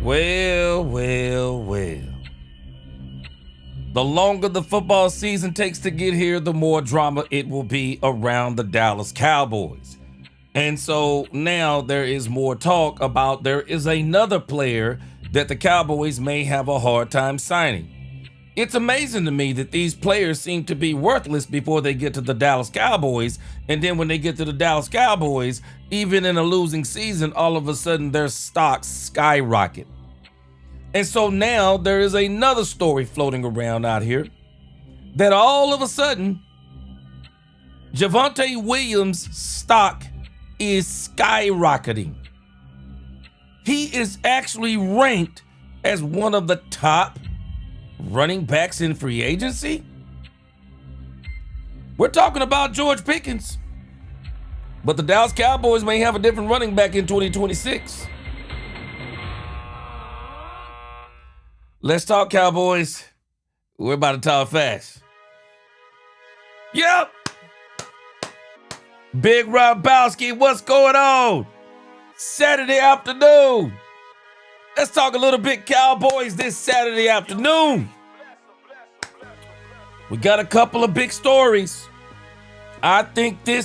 Well, well, well. The longer the football season takes to get here, the more drama it will be around the Dallas Cowboys. And so now there is more talk about there is another player that the Cowboys may have a hard time signing. It's amazing to me that these players seem to be worthless before they get to the Dallas Cowboys. And then when they get to the Dallas Cowboys, even in a losing season, all of a sudden their stocks skyrocket. And so now there is another story floating around out here that all of a sudden Javonte Williams' stock is skyrocketing. He is actually ranked as one of the top running backs in free agency. We're talking about George Pickens, but the Dallas Cowboys may have a different running back in 2026. Let's talk Cowboys. We're about to talk fast. Yep. Big Robowski, what's going on? Saturday afternoon. Let's talk a little bit Cowboys this Saturday afternoon. We got a couple of big stories. I think there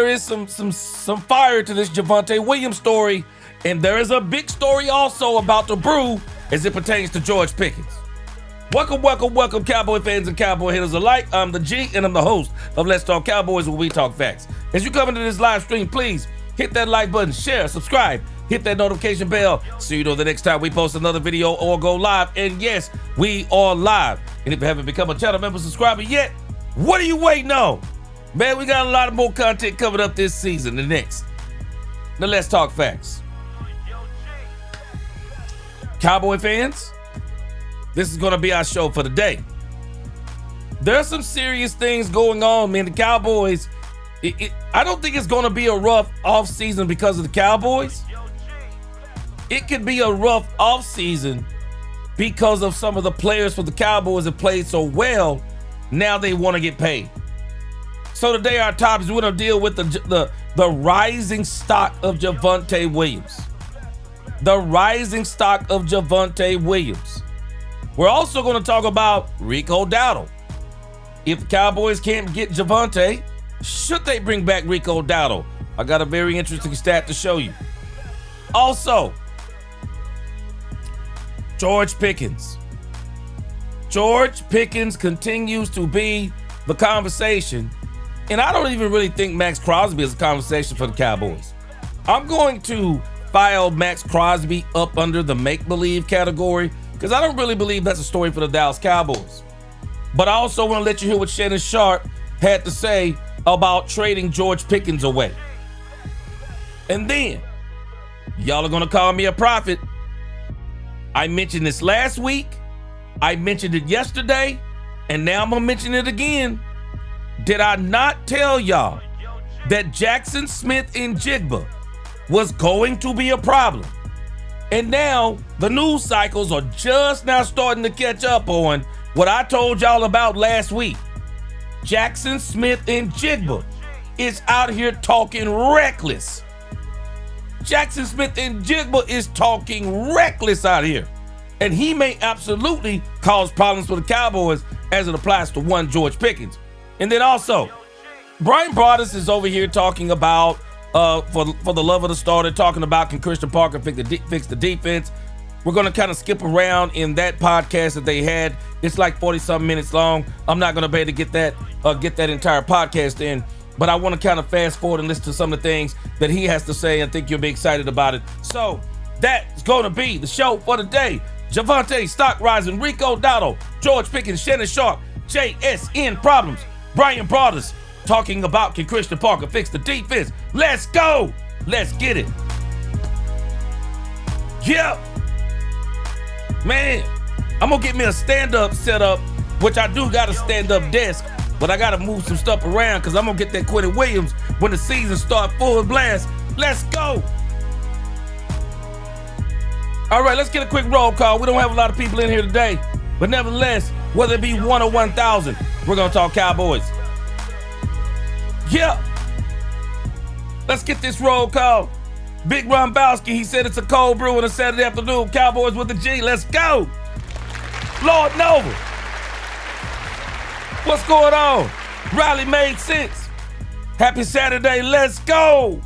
is some fire to this Javonte Williams story. And there is a big story also about the brew as it pertains to George Pickens. Welcome, Cowboy fans and Cowboy haters alike. I'm the G, and I'm the host of Let's Talk Cowboys, where we talk facts. As you come into this live stream, please hit that like button, share, subscribe, hit that notification bell so you know the next time we post another video or go live. And yes, we are live. And if you haven't become a channel member subscriber yet, what are you waiting on? Man, we got a lot of more content coming up this season and next. Now let's talk facts. Cowboy fans, this is going to be our show for the day. There's some serious things going on, man. The Cowboys, I don't think it's going to be a rough offseason because of the Cowboys. It could be a rough offseason because of some of the players for the Cowboys that played so well. Now they want to get paid. So today our topic is we're going to deal with the rising stock of Javonte Williams. The rising stock of Javonte Williams. We're also going to talk about Rico Dowdle. If the Cowboys can't get Javonte, should they bring back Rico Dowdle? I got a very interesting stat to show you. Also, George Pickens. George Pickens continues to be the conversation. And I don't even really think Max Crosby is a conversation for the Cowboys. I'm going to file Max Crosby up under the make-believe category because I don't really believe that's a story for the Dallas Cowboys. But I also want to let you hear what Shannon Sharp had to say about trading George Pickens away. And then, y'all are going to call me a prophet. I mentioned this last week. I mentioned it yesterday. And now I'm going to mention it again. Did I not tell y'all that Jackson Smith-Njigba was going to be a problem? And now the news cycles are just now starting to catch up on what I told y'all about last week. Jackson Smith-Njigba is out here talking reckless. Jackson Smith-Njigba is talking reckless out here. And he may absolutely cause problems for the Cowboys as it applies to one George Pickens. And then also, Brian Broaddus is over here talking about for the love of the starter, talking about can Christian Parker fix the defense. We're going to kind of skip around in that podcast that they had. It's like 40-something minutes long. I'm not going to be able to get that entire podcast in, but I want to kind of fast forward and listen to some of the things that he has to say. I think you'll be excited about it. So that's going to be the show for the day. Javonte, stock rising, Rico Dowdle, George Pickens, Shannon Sharp, JSN problems, Brian Broaddus talking about can Christian Parker fix the defense. Let's go. Let's get it. Yep. Man, I'm going to get me a stand-up setup, which I do got a stand-up desk, but I got to move some stuff around because I'm going to get that Quentin Williams when the season starts full blast. Let's go. All right, let's get a quick roll call. We don't have a lot of people in here today, but nevertheless, whether it be 1 or 1,000, we're going to talk Cowboys. Yeah. Let's get this roll call. Big Rombowski, he said it's a cold brew on a Saturday afternoon. Cowboys with the G. Let's go. Lord Nova. What's going on? Riley made sense. Happy Saturday. Let's go.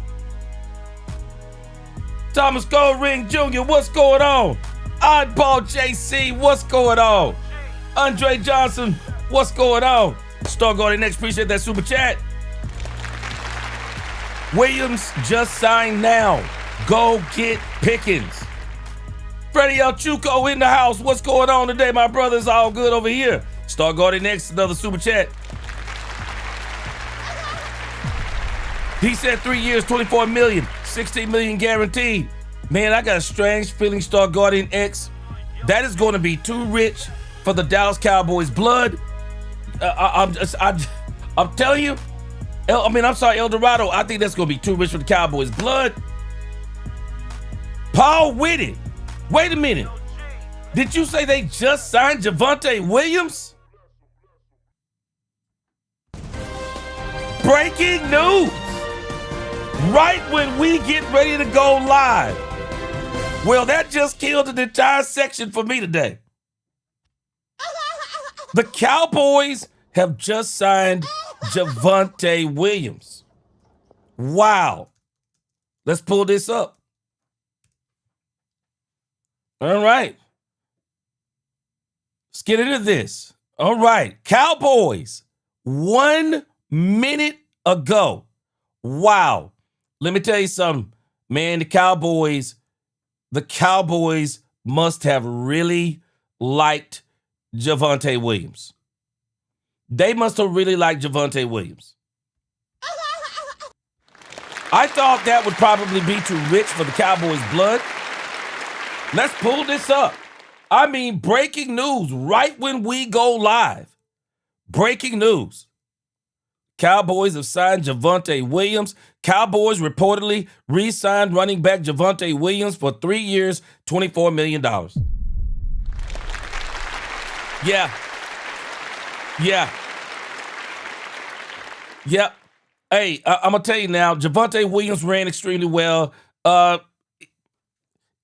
Thomas Goldring Jr., what's going on? Oddball JC, what's going on? Andre Johnson, what's going on? Star Garden next, appreciate that super chat. Williams just signed now. Go get Pickens. Freddie El Chuco in the house. What's going on today, my brothers? All good over here. Star Garden next, another super chat. He said 3 years, 24 million, 16 million guaranteed. Man, I got a strange feeling, Star Guardian X. That is going to be too rich for the Dallas Cowboys blood. I'm telling you. El Dorado. I think that's going to be too rich for the Cowboys blood. Paul Whitty. Wait a minute. Did you say they just signed Javonte Williams? Breaking news. Right when we get ready to go live. Well, that just killed an entire section for me today. The Cowboys have just signed Javonte Williams. Wow. Let's pull this up. All right. Let's get into this. All right. Cowboys, 1 minute ago. Wow. Let me tell you something, man. The Cowboys must have really liked Javonte Williams. They must have really liked Javonte Williams. I thought that would probably be too rich for the Cowboys' blood. Let's pull this up. I mean, breaking news right when we go live. Breaking news. Cowboys have signed Javonte Williams. Cowboys reportedly re-signed running back Javonte Williams for 3 years, $24 million. Yeah. Hey, I'm going to tell you now, Javonte Williams ran extremely well.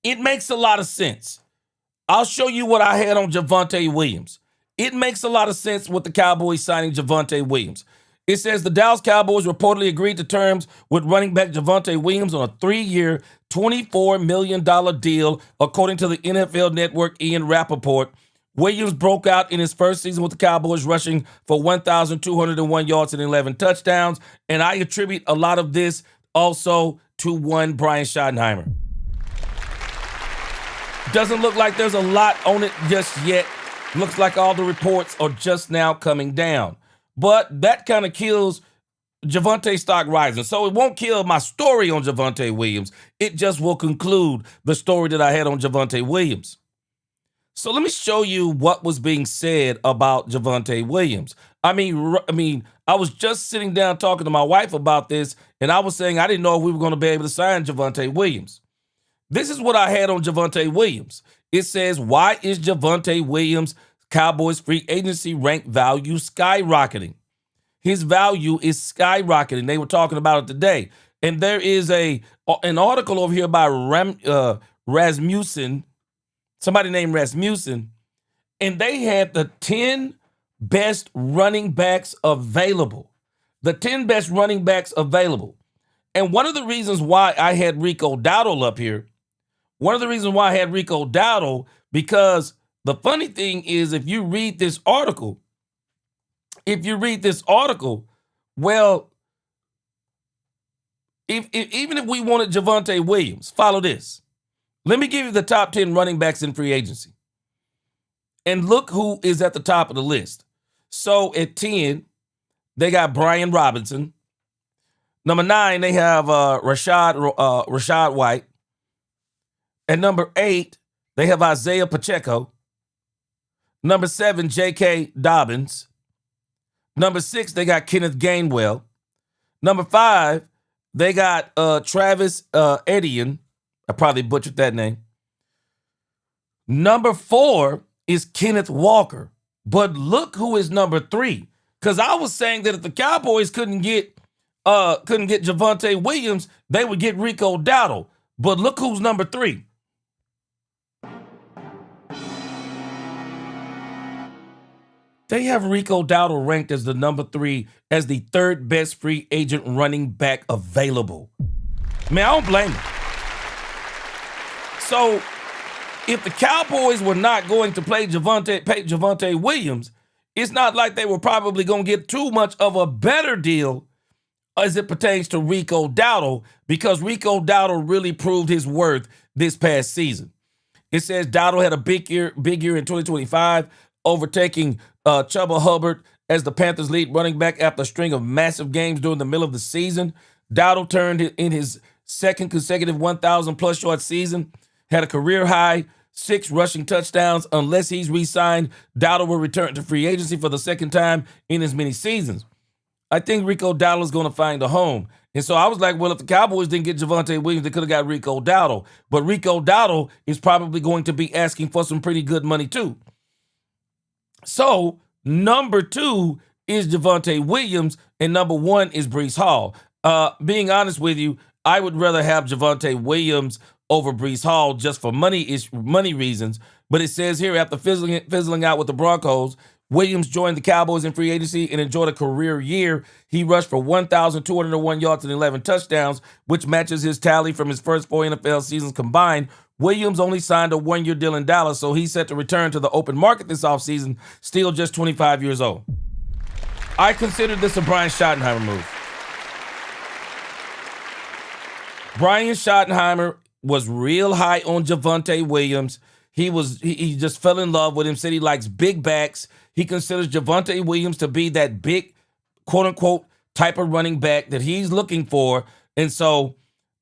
It makes a lot of sense. I'll show you what I had on Javonte Williams. It makes a lot of sense with the Cowboys signing Javonte Williams. It says the Dallas Cowboys reportedly agreed to terms with running back Javonte Williams on a 3-year, $24 million deal, according to the NFL Network Ian Rappaport. Williams broke out in his first season with the Cowboys, rushing for 1,201 yards and 11 touchdowns. And I attribute a lot of this also to one Brian Schottenheimer. Doesn't look like there's a lot on it just yet. Looks like all the reports are just now coming down. But that kind of kills Javonte stock rising. So it won't kill my story on Javonte Williams. It just will conclude the story that I had on Javonte Williams. So let me show you what was being said about Javonte Williams. I mean, I was just sitting down talking to my wife about this, and I was saying I didn't know if we were going to be able to sign Javonte Williams. This is what I had on Javonte Williams. It says, why is Javonte Williams Cowboys free agency rank value skyrocketing? His value is skyrocketing. They were talking about it today. And there is an article over here by Rasmussen, somebody named Rasmussen, and they had the 10 best running backs available. The 10 best running backs available. And one of the reasons why I had Rico Dowdle up here, because the funny thing is, if you read this article, well, even if we wanted Javonte Williams, follow this. Let me give you the top 10 running backs in free agency. And look who is at the top of the list. So at 10, they got Brian Robinson. Number 9, they have Rashad White. At number 8, they have Isaiah Pacheco. Number 7, J.K. Dobbins. Number 6, they got Kenneth Gainwell. Number 5, they got Travis Etienne. I probably butchered that name. Number 4 is Kenneth Walker. But look who is number 3. Because I was saying that if the Cowboys couldn't get Javonte Williams, they would get Rico Dowdle. But look who's number 3. They have Rico Dowdle ranked as the number 3, as the 3rd best free agent running back available. Man, I don't blame him. So, if the Cowboys were not going to pay Javonte Williams, it's not like they were probably going to get too much of a better deal as it pertains to Rico Dowdle, because Rico Dowdle really proved his worth this past season. It says Dowdle had a big year in 2025, overtaking Chuba Hubbard as the Panthers' lead running back after a string of massive games during the middle of the season. Dowdle turned in his 2nd consecutive 1,000-plus yard season, had a career-high 6 rushing touchdowns. Unless he's re-signed, Dowdle will return to free agency for the 2nd time in as many seasons. I think Rico Dowdle is going to find a home. And so I was like, well, if the Cowboys didn't get Javonte Williams, they could have got Rico Dowdle. But Rico Dowdle is probably going to be asking for some pretty good money too. So number 2 is Javonte Williams, and number 1 is Breece Hall. Being honest with you, I would rather have Javonte Williams over Breece Hall just for money reasons. But it says here, after fizzling out with the Broncos, Williams joined the Cowboys in free agency and enjoyed a career year. He rushed for 1,201 yards and 11 touchdowns, which matches his tally from his first 4 NFL seasons combined. Williams only signed a 1-year deal in Dallas, so he's set to return to the open market this offseason, still just 25 years old. I consider this a Brian Schottenheimer move. Brian Schottenheimer was real high on Javonte Williams. He just fell in love with him, said he likes big backs. He considers Javonte Williams to be that big, quote-unquote, type of running back that he's looking for. And so,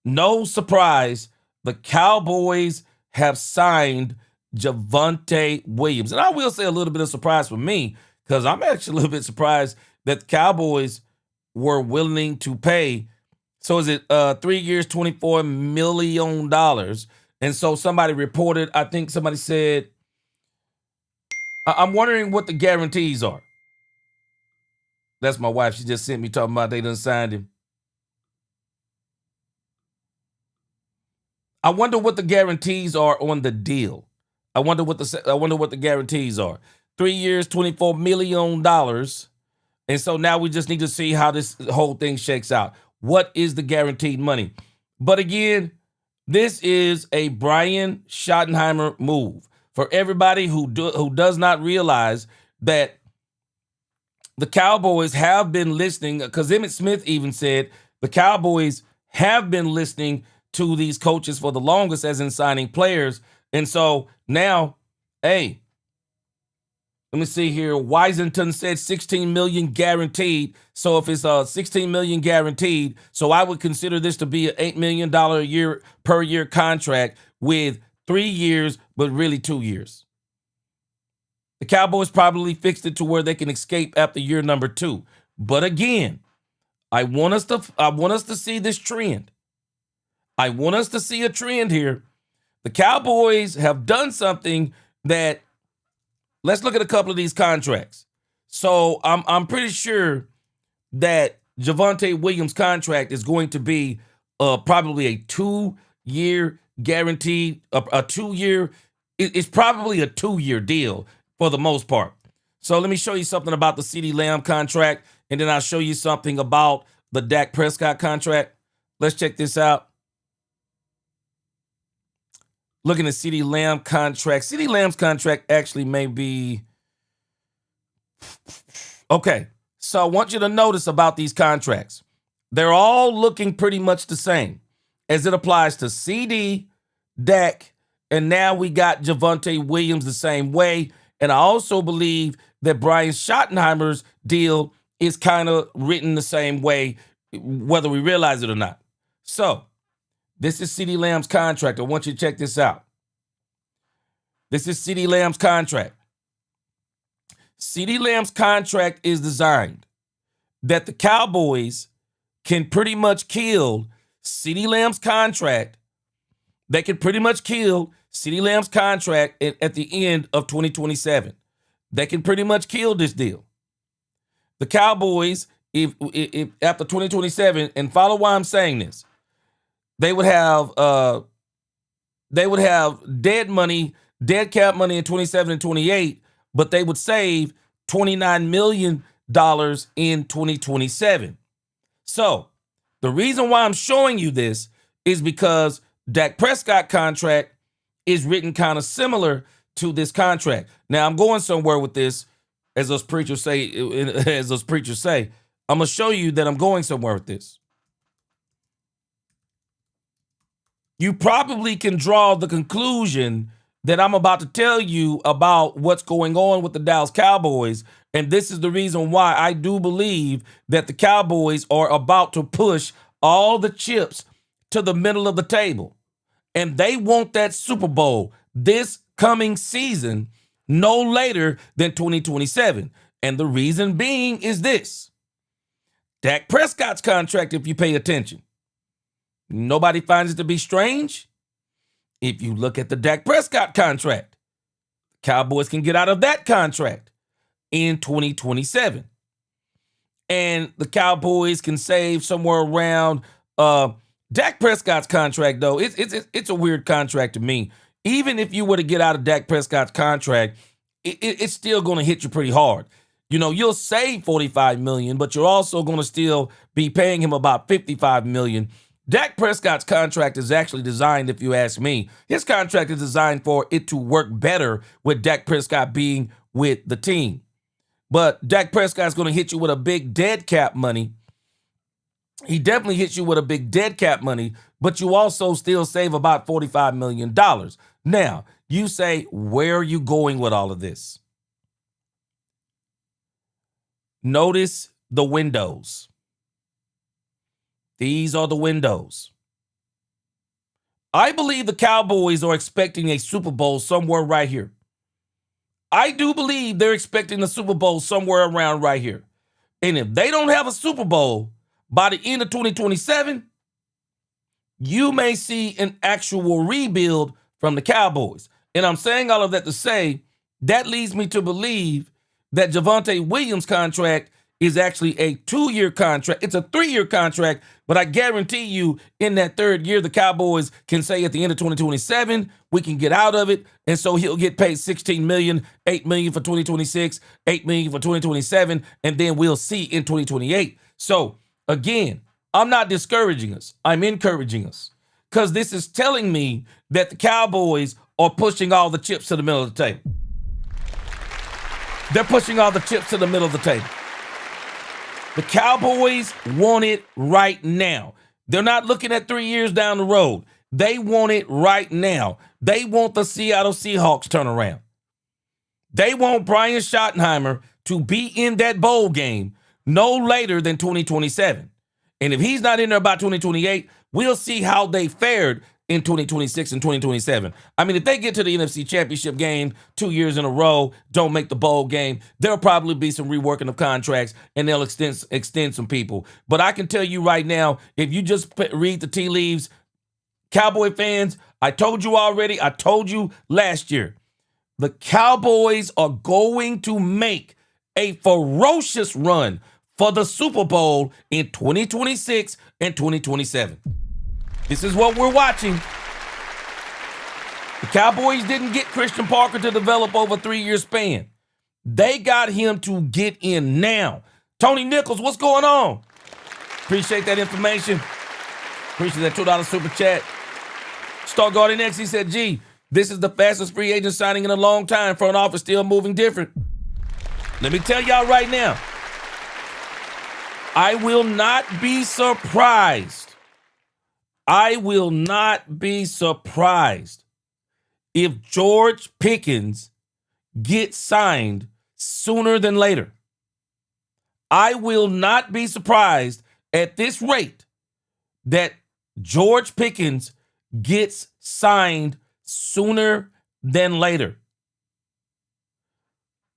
no surprise, the Cowboys have signed Javonte Williams. And I will say a little bit of surprise for me, because I'm actually a little bit surprised that the Cowboys were willing to pay. So is it 3 years, $24 million? And so somebody reported, I think somebody said, I'm wondering what the guarantees are. That's my wife. She just sent me talking about they done signed him. I wonder what the guarantees are on the deal. I wonder what the guarantees are. 3 years, $24 million. And so now we just need to see how this whole thing shakes out. What is the guaranteed money? But again, this is a Brian Schottenheimer move. For everybody who does not realize that the Cowboys have been listening, because Emmitt Smith even said the Cowboys have been listening to these coaches for the longest, as in signing players. And so now, hey, let me see here. Washington said $16 million guaranteed. So if it's $16 million guaranteed, so I would consider this to be an $8 million a year per year contract with 3 years, but really 2 years. The Cowboys probably fixed it to where they can escape after year number 2. But again, I want us to see this trend. I want us to see a trend here. The Cowboys have done something that, let's look at a couple of these contracts. So I'm pretty sure that Javonte Williams' contract is going to be probably a 2-year guaranteed, a 2-year. It's probably a 2-year deal for the most part. So let me show you something about the CeeDee Lamb contract, and then I'll show you something about the Dak Prescott contract. Let's check this out. Looking at CeeDee Lamb contract. CeeDee Lamb's contract actually may be... Okay, so I want you to notice about these contracts. They're all looking pretty much the same as it applies to CeeDee, Dak, and now we got Javonte Williams the same way. And I also believe that Brian Schottenheimer's deal is kind of written the same way, whether we realize it or not. So, this is CeeDee Lamb's contract. I want you to check this out. This is CeeDee Lamb's contract. CeeDee Lamb's contract is designed that the Cowboys can pretty much kill CeeDee Lamb's contract. They can pretty much kill CeeDee Lamb's contract at the end of 2027. They can pretty much kill this deal. The Cowboys, if after 2027, and follow why I'm saying this, they would have they would have dead cap money in 27 and 28, but they would save $29 million in 2027. So the reason why I'm showing you this is because Dak Prescott contract is written kind of similar to this contract. Now I'm going somewhere with this, as those preachers say. I'm gonna show you that I'm going somewhere with this. You probably can draw the conclusion that I'm about to tell you about what's going on with the Dallas Cowboys. And this is the reason why I do believe that the Cowboys are about to push all the chips to the middle of the table. And they want that Super Bowl this coming season, no later than 2027. And the reason being is this. Dak Prescott's contract, if you pay attention, nobody finds it to be strange. If you look at the Dak Prescott contract, Cowboys can get out of that contract in 2027. And the Cowboys can save somewhere around Dak Prescott's contract, though. It's a weird contract to me. Even if you were to get out of Dak Prescott's contract, it's still going to hit you pretty hard. You know, you'll save $45 million, but you're also going to still be paying him about $55 million. Dak Prescott's contract is actually designed, if you ask me, his contract is designed for it to work better with Dak Prescott being with the team. But Dak Prescott's going to hit you with a big dead cap money. He definitely hits you with a big dead cap money, but you also still save about $45 million. Now, you say, where are you going with all of this? Notice the windows. These are the windows. I believe the Cowboys are expecting a Super Bowl somewhere right here. I do believe they're expecting the Super Bowl somewhere around right here. And if they don't have a Super Bowl by the end of 2027, you may see an actual rebuild from the Cowboys. And I'm saying all of that to say that leads me to believe that Javonte Williams' contract is actually a 2-year contract. It's a 3-year contract, but I guarantee you in that 3rd year, the Cowboys can say at the end of 2027, we can get out of it. And so he'll get paid $16 million, $8 million for 2026, $8 million for 2027, and then we'll see in 2028. So again, I'm not discouraging us. I'm encouraging us because this is telling me that the Cowboys are pushing all the chips to the middle of the table. They're pushing all the chips to the middle of the table. The Cowboys want it right now. They're not looking at 3 years down the road. They want it right now. They want the Seattle Seahawks turnaround. They want Brian Schottenheimer to be in that bowl game no later than 2027. And if he's not in there by 2028, we'll see how they fared in 2026 and 2027. I mean, if they get to the NFC Championship game 2 years in a row, don't make the bowl game, there'll probably be some reworking of contracts and they'll extend some people. But I can tell you right now, if you just read the tea leaves, Cowboy fans, I told you already, I told you last year, the Cowboys are going to make a ferocious run for the Super Bowl in 2026 and 2027. This is what we're watching. The Cowboys didn't get Christian Parker to develop over a 3-year span. They got him to get in now. Tony Nichols, what's going on? Appreciate that information. Appreciate that $2 super chat. Star Guardian X, he said, gee, this is the fastest free agent signing in a long time. Front office still moving different. Let me tell y'all right now, I will not be surprised. I will not be surprised if George Pickens gets signed sooner than later. I will not be surprised at this rate that George Pickens gets signed sooner than later.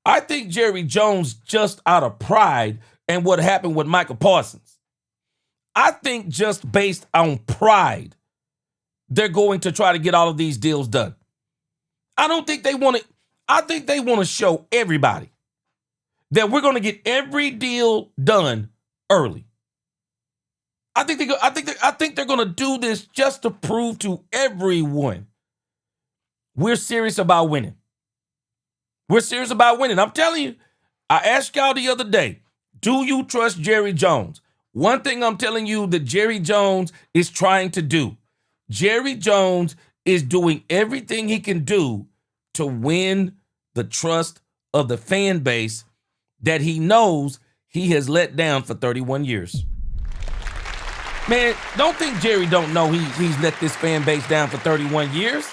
I think Jerry Jones, just out of pride and what happened with Michael Parsons, I think just based on pride, they're going to try to get all of these deals done. I don't think they want to. I think they want to show everybody that we're going to get every deal done early. I think they're going to do this just to prove to everyone We're serious about winning. We're serious about winning. I'm telling you, I asked y'all the other day, do you trust Jerry Jones? One thing I'm telling you that Jerry Jones is trying to do. Jerry Jones is doing everything he can do to win the trust of the fan base that he knows he has let down for 31 years. Man, don't think Jerry don't know he's let this fan base down for 31 years.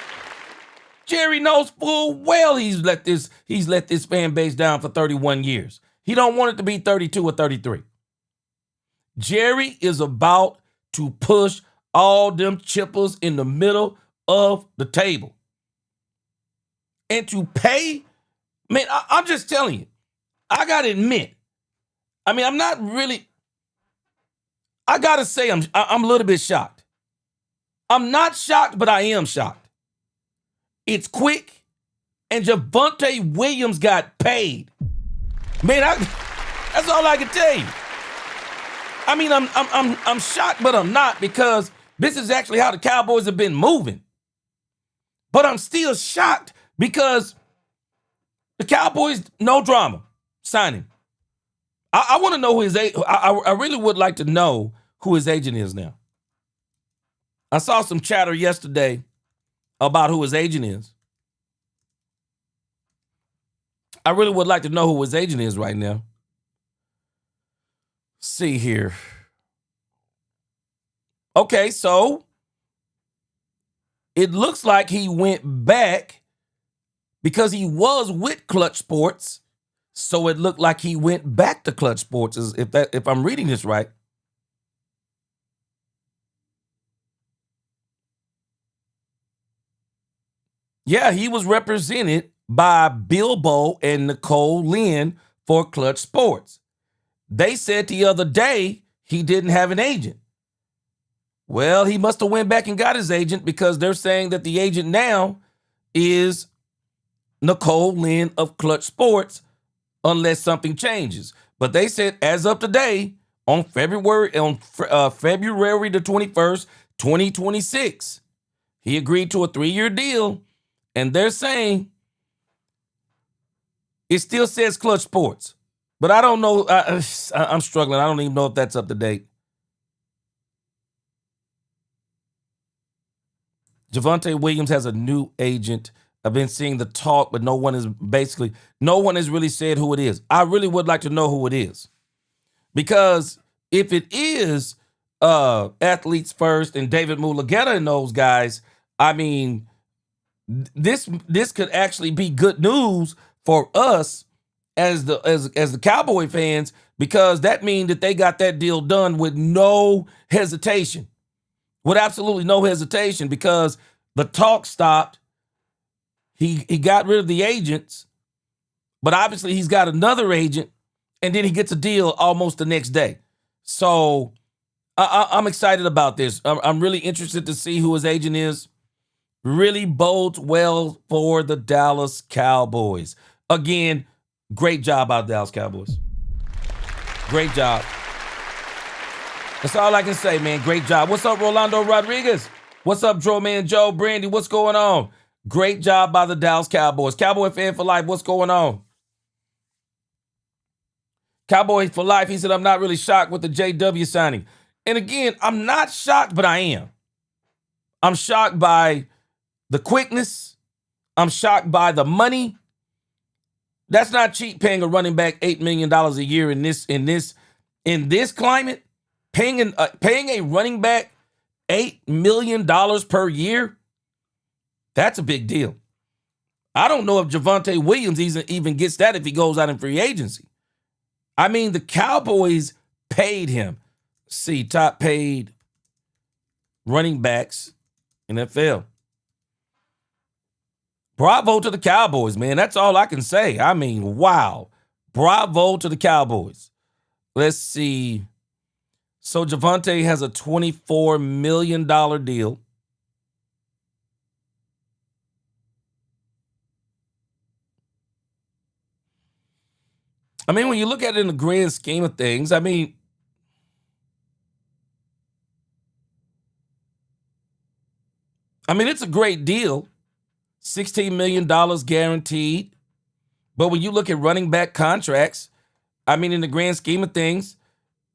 Jerry knows full well he's let this fan base down for 31 years. He don't want it to be 32 or 33. Jerry is about to push all them chippers in the middle of the table. And to pay, man, I'm just telling you, I got to admit, I mean, I'm not really, I got to say I'm a little bit shocked. I'm not shocked, but I am shocked. It's quick, and Javonte Williams got paid. Man, that's all I can tell you. I mean, I'm shocked, but I'm not, because this is actually how the Cowboys have been moving. But I'm still shocked because the Cowboys, no drama, signing. I want to know who his agent. I really would like to know who his agent is now. I saw some chatter yesterday about who his agent is. I really would like to know who his agent is right now. See here. Okay, so it looks like he went back because he was with Clutch Sports. So it looked like he went back to Clutch Sports, if I'm reading this right. Yeah, he was represented by Bilbo and Nicole Lynn for Clutch Sports. They said the other day he didn't have an agent. Well, he must have went back and got his agent, because they're saying that the agent now is Nicole Lynn of Clutch Sports, unless something changes. But they said as of today, on February the 21st, 2026, he agreed to a 3-year deal, and they're saying it still says Clutch Sports. But I don't know. I'm struggling. I don't even know if that's up to date. Javonte Williams has a new agent. I've been seeing the talk, but no one has really said who it is. I really would like to know who it is. Because if it is Athletes First and David Mulugeta and those guys, I mean, this could actually be good news for us as the Cowboy fans, because that means that they got that deal done with no hesitation. With absolutely no hesitation, because the talk stopped. He got rid of the agents, but obviously he's got another agent, and then he gets a deal almost the next day. So I'm excited about this. I'm really interested to see who his agent is. Really bodes well for the Dallas Cowboys. Again, great job out of the Dallas Cowboys. Great job. That's all I can say, man. Great job. What's up, Rolando Rodriguez? What's up, Droman Joe? Brandy, what's going on? Great job by the Dallas Cowboys. Cowboy fan for life, what's going on? Cowboy for life, he said, I'm not really shocked with the JW signing. And again, I'm not shocked, but I am. I'm shocked by the quickness. I'm shocked by the money. That's not cheap, paying a running back $8 million a year in this climate. Paying a running back $8 million per year, that's a big deal. I don't know if Javonte Williams even gets that if he goes out in free agency. I mean, the Cowboys paid him. See, top paid running backs in NFL. Bravo to the Cowboys, man. That's all I can say. I mean, wow. Bravo to the Cowboys. Let's see. So Javonte has a $24 million deal. I mean, when you look at it in the grand scheme of things, I mean, it's a great deal. $16 million guaranteed. But when you look at running back contracts, I mean, in the grand scheme of things,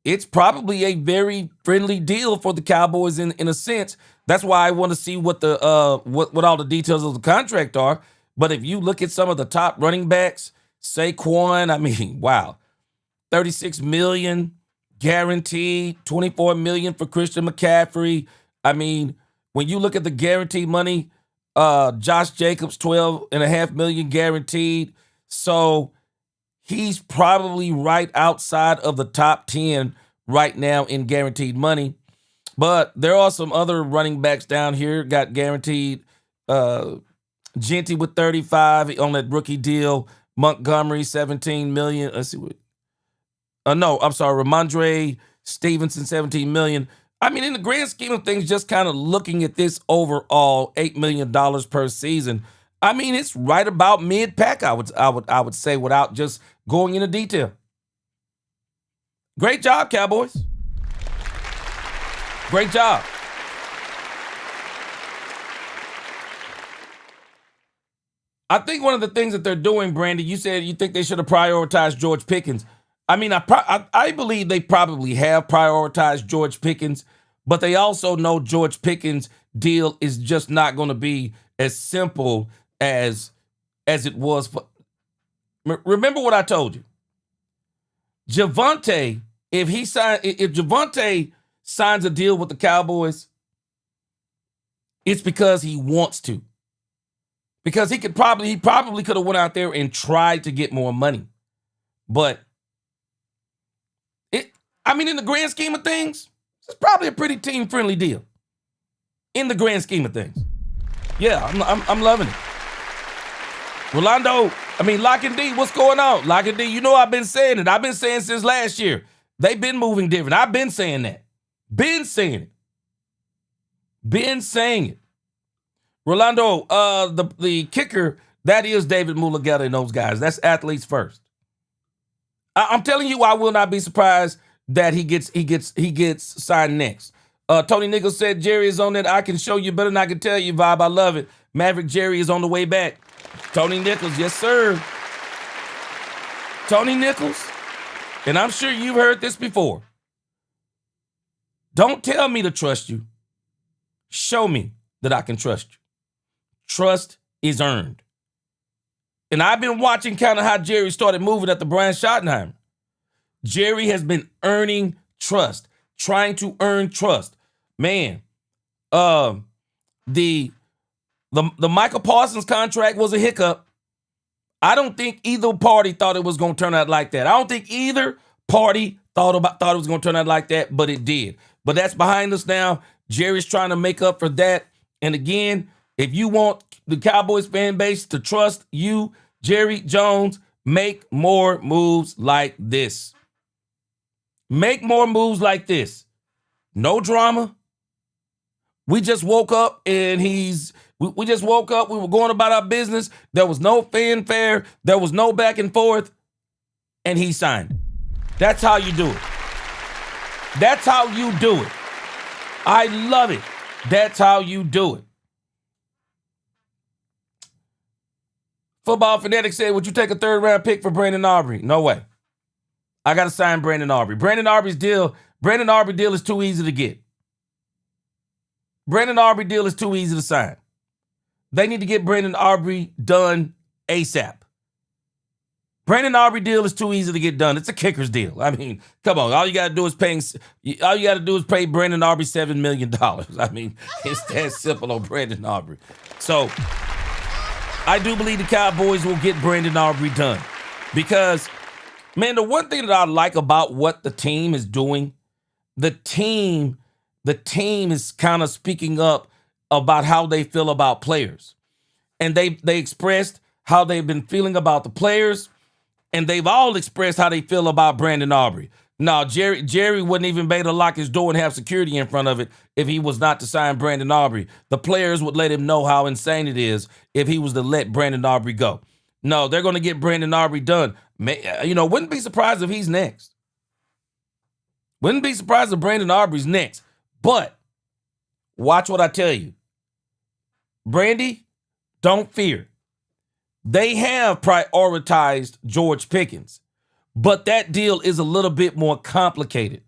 it's probably a very friendly deal for the Cowboys in a sense. That's why I want to see what the what all the details of the contract are. But if you look at some of the top running backs, Saquon, I mean, wow, $36 million guaranteed, $24 million for Christian McCaffrey. I mean, when you look at the guaranteed money, Josh Jacobs, $12.5 million guaranteed. So he's probably right outside of the top 10 right now in guaranteed money. But there are some other running backs down here got guaranteed. Genty with 35 on that rookie deal. Montgomery, $17 million. Let's see what. No, I'm sorry. Ramondre Stevenson, $17 million. I mean, in the grand scheme of things, just kind of looking at this overall, $8 million per season. I mean, it's right about mid-pack, I would say, without just going into detail. Great job, Cowboys. Great job. I think one of the things that they're doing, Brandy, you said you think they should have prioritized George Pickens. I mean, I believe they probably have prioritized George Pickens, but they also know George Pickens' deal is just not going to be as simple as it was. Remember what I told you. Javonte, if Javonte signs a deal with the Cowboys, it's because he wants to. Because he probably could have went out there and tried to get more money. But in the grand scheme of things, it's probably a pretty team-friendly deal. In the grand scheme of things. Yeah, I'm loving it. Rolando, Lock and D, what's going on? Lock and D, you know I've been saying it. I've been saying since last year. They've been moving different. I've been saying that. Been saying it. Rolando, the kicker, that is David Mulugeta and those guys. That's athletes first. I'm telling you, I will not be surprised that he gets signed next. Tony Nichols said Jerry is on that I can show you better than I can tell you vibe. I love it. Maverick Jerry is on the way back. Tony Nichols, yes, sir. Tony Nichols, and I'm sure you've heard this before. Don't tell me to trust you. Show me that I can trust you. Trust is earned. And I've been watching kind of how Jerry started moving at the Brian Schottenheimer. Jerry has been earning trust, trying to earn trust. Man, the Michael Parsons contract was a hiccup. I don't think either party thought it was going to turn out like that. I don't think either party thought it was going to turn out like that, but it did. But that's behind us now. Jerry's trying to make up for that. And again, if you want the Cowboys fan base to trust you, Jerry Jones, make more moves like this. Make more moves like this. No drama. We just woke up and we just woke up. We were going about our business. There was no fanfare. There was no back and forth. And he signed. That's how you do it. That's how you do it. I love it. That's how you do it. Football Fanatic said, would you take a third-round pick for Brandon Aubrey? No way. I got to sign Brandon Aubrey. Brandon Aubrey deal is too easy to get. Brandon Aubrey deal is too easy to sign. They need to get Brandon Aubrey done ASAP. Brandon Aubrey deal is too easy to get done. It's a kicker's deal. Come on. All you got to do is pay Brandon Aubrey $7 million. It's that simple on Brandon Aubrey. So I do believe the Cowboys will get Brandon Aubrey done. Because, man, the one thing that I like about what the team is doing, the team is kind of speaking up about how they feel about players. And they expressed how they've been feeling about the players, and they've all expressed how they feel about Brandon Aubrey. Now, Jerry wouldn't even be able to lock his door and have security in front of it if he was not to sign Brandon Aubrey. The players would let him know how insane it is if he was to let Brandon Aubrey go. No, they're going to get Brandon Aubrey done. Wouldn't be surprised if he's next. Wouldn't be surprised if Brandon Aubrey's next. But watch what I tell you. Brandy, Don't fear. They have prioritized George Pickens, but that deal is a little bit more complicated.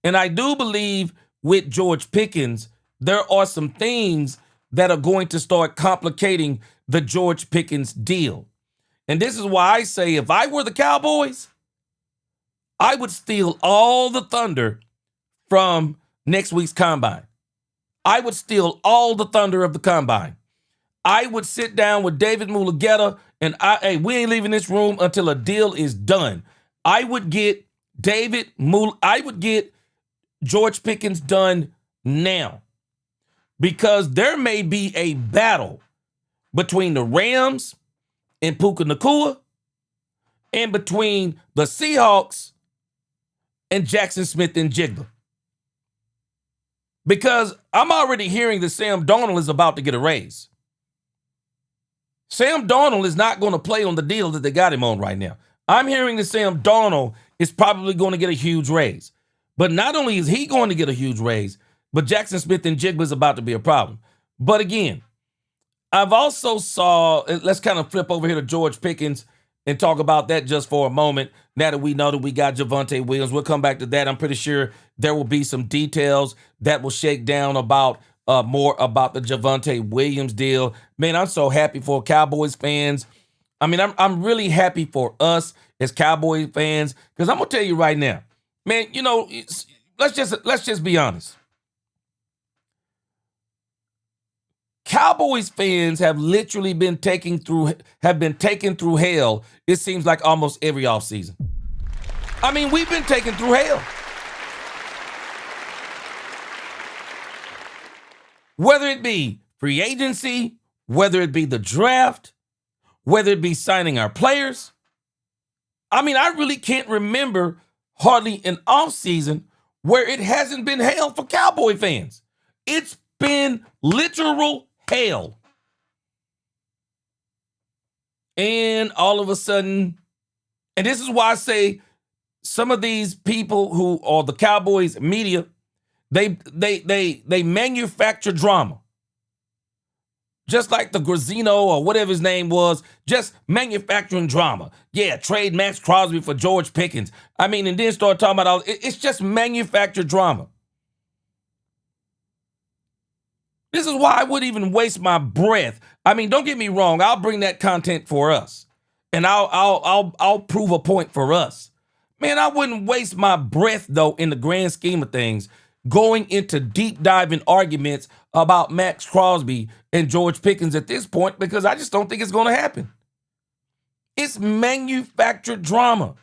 And I do believe with George Pickens, there are some things that are going to start complicating the George Pickens deal. And this is why I say if I were the Cowboys, I would steal all the thunder from next week's combine. I would steal all the thunder of the combine. I would sit down with David Mulugeta and we ain't leaving this room until a deal is done. I would get George Pickens done now, because there may be a battle between the Rams and Puka Nacua and between the Seahawks and Jackson Smith and Jigba. Because I'm already hearing that Sam Darnold is about to get a raise. Sam Darnold is not going to play on the deal that they got him on right now. I'm hearing that Sam Darnold is probably going to get a huge raise. But not only is he going to get a huge raise, but Jackson Smith and Jigba is about to be a problem. But again, I've also saw, let's kind of flip over here to George Pickens and talk about that just for a moment. Now that we know that we got Javonte Williams, we'll come back to that. I'm pretty sure there will be some details that will shake down about more about the Javonte Williams deal. Man, I'm so happy for Cowboys fans. I mean, I'm really happy for us as Cowboys fans, because I'm gonna tell you right now, man. You know, let's just be honest. Cowboys fans have literally been taken through hell. It seems like almost every offseason. I mean, we've been taken through hell. Whether it be free agency, whether it be the draft, whether it be signing our players. I mean, I really can't remember hardly an offseason where it hasn't been hell for Cowboy fans. It's been literal hell. And all of a sudden, and this is why I say some of these people who are the Cowboys media, they manufacture drama. Just like the Grazzino or whatever his name was, just manufacturing drama. Yeah, trade Max Crosby for George Pickens. I mean, and then start talking about it's just manufactured drama. This is why I wouldn't even waste my breath. I mean, don't get me wrong. I'll bring that content for us, and I'll prove a point for us. Man, I wouldn't waste my breath though in the grand scheme of things, going into deep diving arguments about Max Crosby and George Pickens at this point, because I just don't think it's going to happen. It's manufactured drama.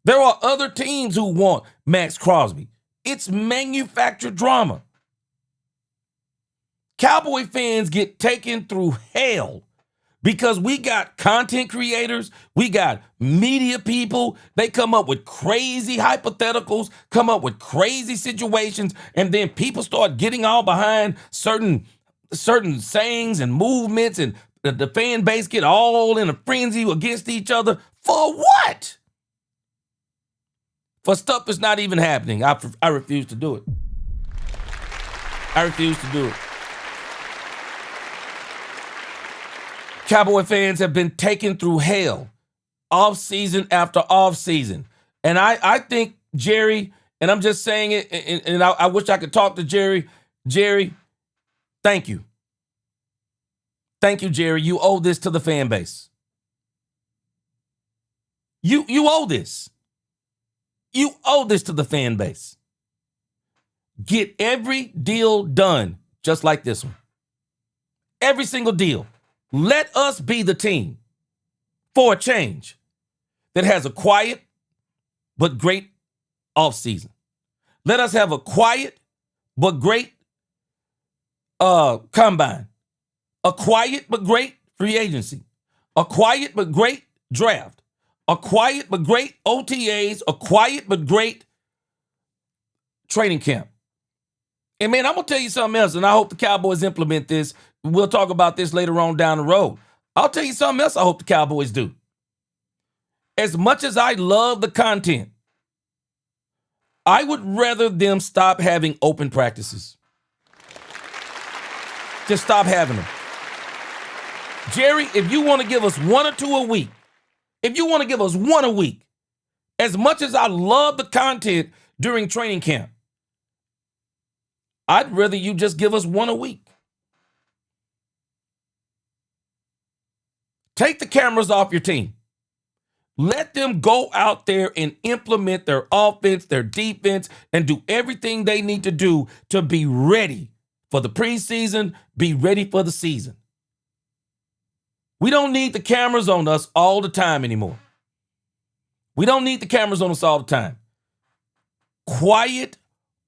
There are other teams who want Max Crosby. It's manufactured drama. Cowboy fans get taken through hell because we got content creators, we got media people. They come up with crazy hypotheticals, come up with crazy situations, and then people start getting all behind certain sayings and movements, and the fan base get all in a frenzy against each other. For what? For stuff that's not even happening. I refuse to do it. I refuse to do it. Cowboy fans have been taken through hell, off season after off season. And I think, Jerry, and I'm just saying it, and I wish I could talk to Jerry. Jerry, thank you. Thank you, Jerry. You owe this to the fan base. You owe this. You owe this to the fan base. Get every deal done just like this one. Every single deal. Let us be the team for a change that has a quiet but great offseason. Let us have a quiet but great combine. A quiet but great free agency. A quiet but great draft. A quiet but great OTAs. A quiet but great training camp. And man, I'm going to tell you something else, and I hope the Cowboys implement this. We'll talk about this later on down the road. I'll tell you something else I hope the Cowboys do. As much as I love the content, I would rather them stop having open practices. Just stop having them. Jerry, if you want to give us one or two a week, if you want to give us one a week, as much as I love the content during training camp, I'd rather you just give us one a week. Take the cameras off your team. Let them go out there and implement their offense, their defense, and do everything they need to do to be ready for the preseason, be ready for the season. We don't need the cameras on us all the time anymore. We don't need the cameras on us all the time. Quiet,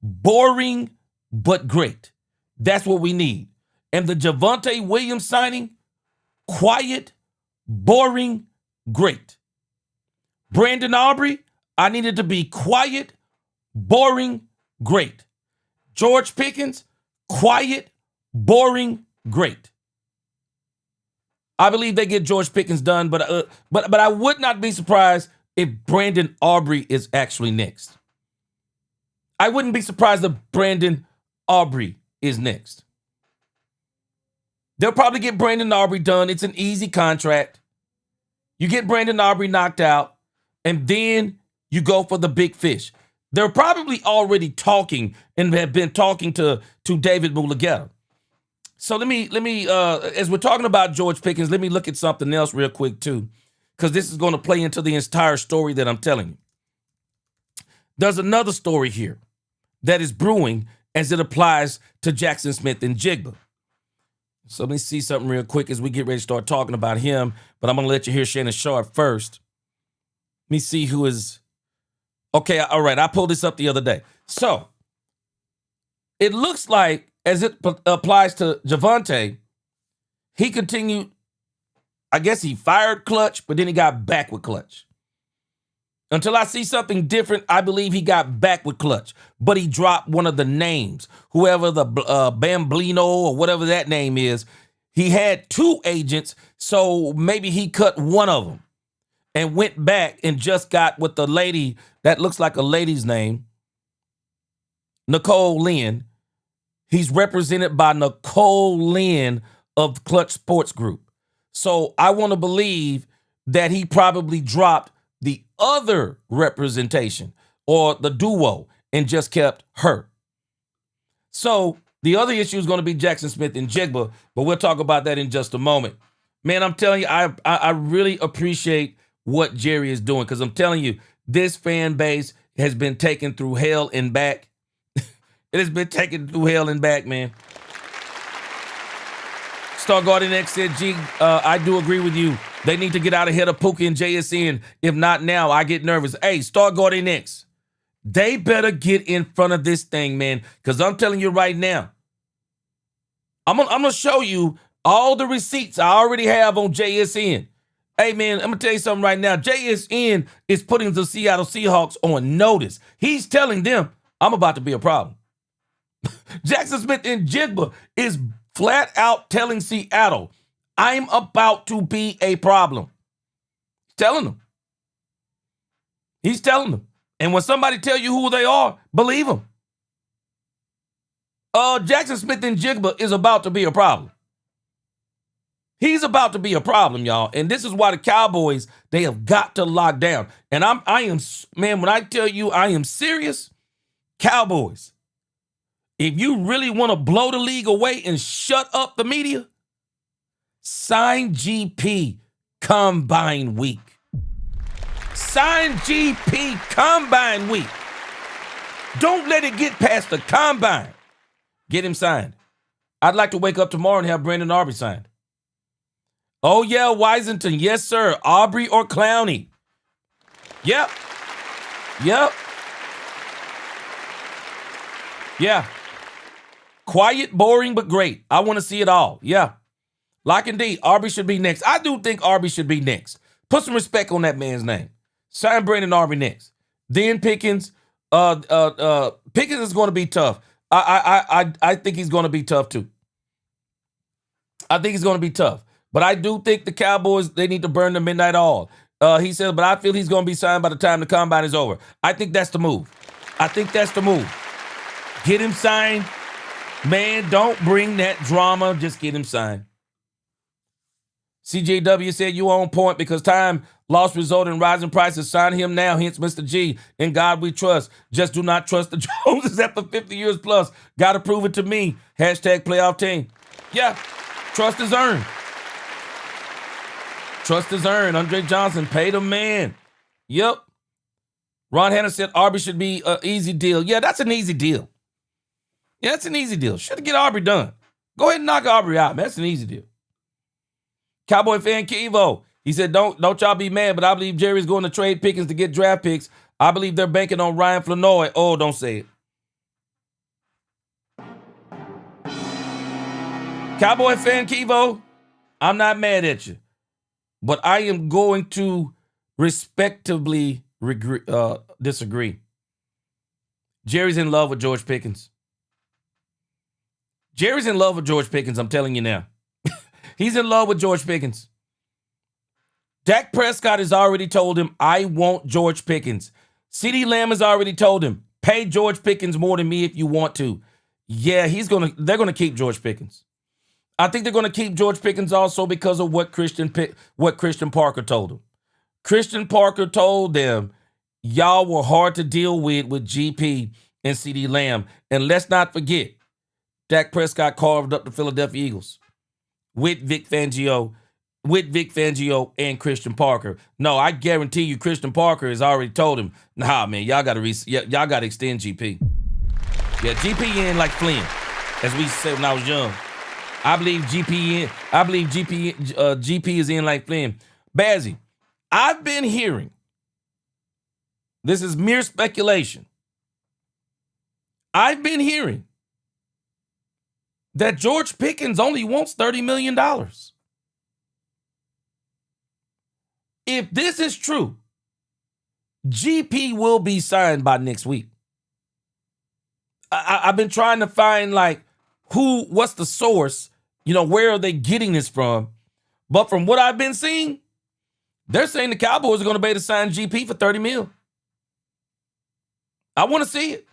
boring, but great. That's what we need. And the Javonte Williams signing, quiet, boring, great. Brandon Aubrey, I needed to be quiet, boring, great. George Pickens, quiet, boring, great. I believe they get George Pickens done, but I would not be surprised if Brandon Aubrey is actually next. I wouldn't be surprised if Brandon Aubrey is next. They'll probably get Brandon Aubrey done. It's an easy contract. You get Brandon Aubrey knocked out, and then you go for the big fish. They're probably already talking and have been talking to David Mulugeta. So let me as we're talking about George Pickens, let me look at something else real quick too, because this is going to play into the entire story that I'm telling you. There's another story here that is brewing as it applies to Jackson Smith-Njigba. So let me see something real quick as we get ready to start talking about him, but I'm going to let you hear Shannon Sharpe first. Let me see who is. Okay, all right. I pulled this up the other day. So it looks like, as it applies to Javonte, he continued. I guess he fired Clutch, but then he got back with Clutch. Until I see something different, I believe he got back with Clutch, but he dropped one of the names, whoever the Bamblino or whatever that name is. He had two agents, so maybe he cut one of them and went back and just got with the lady that looks like a lady's name, Nicole Lynn. He's represented by Nicole Lynn of Clutch Sports Group. So I want to believe that he probably dropped the other representation or the duo and just kept her. So the other issue is going to be Jackson Smith-Njigba, but we'll talk about that in just a moment. Man, I'm telling you, I really appreciate what Jerry is doing, because I'm telling you, this fan base has been taken through hell and back. It has been taken through hell and back, man. Star Guardian X said, I do agree with you. They need to get out ahead of Pookie and JSN. If not now, I get nervous. Hey, Star Guardian X, they better get in front of this thing, man, because I'm telling you right now, I'm gonna show you all the receipts I already have on JSN. Hey, man, I'm going to tell you something right now. JSN is putting the Seattle Seahawks on notice. He's telling them, I'm about to be a problem. Jackson Smith-Njigba is flat out telling Seattle, I'm about to be a problem. He's telling them. He's telling them. And when somebody tell you who they are, believe them. Jackson Smith-Njigba is about to be a problem. He's about to be a problem, y'all. And this is why the Cowboys, they have got to lock down. And I am, man, when I tell you I am serious, Cowboys, if you really want to blow the league away and shut up the media, sign GP Combine Week. Sign GP Combine Week. Don't let it get past the Combine. Get him signed. I'd like to wake up tomorrow and have Brandon Aubrey signed. Oh, yeah, Washington. Yes, sir. Aubrey or Clowney. Yep. Yep. Yeah. Quiet, boring, but great. I want to see it all. Yeah. Lock and D. Aubrey should be next. I do think Aubrey should be next. Put some respect on that man's name. Sign Brandon Aubrey next. Then Pickens. Pickens is going to be tough. I think he's going to be tough, too. I think he's going to be tough. But I do think the Cowboys, they need to burn the midnight oil. He said, but I feel he's going to be signed by the time the combine is over. I think that's the move. I think that's the move. Get him signed. Man, don't bring that drama. Just get him signed. CJW said you on point because time lost resulted in rising prices. Sign him now, hence Mr. G. In God we trust. Just do not trust the Joneses after 50 years plus. Got to prove it to me. Hashtag playoff team. Yeah, trust is earned. Trust is earned. Andre Johnson, pay the man. Yep. Ron Hanna said Aubrey should be an easy deal. Yeah, that's an easy deal. Yeah, that's an easy deal. Should get Aubrey done. Go ahead and knock Aubrey out, man. That's an easy deal. Cowboy fan Kevo, he said, don't y'all be mad, but I believe Jerry's going to trade Pickens to get draft picks. I believe they're banking on Ryan Flanoy. Oh, don't say it. Cowboy fan Kevo, I'm not mad at you, but I am going to respectably disagree. Jerry's in love with George Pickens. Jerry's in love with George Pickens, I'm telling you now. He's in love with George Pickens. Dak Prescott has already told him, I want George Pickens. CeeDee Lamb has already told him, pay George Pickens more than me if you want to. Yeah, they're gonna keep George Pickens. I think they're gonna keep George Pickens also because of what Christian Parker told him. Christian Parker told them, y'all were hard to deal with GP and CeeDee Lamb. And let's not forget, Dak Prescott carved up the Philadelphia Eagles with Vic Fangio and Christian Parker. No, I guarantee you Christian Parker has already told him, nah, man, y'all got to extend GP. Yeah, GP in like Flynn, as we said when I was young. I believe GP is in like Flynn. Bazzi, I've been hearing, this is mere speculation, I've been hearing that George Pickens only wants $30 million. If this is true, GP will be signed by next week. I've been trying to find what's the source, where are they getting this from? But from what I've been seeing, they're saying the Cowboys are going to be able to sign GP for $30 million. I want to see it.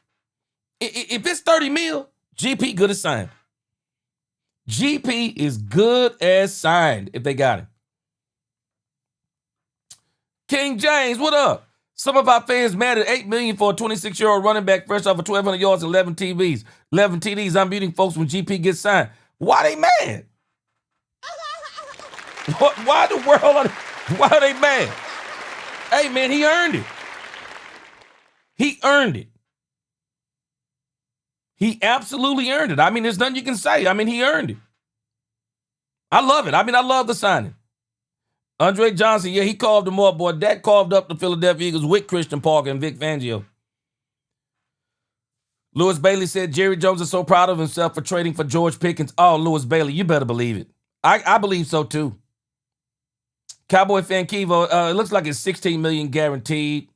If it's $30 million, GP good as signed. GP is good as signed if they got him. King James, what up? Some of our fans mad at $8 million for a 26-year-old running back fresh off of 1,200 yards and 11 TDs. I'm muting folks when GP gets signed. Why they mad? Why in the world why are they mad? Hey, man, he earned it. He earned it. He absolutely earned it. I mean, there's nothing you can say. I mean, he earned it. I love it. I mean, I love the signing. Andre Johnson, yeah, he carved him up, boy. Dak carved up the Philadelphia Eagles with Christian Parker and Vic Fangio. Lewis Bailey said Jerry Jones is so proud of himself for trading for George Pickens. Oh, Lewis Bailey, you better believe it. I believe so, too. Cowboy fan Kevo, it looks like it's $16 million guaranteed.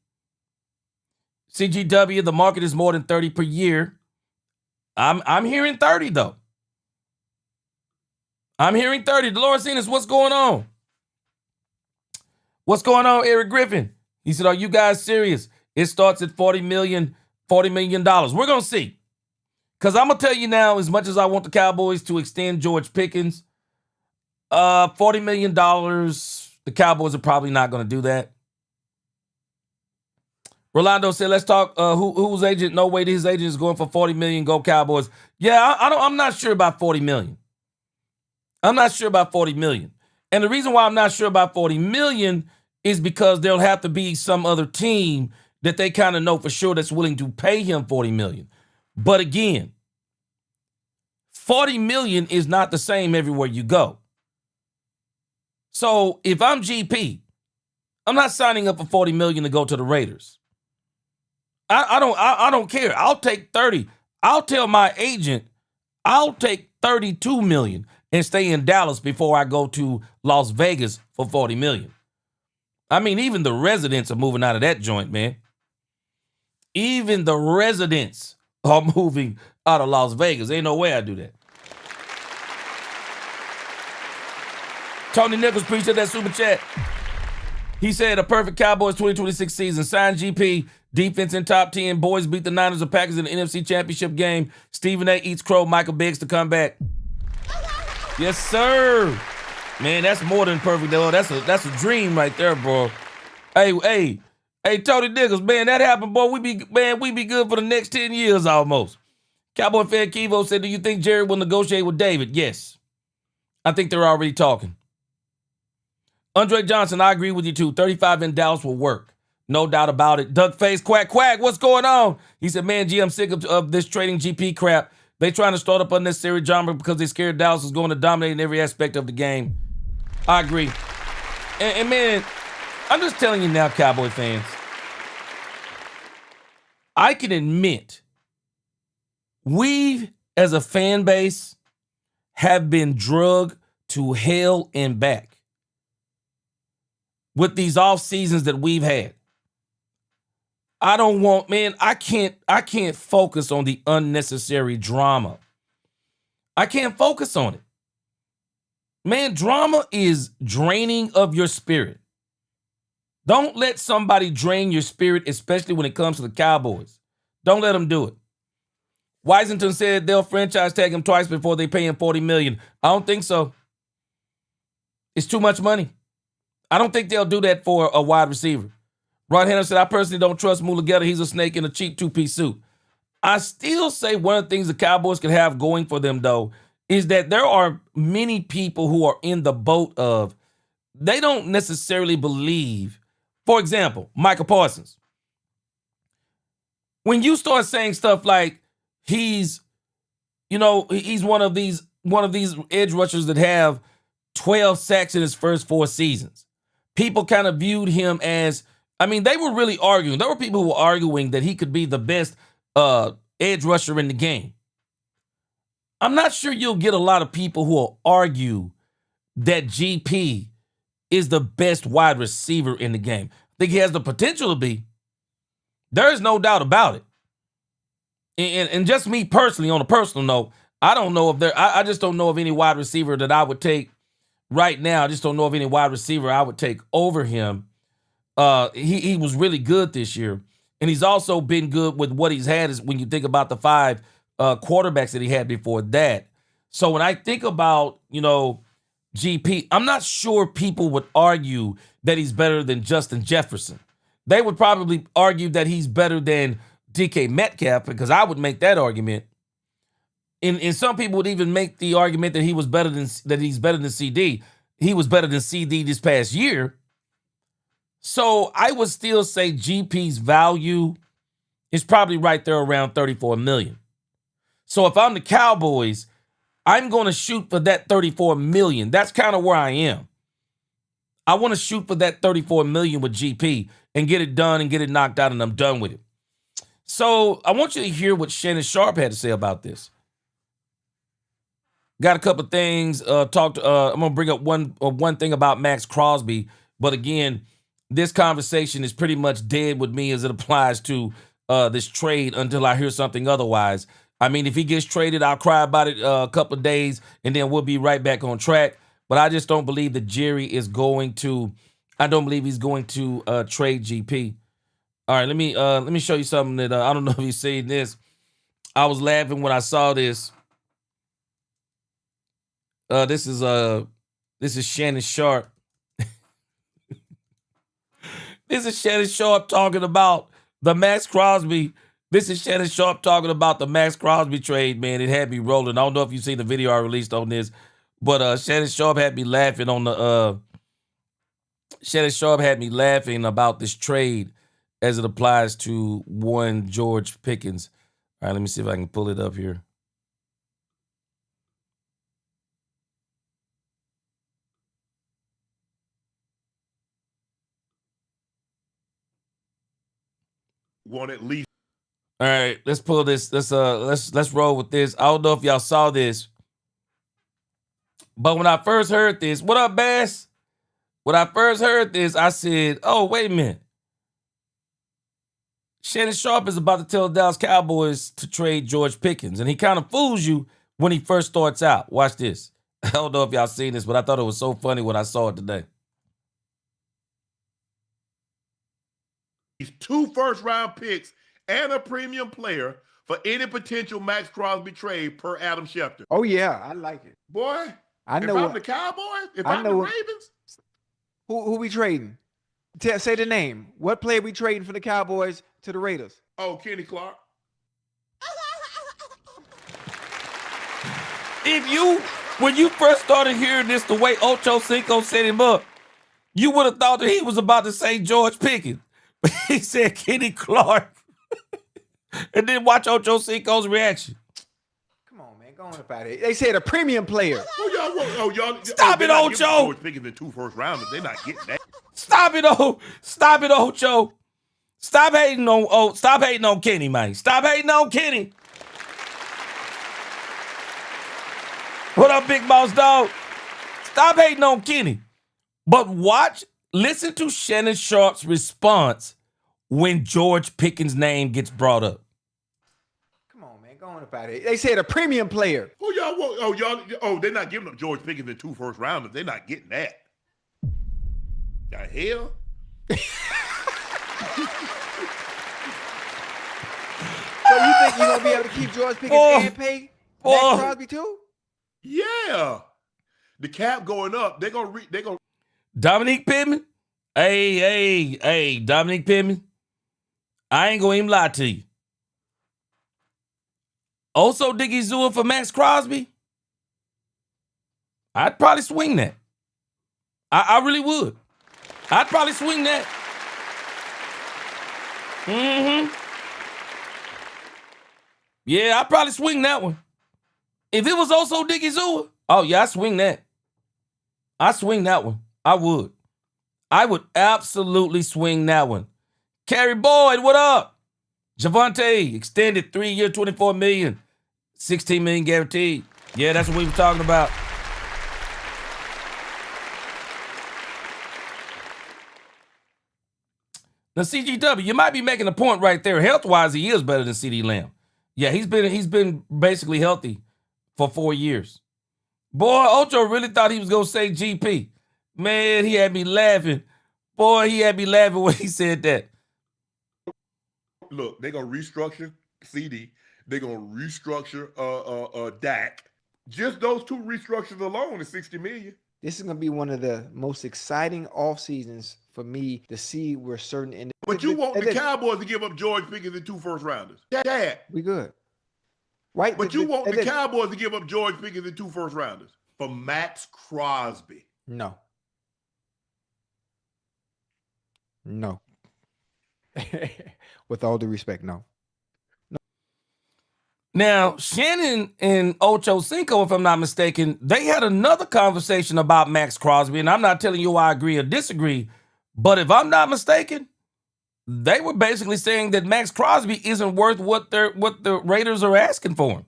CGW, the market is more than 30 per year. I'm hearing 30, though. I'm hearing 30. Dolores Enos, what's going on? What's going on, Eric Griffin? He said, are you guys serious? It starts at $40 million. We're going to see. Because I'm going to tell you now, as much as I want the Cowboys to extend George Pickens, $40 million, the Cowboys are probably not going to do that. Rolando said, let's talk whose agent. No way his agent is going for $40 million. Go Cowboys. Yeah, I'm not sure about $40 million. I'm not sure about $40 million. And the reason why I'm not sure about $40 million is because there'll have to be some other team that they kind of know for sure that's willing to pay him $40 million. But again, $40 million is not the same everywhere you go. So if I'm GP, I'm not signing up for $40 million to go to the Raiders. I don't care. I'll take 30. I'll tell my agent, I'll take $32 million and stay in Dallas before I go to Las Vegas for $40 million. I mean, even the residents are moving out of that joint, man. Even the residents are moving out of Las Vegas. Ain't no way I do that. Tony Nichols appreciate that super chat. He said a perfect Cowboys 2026 season. Sign GP, defense in top 10. Boys beat the Niners and Packers in the NFC Championship game. Stephen A. eats crow. Michael begs to come back. Yes, sir. Man, that's more than perfect, though. That's a dream right there, bro. Hey, Tony Nichols, man, that happened, boy. We be good for the next 10 years almost. Cowboy fan Kivo said, do you think Jerry will negotiate with David? Yes. I think they're already talking. Andre Johnson, I agree with you too. 35 in Dallas will work. No doubt about it. Duck face, quack, what's going on? He said, man, G, I'm sick of this trading GP crap. They trying to start up unnecessary drama because they scared Dallas is going to dominate in every aspect of the game. I agree. And man, I'm just telling you now, Cowboy fans, I can admit we, as a fan base, have been drugged to hell and back with these off seasons that we've had. I can't focus on the unnecessary drama. I can't focus on it. Man, drama is draining of your spirit. Don't let somebody drain your spirit, especially when it comes to the Cowboys. Don't let them do it. Washington said they'll franchise tag him twice before they pay him $40 million. I don't think so. It's too much money. I don't think they'll do that for a wide receiver. Ron Henderson said, I personally don't trust Mulugeta. He's a snake in a cheap two-piece suit. I still say one of the things the Cowboys can have going for them, though, is that there are many people who are in the boat of they don't necessarily believe. For example, Michael Parsons. When you start saying stuff like he's one of these edge rushers that have 12 sacks in his first 4 seasons, people kind of viewed him as, they were really arguing. There were people who were arguing that he could be the best edge rusher in the game. I'm not sure you'll get a lot of people who will argue that GP is the best wide receiver in the game. I think he has the potential to be. There is no doubt about it. And just me personally, on a personal note, I don't know if I just don't know of any wide receiver that I would take right now. I just don't know of any wide receiver I would take over him. He was really good this year. And he's also been good with what he's had is when you think about the 5 quarterbacks that he had before that. So when I think about, GP, I'm not sure people would argue that he's better than Justin Jefferson. They would probably argue that he's better than DK Metcalf, because I would make that argument. And some people would even make the argument that he's better than CD. He was better than CD this past year. So I would still say GP's value is probably right there around $34 million. So if I'm the Cowboys, I'm going to shoot for that $34 million. That's kind of where I am. I want to shoot for that $34 million with GP and get it done and get it knocked out, and I'm done with it. So I want you to hear what Shannon Sharp had to say about this. Got a couple of things. I'm going to bring up one thing about Max Crosby, but again, this conversation is pretty much dead with me as it applies to this trade until I hear something otherwise. If he gets traded, I'll cry about it a couple of days, and then we'll be right back on track. But I just don't believe that Jerry is going to. I don't believe he's going to trade GP. All right, let me show you something that I don't know if you've seen this. I was laughing when I saw this. This is Shannon Sharp. This is Shannon Sharp talking about the Max Crosby. This is Shannon Sharp talking about the Max Crosby trade, man. It had me rolling. I don't know if you've seen the video I released on this, but Shannon Sharp had me laughing on the Shannon Sharp had me laughing about this trade as it applies to one George Pickens. All right, let me see if I can pull it up here. Want at least. All right, let's pull this. Let's roll with this. I don't know if y'all saw this, but when I first heard this, what up, Bass? When I first heard this, I said, "Oh, wait a minute. Shannon Sharp is about to tell the Dallas Cowboys to trade George Pickens," and he kind of fools you when he first starts out. Watch this. I don't know if y'all seen this, but I thought it was so funny when I saw it today. These 2 first-round picks and a premium player for any potential Max Crosby trade per Adam Schefter. Oh, yeah, I like it. Boy, I If know I'm the Cowboys, if I I'm the know- Ravens, who we trading. Say the name. What player we trading for the Cowboys to the Raiders? oh, Kenny Clark. When you first started hearing this, the way Ocho Cinco set him up, you would have thought that he was about to say George Pickens. He said Kenny Clark. And then watch Ocho Cinco's reaction. Come on, man. Go on about it. They said a premium player. Oh, y'all want? Oh, y'all. Stop they're it, not giving Ocho. George Pickens in 2 first rounders. They're not getting that. Stop it, Ocho. Stop hating on Kenny, man. Stop hating on Kenny. What up, Big Boss Dog? Stop hating on Kenny. But listen to Shannon Sharp's response when George Pickens' name gets brought up. Come on, man. Go on about it. They said a premium player. Who y'all want? Oh, y'all. Oh, they're not giving up George Pickens in 2 first rounders. They're not getting that. The hell? So you think you're gonna be able to keep George Pickens and pay Max Crosby too? Yeah. The cap going up. They're gonna. Dominique Pittman? Hey, Dominique Pittman. I ain't gonna even lie to you. Also, Diggy Zua for Max Crosby? I'd probably swing that. I really would. I'd probably swing that. Yeah, I'd probably swing that one. If it was also Diggy Zua, oh yeah, I swing that. I swing that one. I would. I would absolutely swing that one. Carrie Boyd, what up? Javonte, extended 3-year, $24 million, $16 million guaranteed. Yeah, that's what we were talking about. Now, CGW, you might be making a point right there. Health-wise, he is better than CeeDee Lamb. Yeah, he's been basically healthy for 4 years. Boy, Ocho really thought he was going to say GP. Man, he had me laughing. Boy, he had me laughing when he said that. Look, they're going to restructure CD. They're going to restructure Dak. Just those 2 restructures alone is $60 million. This is going to be one of the most exciting off seasons for me to see where certain But you want the Cowboys to give up George Pickens in 2 first rounders. Yeah. We good. Right? But you want the Cowboys to give up George Pickens in 2 first rounders for Max Crosby. No. With all due respect, no. Now, Shannon and Ocho Cinco, if I'm not mistaken, they had another conversation about Max Crosby, and I'm not telling you I agree or disagree, but if I'm not mistaken, they were basically saying that Max Crosby isn't worth what the Raiders are asking for him.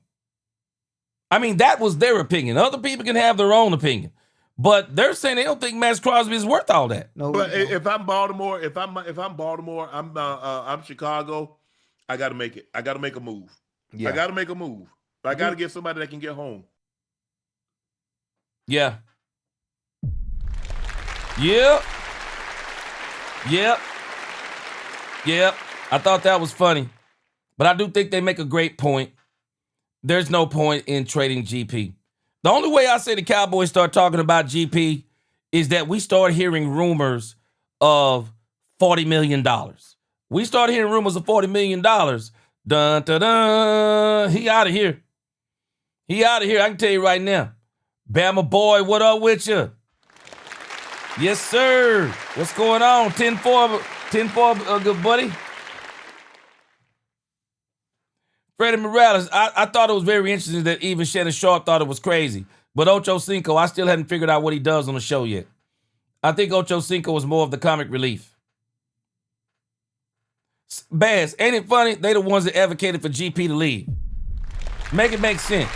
I mean, that was their opinion. Other people can have their own opinion, but they're saying they don't think Max Crosby is worth all that. No, but if I'm Baltimore, I'm Chicago, I got to make it. I got to make a move. Yeah. I got to make a move. I got to get somebody that can get home. Yeah. I thought that was funny. But I do think they make a great point. There's no point in trading GP. The only way I say the Cowboys start talking about GP is that we start hearing rumors of $40 million. We start hearing rumors of $40 million. Dun, dun, dun. He out of here. I can tell you right now. Bama boy, what up with you? Yes, sir. What's going on? 10-4, good buddy. Freddie Morales, I thought it was very interesting that even Shannon Sharp thought it was crazy. But Ocho Cinco, I still hadn't figured out what he does on the show yet. I think Ocho Cinco was more of the comic relief. Bass, ain't it funny? They the ones that advocated for GP to leave. Make it make sense.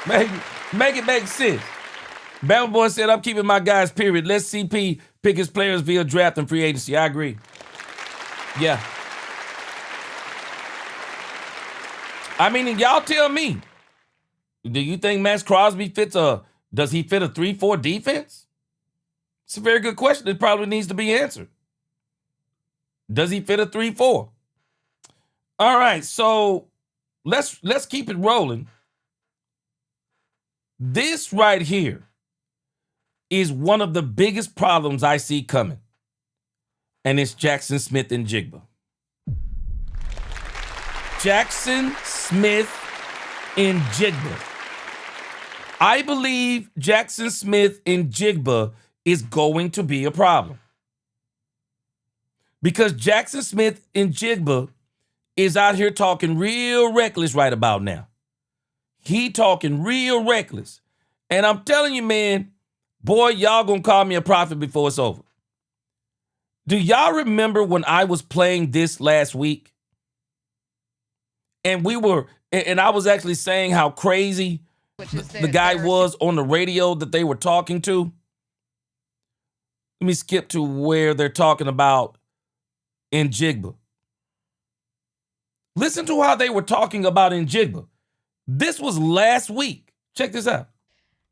Make it make sense. Bama Boy said, I'm keeping my guys, period. Let CP pick his players via draft and free agency. I agree. Yeah. I mean, y'all tell me. Do you think Max Crosby does he fit a 3-4 defense? It's a very good question that probably needs to be answered. Does he fit a 3-4? All right, so let's keep it rolling. This right here is one of the biggest problems I see coming. And it's Jackson Smith and Jigba. Jackson Smith and Jigba. I believe Jackson Smith and Jigba is going to be a problem. Because Jackson Smith and Jigba is out here talking real reckless right about now. He talking real reckless. And I'm telling you, man, boy, y'all gonna call me a prophet before it's over. Do y'all remember when I was playing this last week? And I was actually saying how crazy the guy was on the radio that they were talking to. Let me skip to where they're talking about Njigba. Listen to how they were talking about Njigba. This was last week. Check this out.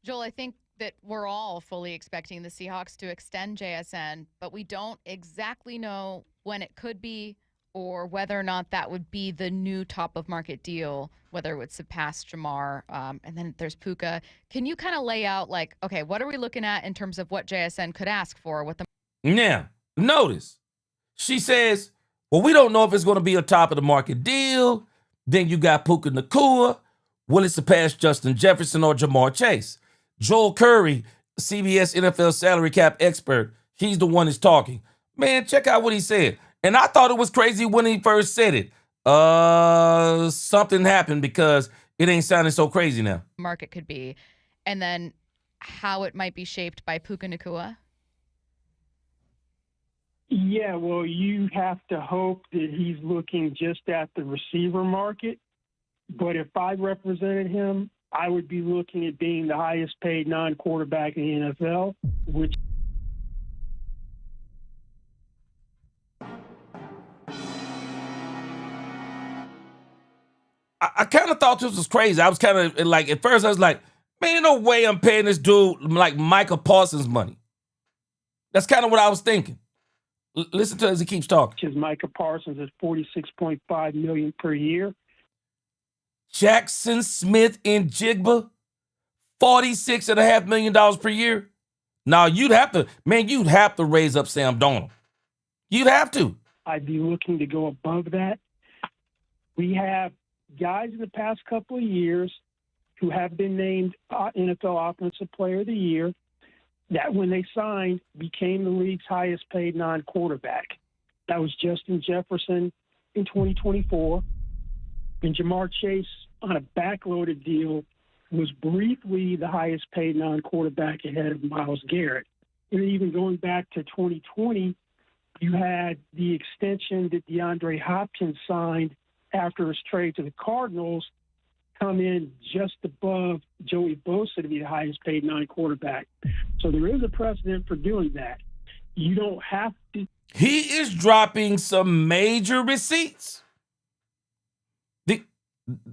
Joel, I think that we're all fully expecting the Seahawks to extend JSN, but we don't exactly know when it could be or whether or not that would be the new top of market deal, whether it would surpass Jamar. And then there's Puka. Can you kind of lay out like, okay, what are we looking at in terms of what JSN could ask for? Now, notice, she says, well, we don't know if it's going to be a top of the market deal. Then you got Puka Nacua. Will it surpass Justin Jefferson or Jamar Chase? Joel Curry, CBS NFL salary cap expert, he's the one that's talking. Man, check out what he said. And I thought it was crazy when he first said it. Something happened because it ain't sounding so crazy now. Market could be. And then how it might be shaped by Puka Nacua. Yeah, well, you have to hope that he's looking just at the receiver market. But if I represented him, I would be looking at being the highest paid non-quarterback in the NFL, which I kind of thought this was crazy. I was kind of like, at first I was like, man, no way I'm paying this dude like Micah Parsons money. That's kind of what I was thinking. Listen to it as he keeps talking. is Micah Parsons at $46.5 million per year. Jackson Smith and Jigba, $46.5 million per year. Now you'd have to raise up Sam Darnold. You'd have to. I'd be looking to go above that. We have guys in the past couple of years who have been named NFL Offensive Player of the Year that when they signed became the league's highest paid non-quarterback. That was Justin Jefferson in 2024. And Jamar Chase on a backloaded deal was briefly the highest paid non-quarterback ahead of Myles Garrett. And even going back to 2020, you had the extension that DeAndre Hopkins signed after his trade to the Cardinals come in just above Joey Bosa to be the highest paid non-quarterback. So there is a precedent for doing that. You don't have to. He is dropping some major receipts.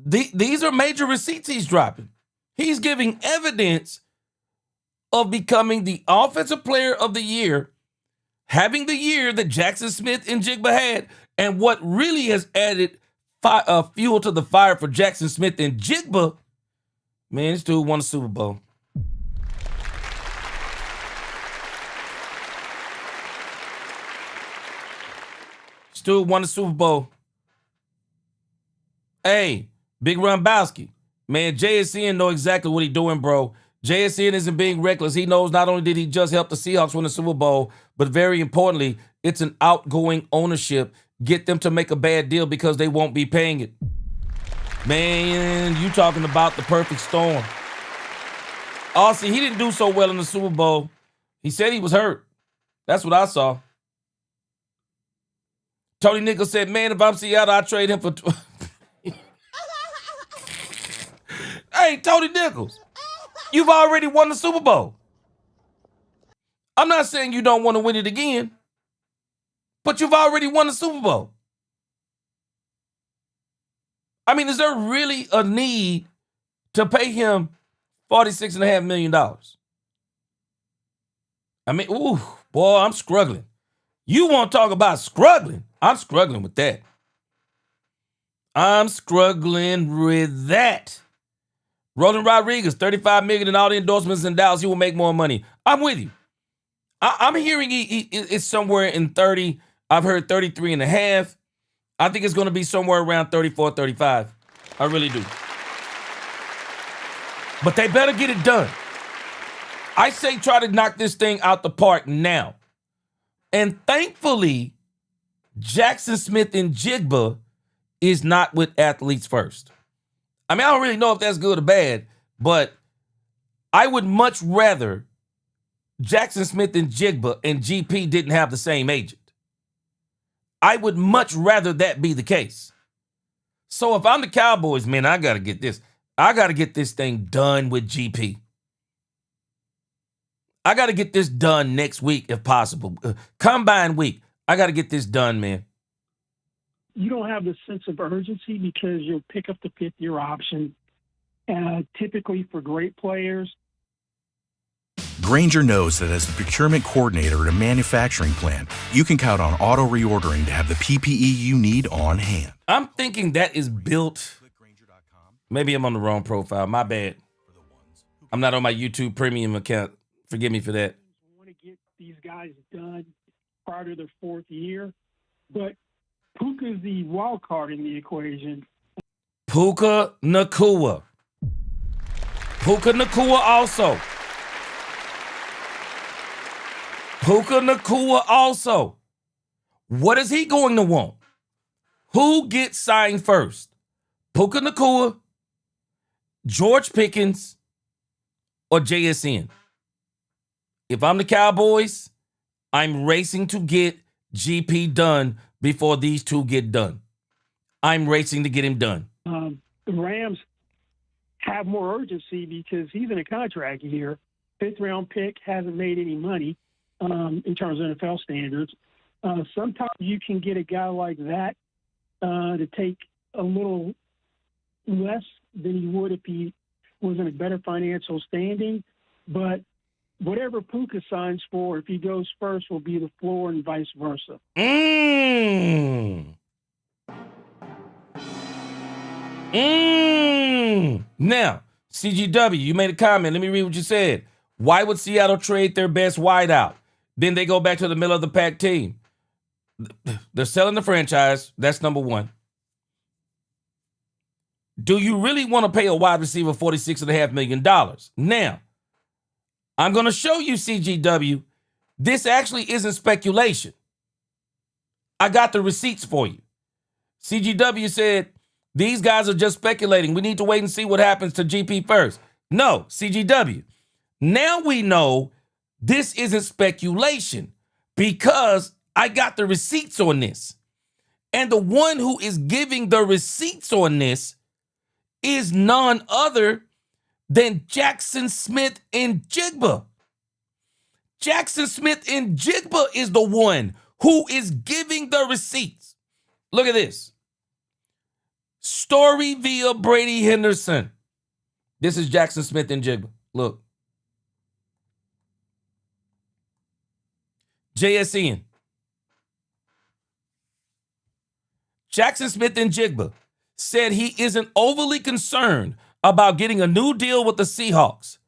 These are major receipts he's dropping. He's giving evidence of becoming the offensive player of the year, having the year that Jackson Smith and Jigba had, and what really has added fuel to the fire for Jackson Smith and Jigba, man, this dude won a Super Bowl. This dude won the Super Bowl. Hey, Big Rumbowski. Man, JSN know exactly what he's doing, bro. JSN isn't being reckless. He knows not only did he just help the Seahawks win the Super Bowl, but very importantly, it's an outgoing ownership. Get them to make a bad deal because they won't be paying it. Man, you talking about the perfect storm. Also, he didn't do so well in the Super Bowl. He said he was hurt. That's what I saw. Tony Nichols said, man, if I'm Seattle, I'd trade him for... Hey, Tony Nichols, you've already won the Super Bowl. I'm not saying you don't want to win it again, but you've already won the Super Bowl. I mean, is there really a need to pay him $46.5 million? I mean, ooh, boy, I'm struggling. You want to talk about struggling? I'm struggling with that. I'm struggling with that. Roland Rodriguez, $35 million and all the endorsements in Dallas, he will make more money. I'm with you. I'm hearing it's somewhere in 30. I've heard 33 and a half. I think it's going to be somewhere around 34, 35. I really do. But they better get it done. I say try to knock this thing out the park now. And thankfully, Jackson Smith and Jigba is not with Athletes First. I mean, I don't really know if that's good or bad, but I would much rather Jackson Smith and Jigba and GP didn't have the same agent. I would much rather that be the case. So if I'm the Cowboys, man, I got to get this. I got to get this thing done with GP. I got to get this done next week if possible. Combine week. I got to get this done, man. You don't have the sense of urgency because you'll pick up the fifth-year option. Typically for great players. Grainger knows that as the procurement coordinator at a manufacturing plant, you can count on auto reordering to have the PPE you need on hand. I'm thinking that is built. Maybe I'm on the wrong profile. My bad. I'm not on my YouTube premium account. Forgive me for that. We want to get these guys done prior to their fourth year, but Puka's the wild card in the equation. Puka Nacua. Puka Nacua also. Puka Nacua also. What is he going to want? Who gets signed first? Puka Nacua, George Pickens, or JSN? If I'm the Cowboys, I'm racing to get GP done before these two get done. I'm racing to get him done. The Rams have more urgency because he's in a contract year. Fifth-round pick hasn't made any money in terms of NFL standards. Sometimes you can get a guy like that to take a little less than he would if he was in a better financial standing. But whatever Puka signs for, if he goes first, will be the floor and vice versa. Now, CGW, you made a comment. Let me read what you said. Why would Seattle trade their best wideout? Then they go back to the middle of the pack team. They're selling the franchise. That's number one. Do you really want to pay a wide receiver $46.5 million? Now, I'm going to show you, CGW, this actually isn't speculation. I got the receipts for you. CGW said, these guys are just speculating. We need to wait and see what happens to GP first. No, CGW. Now we know this isn't speculation because I got the receipts on this. And the one who is giving the receipts on this is none other than Jackson Smith and Jigba. Jackson Smith and Jigba is the one who is giving the receipts. Look at this. Story via Brady Henderson. This is Jackson Smith and Jigba. Look. JSN. Jackson Smith and Jigba said he isn't overly concerned about getting a new deal with the Seahawks.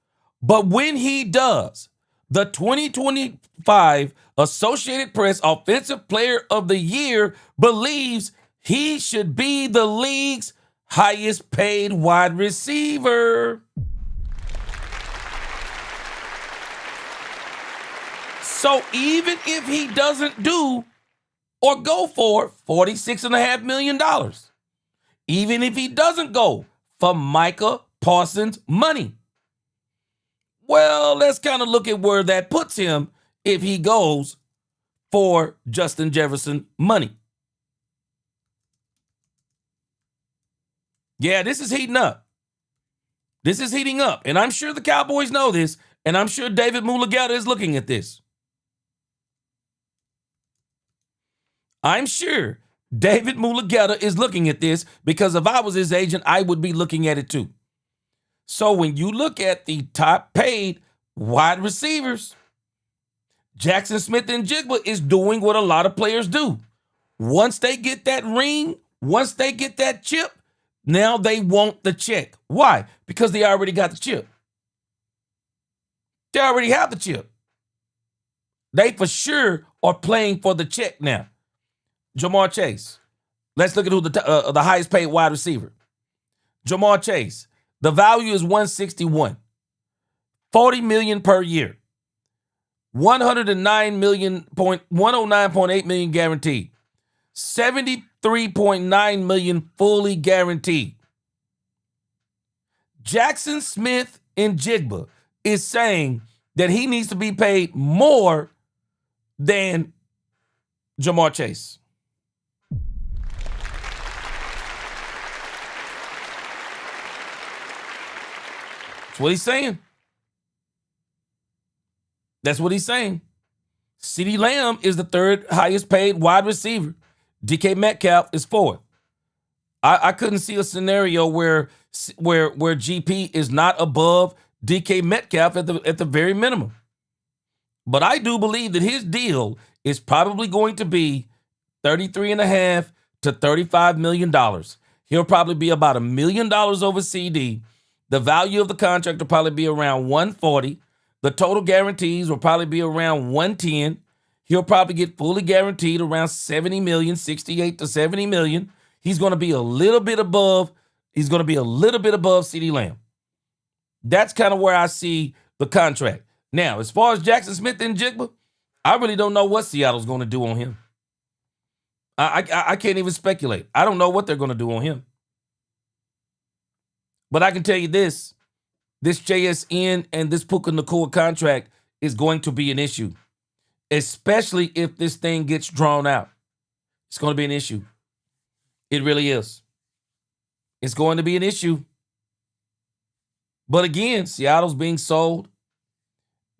But when he does, the 2025 Associated Press Offensive Player of the Year believes he should be the league's highest paid wide receiver. So even if he doesn't do or go for $46.5 million, even if he doesn't go for Micah Parsons' money, well, let's kind of look at where that puts him if he goes for Justin Jefferson money. Yeah, this is heating up. This is heating up. And I'm sure the Cowboys know this, and I'm sure David Mulugeta is looking at this. I'm sure David Mulugeta is looking at this because if I was his agent, I would be looking at it too. So when you look at the top paid wide receivers, Jackson Smith and Jigba is doing what a lot of players do. Once they get that ring, once they get that chip, Now they want the check. Why? Because they already got the chip. They already have the chip. They for sure are playing for the check now. Jamar Chase. Let's look at who the highest paid wide receiver. Jamar Chase. The value is 161. 40 million per year. 109.8 million guaranteed. 73.9 million fully guaranteed. Jackson Smith and Jigba is saying that he needs to be paid more than Jamar Chase. That's what he's saying. That's what he's saying. CeeDee Lamb is the third highest paid wide receiver. DK Metcalf is fourth. I couldn't see a scenario where GP is not above DK Metcalf at the very minimum. But I do believe that his deal is probably going to be $33.5 to $35 million. He'll probably be about $1 million over CD. The value of the contract will probably be around $140. The total guarantees will probably be around $110. He'll probably get fully guaranteed around $70 million, $68 to $70 million. He's going to be a little bit above. He's going to be a little bit above CeeDee Lamb. That's kind of where I see the contract. Now, as far as Jackson Smith and Jigba, I really don't know what Seattle's going to do on him. I can't even speculate. I don't know what they're going to do on him. But I can tell you this JSN and this Puka Nacua contract is going to be an issue, especially if this thing gets drawn out. It's going to be an issue. It really is. It's going to be an issue. But again, Seattle's being sold.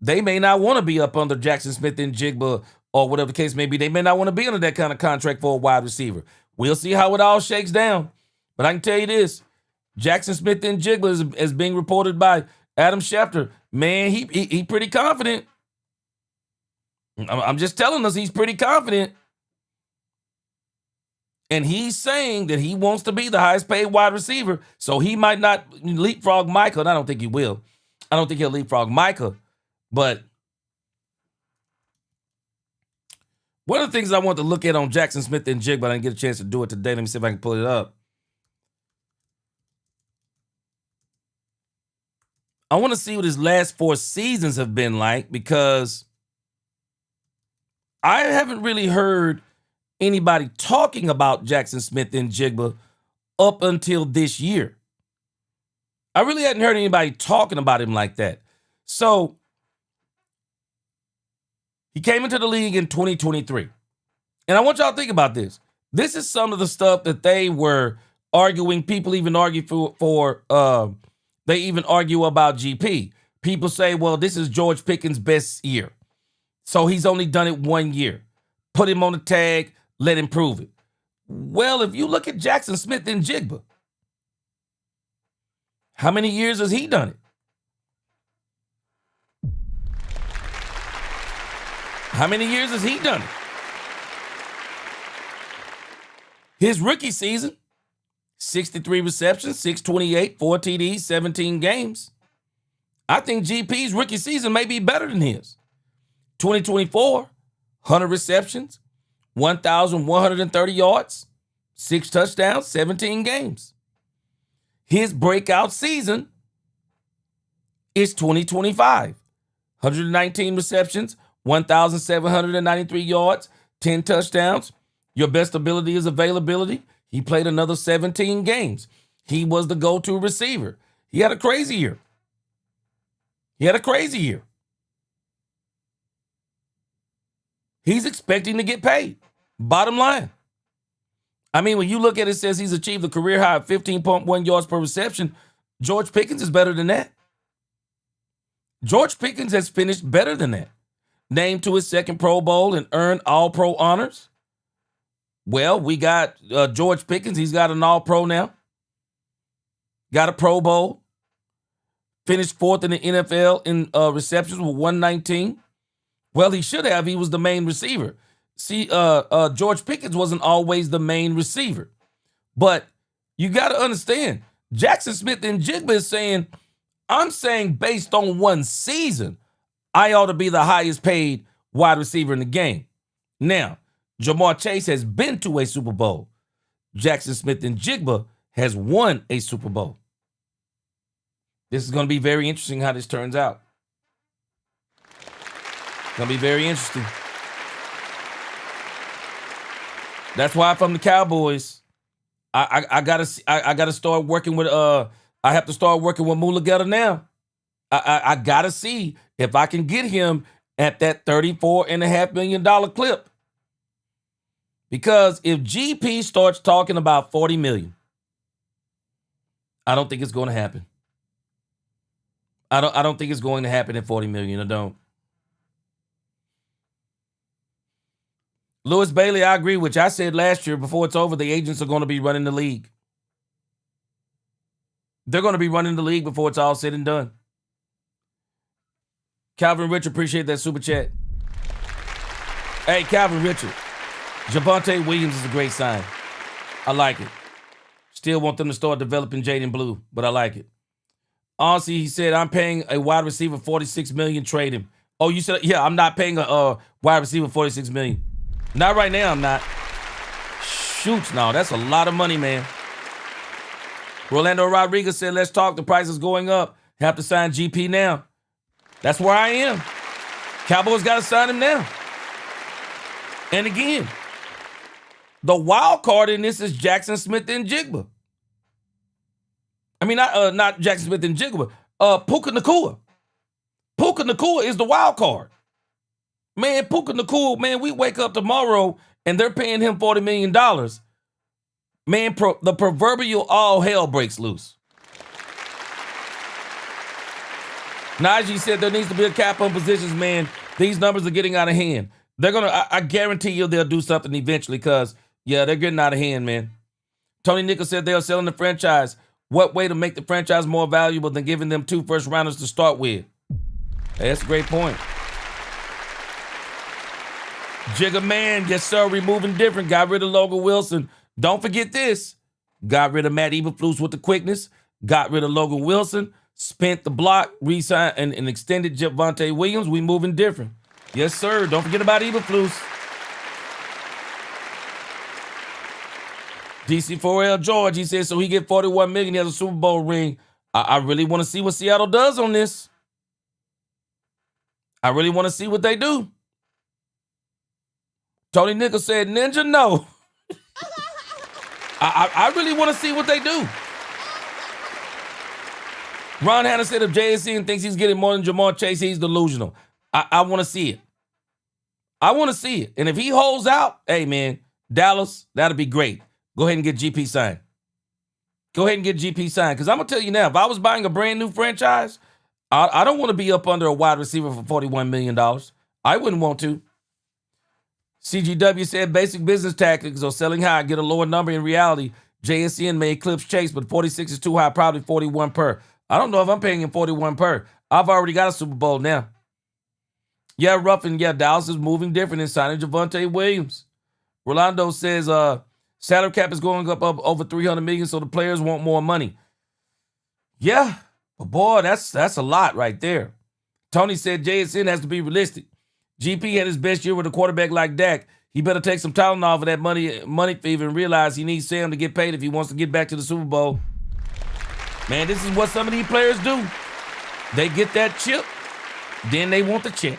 They may not want to be up under Jackson Smith and Jigba or whatever the case may be. They may not want to be under that kind of contract for a wide receiver. We'll see how it all shakes down. But I can tell you this. Jackson Smith and Jigba is being reported by Adam Schefter. Man, he pretty confident. I'm just telling us he's pretty confident. And he's saying that he wants to be the highest paid wide receiver, so he might not leapfrog Micah. And I don't think he will. I don't think he'll leapfrog Micah. But one of the things I want to look at on Jackson Smith and Jigba, but I didn't get a chance to do it today. Let me see if I can pull it up. I want to see what his last 4 seasons have been like, because I haven't really heard anybody talking about Jackson Smith and Jigba up until this year. I really hadn't heard anybody talking about him like that. So he came into the league in 2023. And I want y'all to think about this. This is some of the stuff that they were arguing. People even argue they even argue about GP. People say, well, this is George Pickens' best year. So he's only done it 1 year. Put him on the tag, let him prove it. Well, if you look at Jackson Smith and Jigba, how many years has he done it? How many years has he done it? His rookie season, 63 receptions, 628, 4 TDs, 17 games. I think GP's rookie season may be better than his. 2024, 100 receptions, 1,130 yards, 6 touchdowns, 17 games. His breakout season is 2025, 119 receptions, 1,793 yards, 10 touchdowns. Your best ability is availability. He played another 17 games. He was the go-to receiver. He had a crazy year. He's expecting to get paid. Bottom line. I mean, when you look at it, it says he's achieved a career high of 15.1 yards per reception. George Pickens is better than that. George Pickens has finished better than that. Named to his second Pro Bowl and earned All-Pro honors. Well, we got George Pickens. He's got an All-Pro now. Got a Pro Bowl. Finished 4th in the NFL in receptions with 119. Well, he should have. He was the main receiver. See, George Pickens wasn't always the main receiver. But You got to understand. Jackson Smith and Jigba is saying, I'm saying based on one season, I ought to be the highest paid wide receiver in the game. Now, Jamar Chase has been to a Super Bowl. Jackson Smith and Jigba has won a Super Bowl. This is going to be very interesting how this turns out. It's going to be very interesting. That's why if I'm the Cowboys, I gotta start working with I have to start working with Mulugeta now. I gotta see if I can get him at that $34.5 million clip. Because if GP starts talking about $40 million, I don't think it's going to happen. I don't think it's going to happen at $40 million. I don't. Lewis Bailey, I agree with you. I said last year, before it's over, the agents are going to be running the league. They're going to be running the league before it's all said and done. Calvin Richard, appreciate that super chat. Hey, Calvin Richard, Javonte Williams is a great sign. I like it. Still want them to start developing Jaden Blue, but I like it. Honestly, he said, I'm paying a wide receiver $46 million, trade him. Oh, you said, yeah, I'm not paying a wide receiver $46 million. Not right now, I'm not. Shoots, no, that's a lot of money, man. Rolando Rodriguez said, let's talk. The price is going up. Have to sign GP now. That's where I am. Cowboys got to sign him now. And again, the wild card in this is Jackson Smith and Jigba. I mean, not Jackson Smith and Jigba. Puka Nacua. Puka Nacua is the wild card. Man, Puka Nacua, man, we wake up tomorrow and they're paying him $40 million. Man, the proverbial all hell breaks loose. Najee said there needs to be a cap on positions, man. These numbers are getting out of hand. They're going to, I guarantee you they'll do something eventually because, yeah, they're getting out of hand, man. Tony Nichols said they are selling the franchise. What way to make the franchise more valuable than giving them 2 first-rounders to start with? Hey, that's a great point. Jigga Man, yes, sir, removing different. Got rid of Logan Wilson. Don't forget this. Got rid of Matt Eberflus with the quickness. Got rid of Logan Wilson. Spent the block, re-signed, and extended Javonte Williams. We moving different. Yes, sir. Don't forget about Eberflus. DC4L George, he says, so he get $41 million, he has a Super Bowl ring. I really want to see what Seattle does on this. I really want to see what they do. Tony Nichols said, Ninja, no. I really want to see what they do. Ron Hanna said if JSN thinks he's getting more than Jamar Chase, he's delusional. I want to see it. I want to see it. And if he holds out, hey, man, Dallas, that'll be great. Go ahead and get GP signed. Go ahead and get GP signed. Because I'm going to tell you now, if I was buying a brand new franchise, I don't want to be up under a wide receiver for $41 million. I wouldn't want to. CGW said basic business tactics are selling high, get a lower number. In reality, JSN may eclipse Chase, but 46 is too high, probably 41 per. I don't know if I'm paying him 41 per. I've already got a Super Bowl now. Yeah, Ruffin, yeah, Dallas is moving different in signing Javonte Williams. Rolando says salary cap is going up over $300 million, so the players want more money. Yeah, but boy, that's a lot right there. Tony said JSN has to be realistic. GP had his best year with a quarterback like Dak. He better take some Tylenol for that money fever and realize he needs Sam to get paid if he wants to get back to the Super Bowl. Man, this is what some of these players do. They get that chip, then they want the check.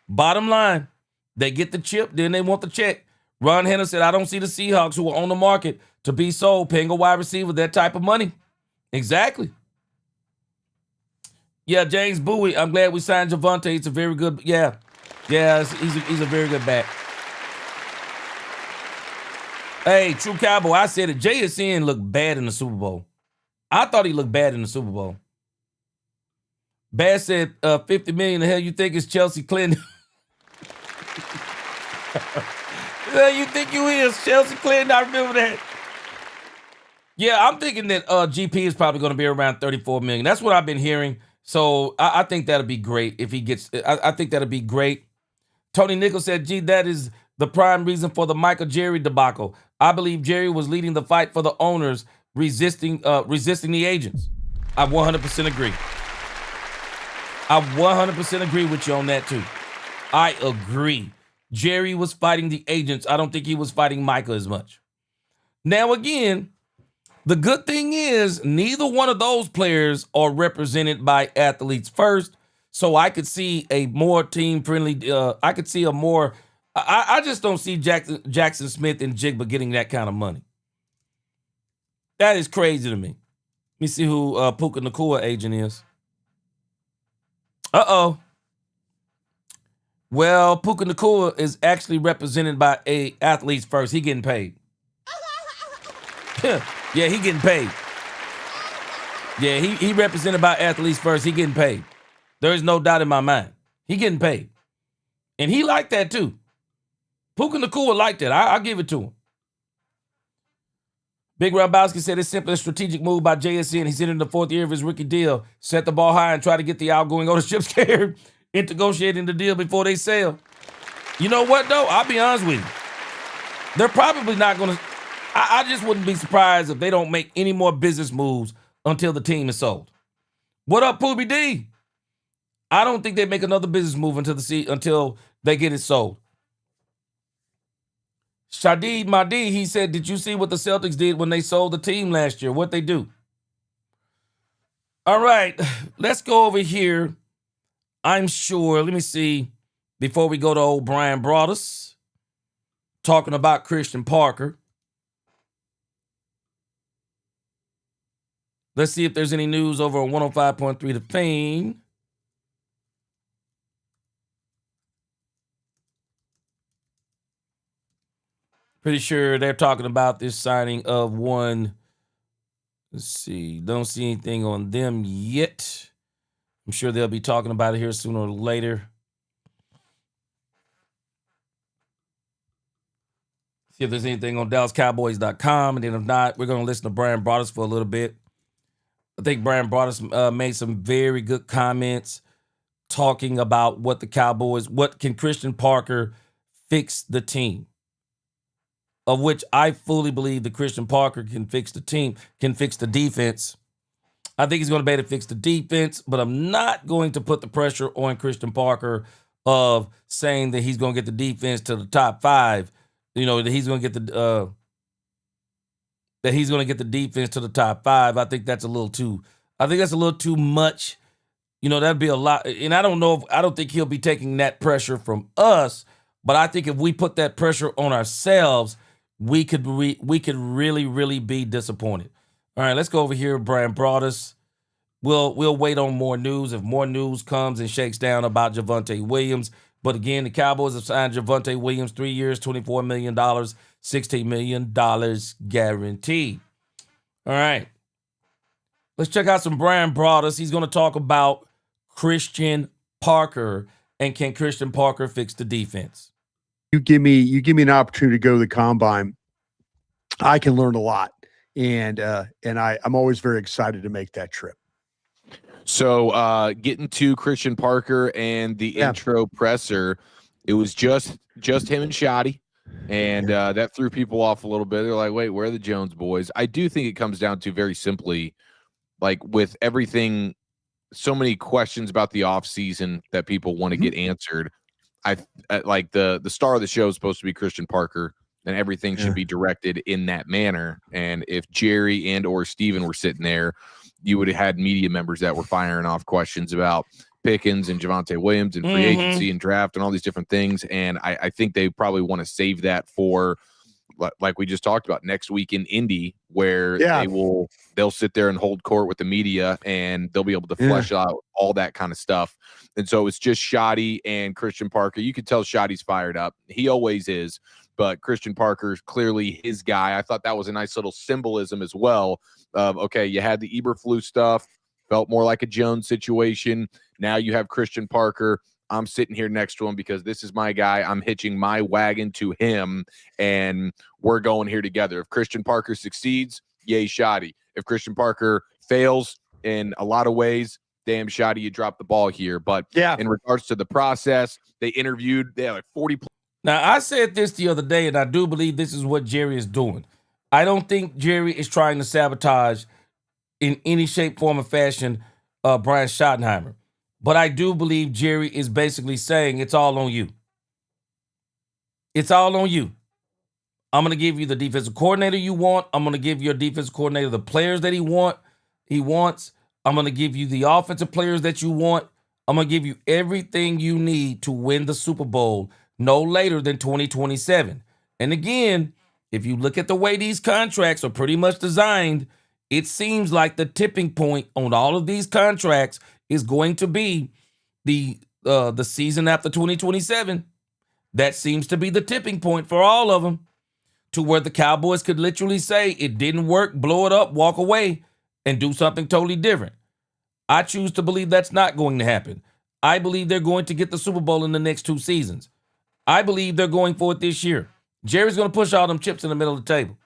Bottom line, they get the chip, then they want the check. Ron Henner said, I don't see the Seahawks who are on the market to be sold paying a wide receiver that type of money. Exactly. Yeah, James Bowie, I'm glad we signed Javonte. It's a very good, yeah, he's a very good back. Hey, True Cowboy, I said it. JSN looked bad in the Super Bowl. I thought he looked bad in the Super Bowl. Bass said, $50 million, the hell you think is Chelsea Clinton? You think you is Chelsea Clinton? I remember that. Yeah, I'm thinking that GP is probably going to be around $34 million. That's what I've been hearing. So I think that'll be great if he gets. I think that'll be great. Tony Nichols said, gee, that is the prime reason for the Michael Jerry debacle. I believe Jerry was leading the fight for the owners resisting the agents. I 100% agree. I 100% agree with you on that too. I agree. Jerry was fighting the agents. I don't think he was fighting Micah as much. Now, again, the good thing is neither one of those players are represented by Athletes First, so I could see a more team-friendly, I could see a more, I just don't see Jackson Smith and Jigba getting that kind of money. That is crazy to me. Let me see who Puka Nacua agent is. Uh-oh. Well, Puka Nacua is actually represented by a Athletes First. He getting paid. Yeah, he getting paid. Yeah, he represented by Athletes First. He getting paid. There is no doubt in my mind. He getting paid. And he liked that too. Puka Nacua liked that. I'll give it to him. Big Rabowski said it's simply a strategic move by JSN. He's entering the 4th year of his rookie deal. Set the ball high and try to get the outgoing ownership scared into negotiating the deal before they sell. You know what, though? I'll be honest with you. They're probably not going to. I just wouldn't be surprised if they don't make any more business moves until the team is sold. What up, Poobie D? I don't think they make another business move until they get it sold. Shadid Mahdi, he said, did you see what the Celtics did when they sold the team last year? What'd they do? All right, let's go over here. I'm sure, let me see, before we go to old Brian Broaddus, talking about Christian Parker. Let's see if there's any news over on 105.3 The Fame. Pretty sure they're talking about this signing of one. Let's see. Don't see anything on them yet. I'm sure they'll be talking about it here sooner or later. See if there's anything on DallasCowboys.com. And then if not, we're going to listen to Brian Broaddus for a little bit. I think Brian Broaddus made some very good comments talking about what can Christian Parker fix the team? Of which I fully believe that Christian Parker can fix the team, can fix the defense. I think he's going to be able to fix the defense, but I'm not going to put the pressure on Christian Parker of saying that he's going to get the defense to the top 5. You know, that he's going to get the defense to the top 5. I think that's a little too much. You know, that'd be a lot. And I don't think he'll be taking that pressure from us, but I think if we put that pressure on ourselves, we could really, really be disappointed. All right, let's go over here, Brian Broaddus. We'll wait on more news if more news comes and shakes down about Javonte Williams. But again, the Cowboys have signed Javonte Williams 3 years, $24 million, $16 million guaranteed. All right. Let's check out some Brian Broaddus. He's going to talk about Christian Parker and can Christian Parker fix the defense? You give me an opportunity to go to the combine, I can learn a lot. And I'm always very excited to make that trip. So getting to Christian Parker and the intro presser, it was just him and Shotty. And that threw people off a little bit. They're like, wait, where are the Jones boys? I do think it comes down to very simply, like with everything, so many questions about the offseason that people want to get answered. I like the star of the show is supposed to be Christian Parker, and everything should be directed in that manner. And if Jerry and or Steven were sitting there, you would have had media members that were firing off questions about Pickens and Javonte Williams and free agency and draft and all these different things. And I think they probably want to save that for, like we just talked about, next week in Indy, where they'll sit there and hold court with the media, and they'll be able to flesh out all that kind of stuff. And so it's just Shotty and Christian Parker. You can tell Shotty's fired up. He always is, but Christian Parker's clearly his guy. I thought that was a nice little symbolism as well of, okay, you had the Eberflus stuff, felt more like a Jones situation. Now you have Christian Parker. I'm sitting here next to him because this is my guy. I'm hitching my wagon to him, and we're going here together. If Christian Parker succeeds, yay, Shotty. If Christian Parker fails in a lot of ways, damn, Shotty, you dropped the ball here. But in regards to the process, they had like 40. Now, I said this the other day, and I do believe this is what Jerry is doing. I don't think Jerry is trying to sabotage in any shape, form, or fashion Brian Schottenheimer. But I do believe Jerry is basically saying it's all on you. It's all on you. I'm going to give you the defensive coordinator you want. I'm going to give your defensive coordinator the players that he wants. I'm going to give you the offensive players that you want. I'm going to give you everything you need to win the Super Bowl no later than 2027. And again, if you look at the way these contracts are pretty much designed, it seems like the tipping point on all of these contracts is going to be the season after 2027. That seems to be the tipping point for all of them, to where the Cowboys could literally say it didn't work, blow it up, walk away, and do something totally different. I choose to believe that's not going to happen. I believe they're going to get the Super Bowl in the next 2 seasons. I believe they're going for it this year. Jerry's going to push all them chips in the middle of the table.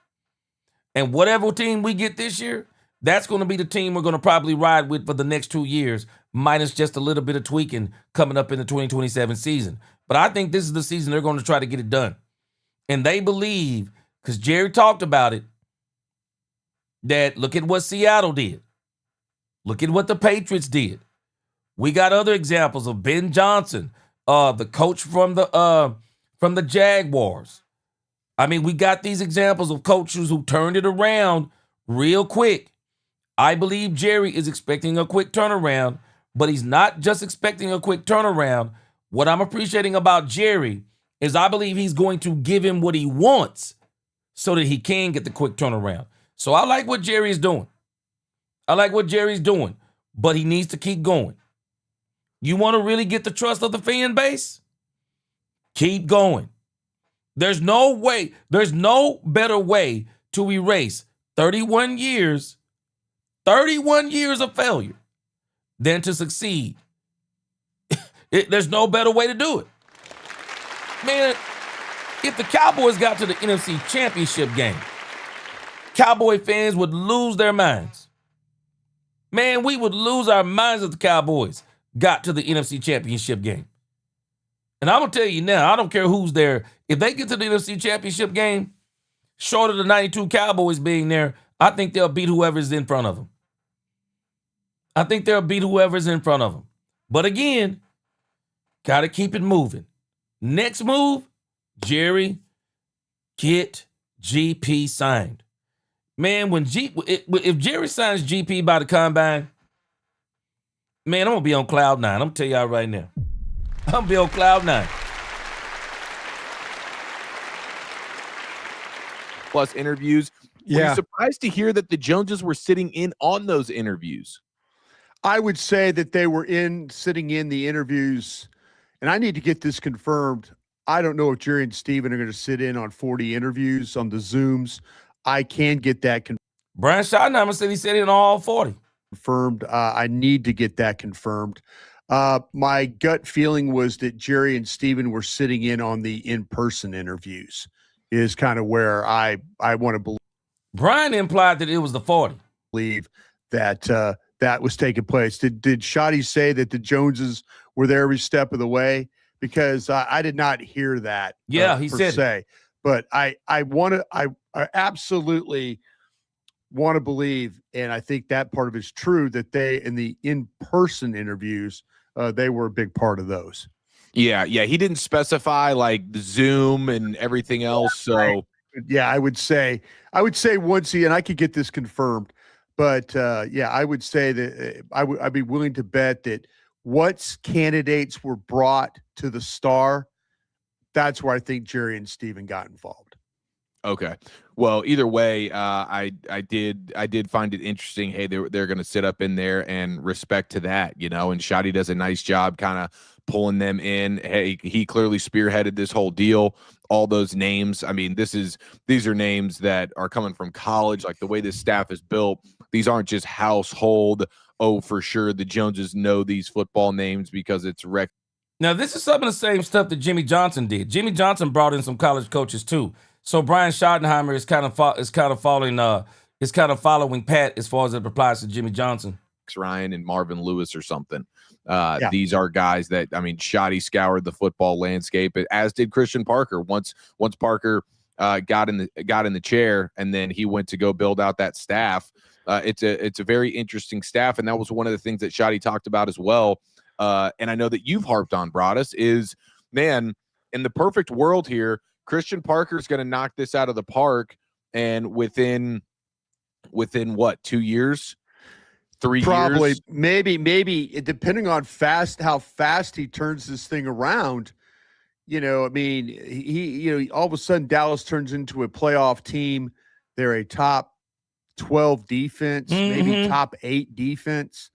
And whatever team we get this year, that's going to be the team we're going to probably ride with for the next 2 years, minus just a little bit of tweaking coming up in the 2027 season. But I think this is the season they're going to try to get it done. And they believe, because Jerry talked about it, that look at what Seattle did. Look at what the Patriots did. We got other examples of Ben Johnson, the coach from the Jaguars. I mean, we got these examples of coaches who turned it around real quick. I believe Jerry is expecting a quick turnaround, but he's not just expecting a quick turnaround. What I'm appreciating about Jerry is I believe he's going to give him what he wants so that he can get the quick turnaround. So I like what Jerry is doing. But he needs to keep going. You want to really get the trust of the fan base? Keep going. There's no better way to erase 31 years of failure than to succeed. There's no better way to do it. Man, if the Cowboys got to the NFC Championship game, Cowboy fans would lose their minds. Man, we would lose our minds if the Cowboys got to the NFC Championship game. And I'm going to tell you now, I don't care who's there. If they get to the NFC Championship game, short of the 92 Cowboys being there, I think they'll beat whoever's in front of them. But again, got to keep it moving. Next move, Jerry, get GP signed. Man, if Jerry signs GP by the combine, man, I'm going to be on cloud 9. I'm going to tell y'all right now. I'm going to be on cloud 9. Plus interviews. Were you surprised to hear that the Joneses were sitting in on those interviews? I would say that they were sitting in the interviews, and I need to get this confirmed. I don't know if Jerry and Steven are going to sit in on 40 interviews on the Zooms. I can get that Brian Schottenheimer said he sat in on all 40. confirmed. I need to get that confirmed. My gut feeling was that Jerry and Steven were sitting in on the in-person interviews is kind of where I want to believe. Brian implied that it was the 40. Believe that that was taking place. Did Shotty say that the Joneses were there every step of the way? Because I did not hear that. Yeah, he said it. But I absolutely want to believe, and I think that part of it is true, that they, in the in-person interviews, they were a big part of those. Yeah. He didn't specify like the Zoom and everything else. So yeah, I would say once and I could get this confirmed, but yeah, I would say that I'd be willing to bet that once candidates were brought to the Star, that's where I think Jerry and Steven got involved. Okay. Well, either way, I did find it interesting. Hey, they're going to sit up in there, and respect to that, and Shotty does a nice job kind of pulling them in. Hey, he clearly spearheaded this whole deal. All those names. I mean, these are names that are coming from college. Like the way this staff is built, these aren't just household. Oh, for sure, the Joneses know these football names because it's rec. Now, this is some of the same stuff that Jimmy Johnson did. Jimmy Johnson brought in some college coaches too. So Brian Schottenheimer is kind of following Pat as far as it applies to Jimmy Johnson. Ryan and Marvin Lewis or something. These are guys that, I mean, Shotty scoured the football landscape, as did Christian Parker. Once Parker got in the chair, and then he went to go build out that staff. It's a very interesting staff, and that was one of the things that Shotty talked about as well. And I know that you've harped on, Broadus, is, man, in the perfect world here, Christian Parker is going to knock this out of the park, and within what, 2 years, 3 Probably, years, maybe depending on how fast he turns this thing around. I mean, he all of a sudden Dallas turns into a playoff team. They're a top 12 defense, maybe top 8 defense.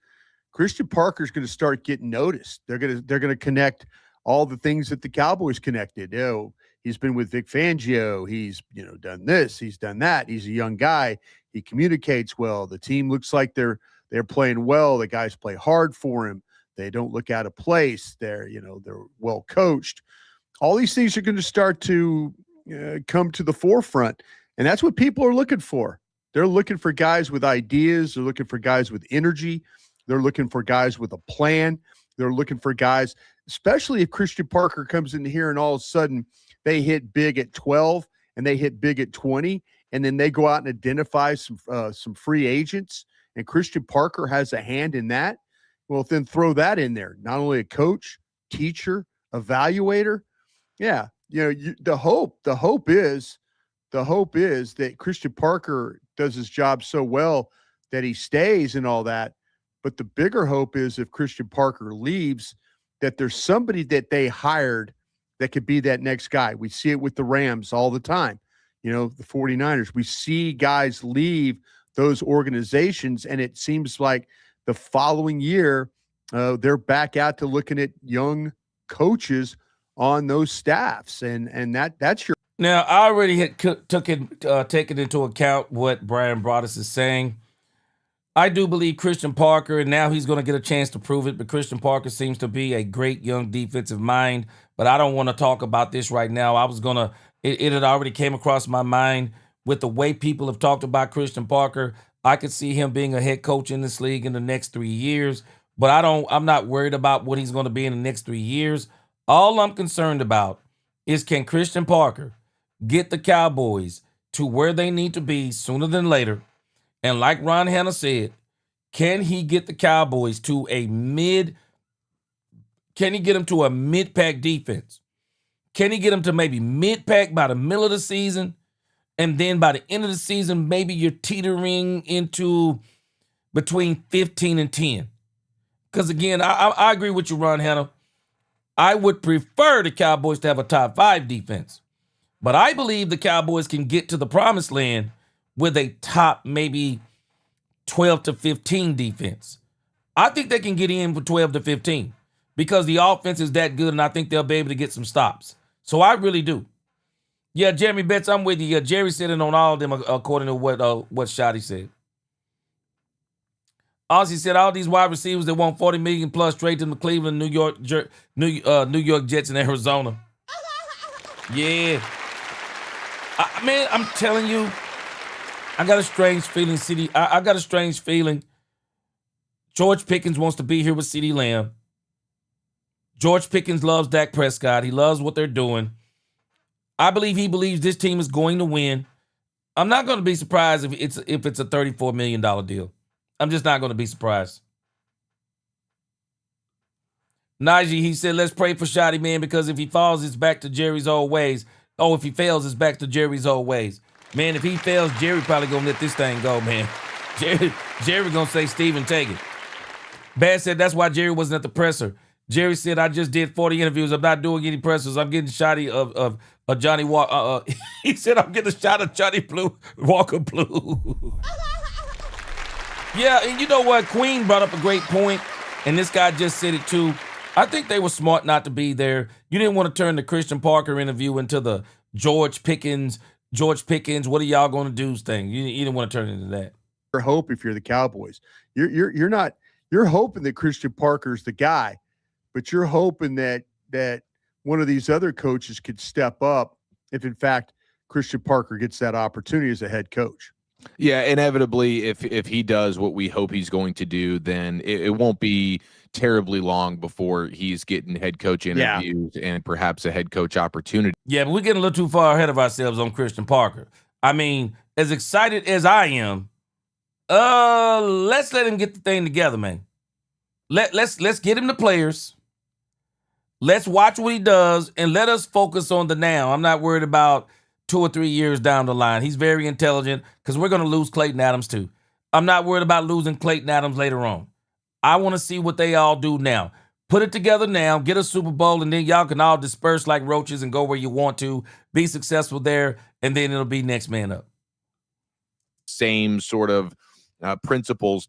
Christian Parker's going to start getting noticed. They're going to connect all the things that the Cowboys connected. He's been with Vic Fangio. He's done this. He's done that. He's a young guy. He communicates well. The team looks like they're playing well. The guys play hard for him. They don't look out of place. They're well coached. All these things are going to start to come to the forefront, and that's what people are looking for. They're looking for guys with ideas. They're looking for guys with energy. They're looking for guys with a plan. They're looking for guys, especially if Christian Parker comes in here and all of a sudden they hit big at 12 and they hit big at 20, and then they go out and identify some free agents, and Christian Parker has a hand in that. Well, then throw that in there. Not only a coach, teacher, evaluator. Yeah, the hope is that Christian Parker does his job so well that he stays and all that. But the bigger hope is if Christian Parker leaves, that there's somebody that they hired that could be that next guy. We see it with the Rams all the time. The 49ers. We see guys leave those organizations, and it seems like the following year they're back out to looking at young coaches on those staffs, and that's your. Now, I already had taken into account what Brian Broaddus is saying. I do believe Christian Parker, and now he's going to get a chance to prove it, but Christian Parker seems to be a great young defensive mind, but I don't want to talk about this right now. It had already came across my mind with the way people have talked about Christian Parker. I could see him being a head coach in this league in the next 3 years, but I'm not worried about what he's going to be in the next 3 years. All I'm concerned about is, can Christian Parker get the Cowboys to where they need to be sooner than later? And like Ron Hanna said, can he get the Cowboys to can he get them to a mid-pack defense? Can he get them to maybe mid-pack by the middle of the season? And then by the end of the season, maybe you're teetering into between 15 and 10. Because again, I agree with you, Ron Hanna. I would prefer the Cowboys to have a top 5 defense. But I believe the Cowboys can get to the promised land with a top maybe 12 to 15 defense. I think they can get in for 12 to 15 because the offense is that good, and I think they'll be able to get some stops. So I really do. Yeah, Jeremy Betts, I'm with you. Yeah, Jerry said it on all of them according to what Shotty said. Ozzy said all these wide receivers that want $40 million plus straight to the Cleveland, New York Jets, and Arizona. Yeah. Man, I'm telling you, I got a strange feeling, I got a strange feeling. George Pickens wants to be here with CeeDee Lamb. George Pickens loves Dak Prescott. He loves what they're doing. I believe he believes this team is going to win. I'm not going to be surprised if it's a $34 million deal. I'm just not going to be surprised. Najee, he said, let's pray for Shotty, man, because if he falls, it's back to Jerry's old ways. Oh, if he fails, it's back to Jerry's old ways. Man, if he fails, Jerry probably going to let this thing go, man. Jerry going to say, Steven, take it. Bad said that's why Jerry wasn't at the presser. Jerry said, I just did 40 interviews. I'm not doing any pressers. I'm getting Shotty of Johnny Walker. He said, I'm getting a shot of Johnny Walker Blue. Yeah, and you know what? Queen brought up a great point, and this guy just said it too. I think they were smart not to be there. You didn't want to turn the Christian Parker interview into the George Pickens, what are y'all going to do thing. You didn't want to turn it into that. Your hope if you're the Cowboys. You're hoping that Christian Parker's the guy, but you're hoping that one of these other coaches could step up if in fact Christian Parker gets that opportunity as a head coach. Yeah, inevitably, if he does what we hope he's going to do, then it won't be terribly long before he's getting head coach interviews and perhaps a head coach opportunity. Yeah, but we're getting a little too far ahead of ourselves on Christian Parker. I mean, as excited as I am, let's let him get the thing together, man. Let's get him the players. Let's watch what he does and let us focus on the now. I'm not worried about 2 or 3 years down the line. He's very intelligent because we're going to lose Clayton Adams too. I'm not worried about losing Clayton Adams later on. I want to see what they all do now. Put it together now, get a Super Bowl, and then y'all can all disperse like roaches and go where you want to, be successful there, and then it'll be next man up. Same sort of principles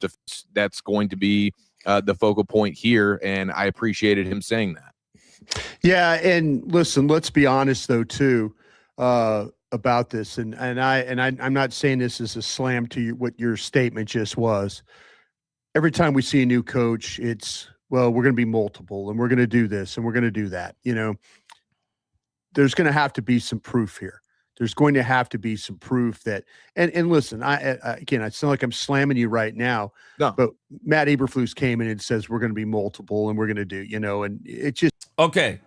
that's going to be the focal point here, and I appreciated him saying that. Yeah, and listen, let's be honest though too about this, and I'm not saying this as a slam to what your statement just was. Every time we see a new coach, it's, well, we're going to be multiple, and we're going to do this, and we're going to do that. You know, there's going to have to be some proof here. There's going to have to be some proof that, and listen, again, I sound like I'm slamming you right now, no. But Matt Eberflus came in and says we're going to be multiple, and we're going to do, you know, and it just. Okay.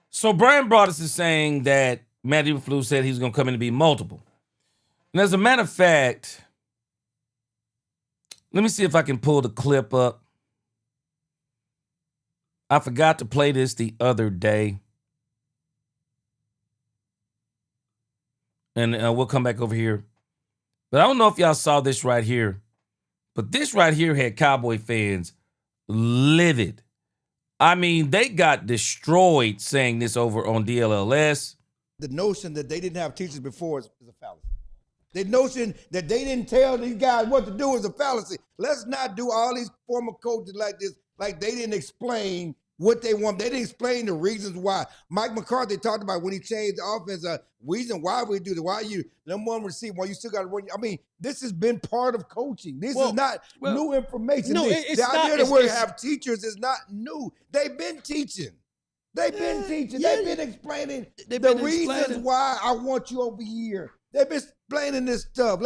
So Brian Broaddus is saying that Matt Eberflus said he's going to come in and be multiple. And as a matter of fact, let me see if I can pull the clip up. I forgot to play this the other day. And we'll come back over here. But I don't know if y'all saw this right here. But this right here had Cowboy fans livid. I mean, they got destroyed saying this over on DLLS. The notion that they didn't have teachers before is a fallacy. The notion that they didn't tell these guys what to do is a fallacy. Let's not do all these former coaches like this, like they didn't explain what they want. They didn't explain the reasons why. Mike McCarthy talked about when he changed the offense, reason why we do this, why you number one receiver, why you still got to run. I mean, this has been part of coaching. This is not new information. No, the idea that we have teachers is not new. They've been teaching. They've been teaching. They've been explaining the reasons why I want you over here. They've been explaining this stuff.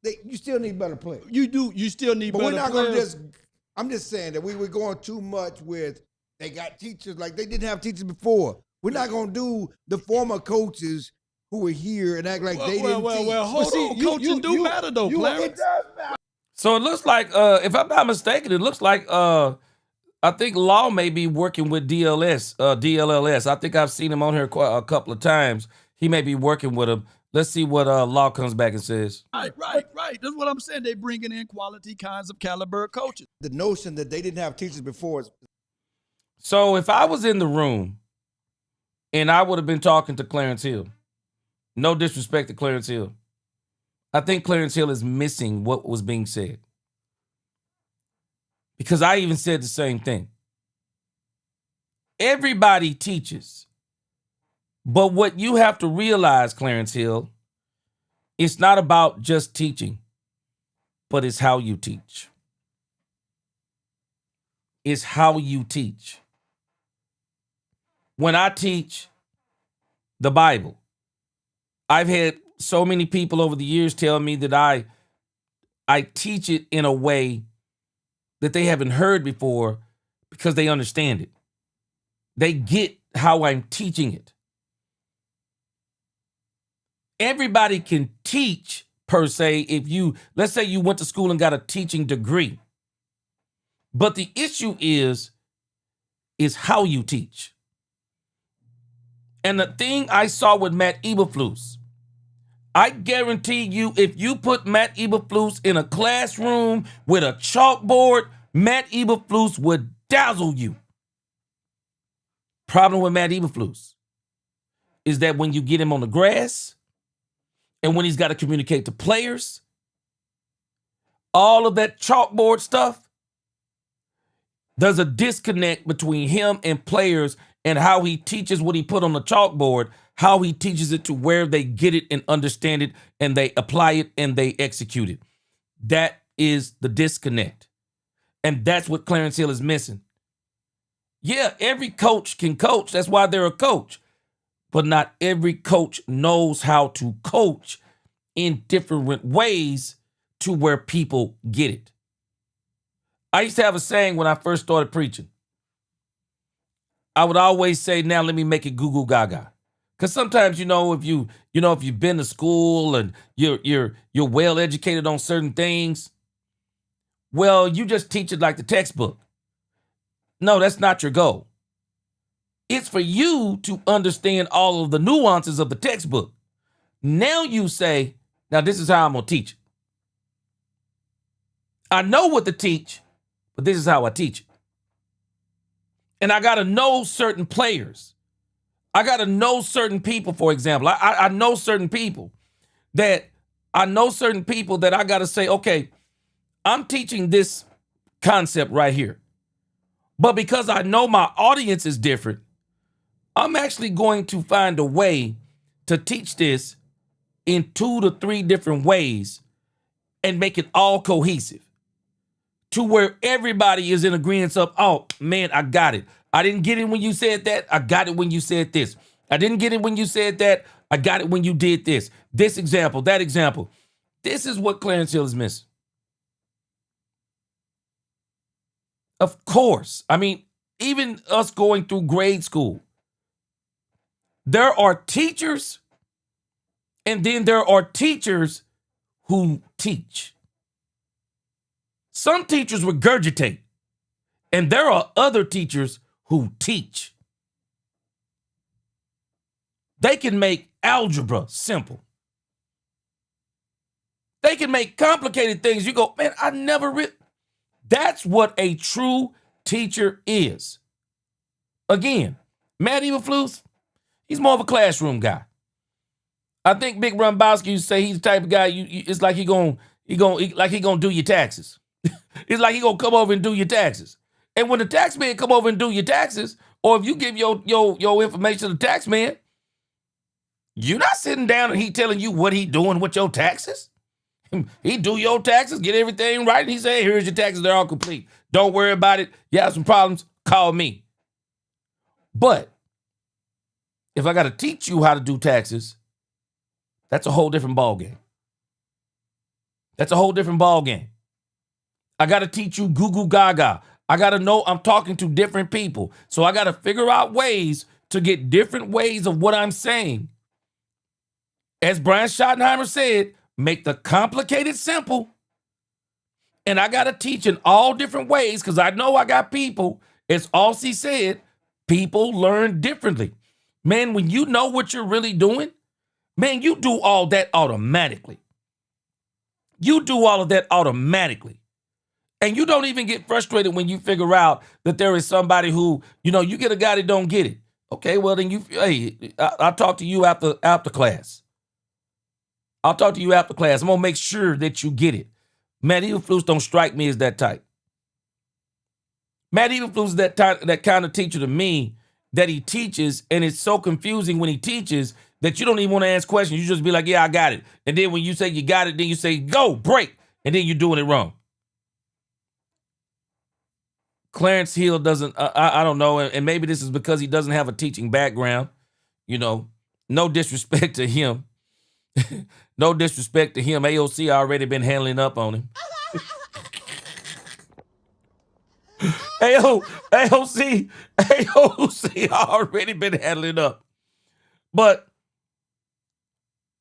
You still need better players. You do. You still need better players. But we're not going to I'm just saying that we were going too much with they got teachers like they didn't have teachers before. We're not going to do the former coaches who were here and act like they didn't teach. Well, hold on. Coaching do matter though, Clarence. It does matter. So it looks like, if I'm not mistaken, it looks like I think Law may be working with DLLS. I think I've seen him on here a couple of times. He may be working with him. Let's see what Law comes back and says. Right. That's what I'm saying. They bringing in quality kinds of caliber coaches. The notion that they didn't have teachers before is. So if I was in the room and I would have been talking to Clarence Hill, no disrespect to Clarence Hill, I think Clarence Hill is missing what was being said. Because I even said the same thing. Everybody teaches. But what you have to realize, Clarence Hill, it's not about just teaching, but it's how you teach. It's how you teach. When I teach the Bible, I've had so many people over the years tell me that I teach it in a way that they haven't heard before because they understand it. They get how I'm teaching it. Everybody can teach per se if let's say you went to school and got a teaching degree. But the issue is how you teach. And the thing I saw with Matt Eberflus, I guarantee you, if you put Matt Eberflus in a classroom with a chalkboard, Matt Eberflus would dazzle you. Problem with Matt Eberflus is that when you get him on the grass and when he's got to communicate to players, all of that chalkboard stuff, there's a disconnect between him and players and how he teaches what he put on the chalkboard, how he teaches it to where they get it and understand it and they apply it and they execute it. That is the disconnect. And that's what Clarence Hill is missing. Yeah, every coach can coach. That's why they're a coach. But not every coach knows how to coach in different ways to where people get it. I used to have a saying when I first started preaching. I would always say, now let me make it goo goo gaga. Because sometimes, if you've been to school and you're well educated on certain things, well, you just teach it like the textbook. No, that's not your goal. It's for you to understand all of the nuances of the textbook. Now you say, now this is how I'm going to teach it. I know what to teach, but this is how I teach it. And I got to know certain players. I got to know certain people, for example. I know certain people that I got to say, okay, I'm teaching this concept right here. But because I know my audience is different, I'm actually going to find a way to teach this in 2 to 3 different ways and make it all cohesive to where everybody is in agreement of, oh, man, I got it. I didn't get it when you said that. I got it when you said this. I didn't get it when you said that. I got it when you did this. This example, that example. This is what Clarence Hill is missing. Of course. I mean, even us going through grade school, there are teachers, and then there are teachers who teach. Some teachers regurgitate, and there are other teachers who teach. They can make algebra simple. They can make complicated things. You go, man, I never read. That's what a true teacher is. Again, Matt Eberflus, he's more of a classroom guy. I think Big Rumbowski used to say he's the type of guy it's like he gonna do your taxes. It's like he gonna come over and do your taxes. And when the tax man come over and do your taxes, or if you give your information to the tax man, you're not sitting down and he telling you what he doing with your taxes. He do your taxes, get everything right, and he say, hey, here's your taxes, they're all complete. Don't worry about it. You have some problems, call me. But if I got to teach you how to do taxes, that's a whole different ballgame. That's a whole different ballgame. I got to teach you goo goo gaga. I got to know I'm talking to different people. So I got to figure out ways to get different ways of what I'm saying. As Brian Schottenheimer said, make the complicated simple. And I got to teach in all different ways because I know I got people, as Aussie said, people learn differently. Man, when you know what you're really doing, man, you do all that automatically. You do all of that automatically. And you don't even get frustrated when you figure out that there is somebody who, you get a guy that don't get it. Okay, well, then I'll talk to you after class. I'll talk to you after class. I'm going to make sure that you get it. Matt Eberflus don't strike me as that type. Matt Eberflus is that kind of teacher to me that he teaches, and it's so confusing when he teaches that you don't even want to ask questions. You just be like, yeah, I got it. And then when you say you got it, then you say, go, break. And then you're doing it wrong. Clarence Hill doesn't, I don't know, and maybe this is because he doesn't have a teaching background. No disrespect to him. No disrespect to him. AOC already been handling up on him. AOC already been handling up. But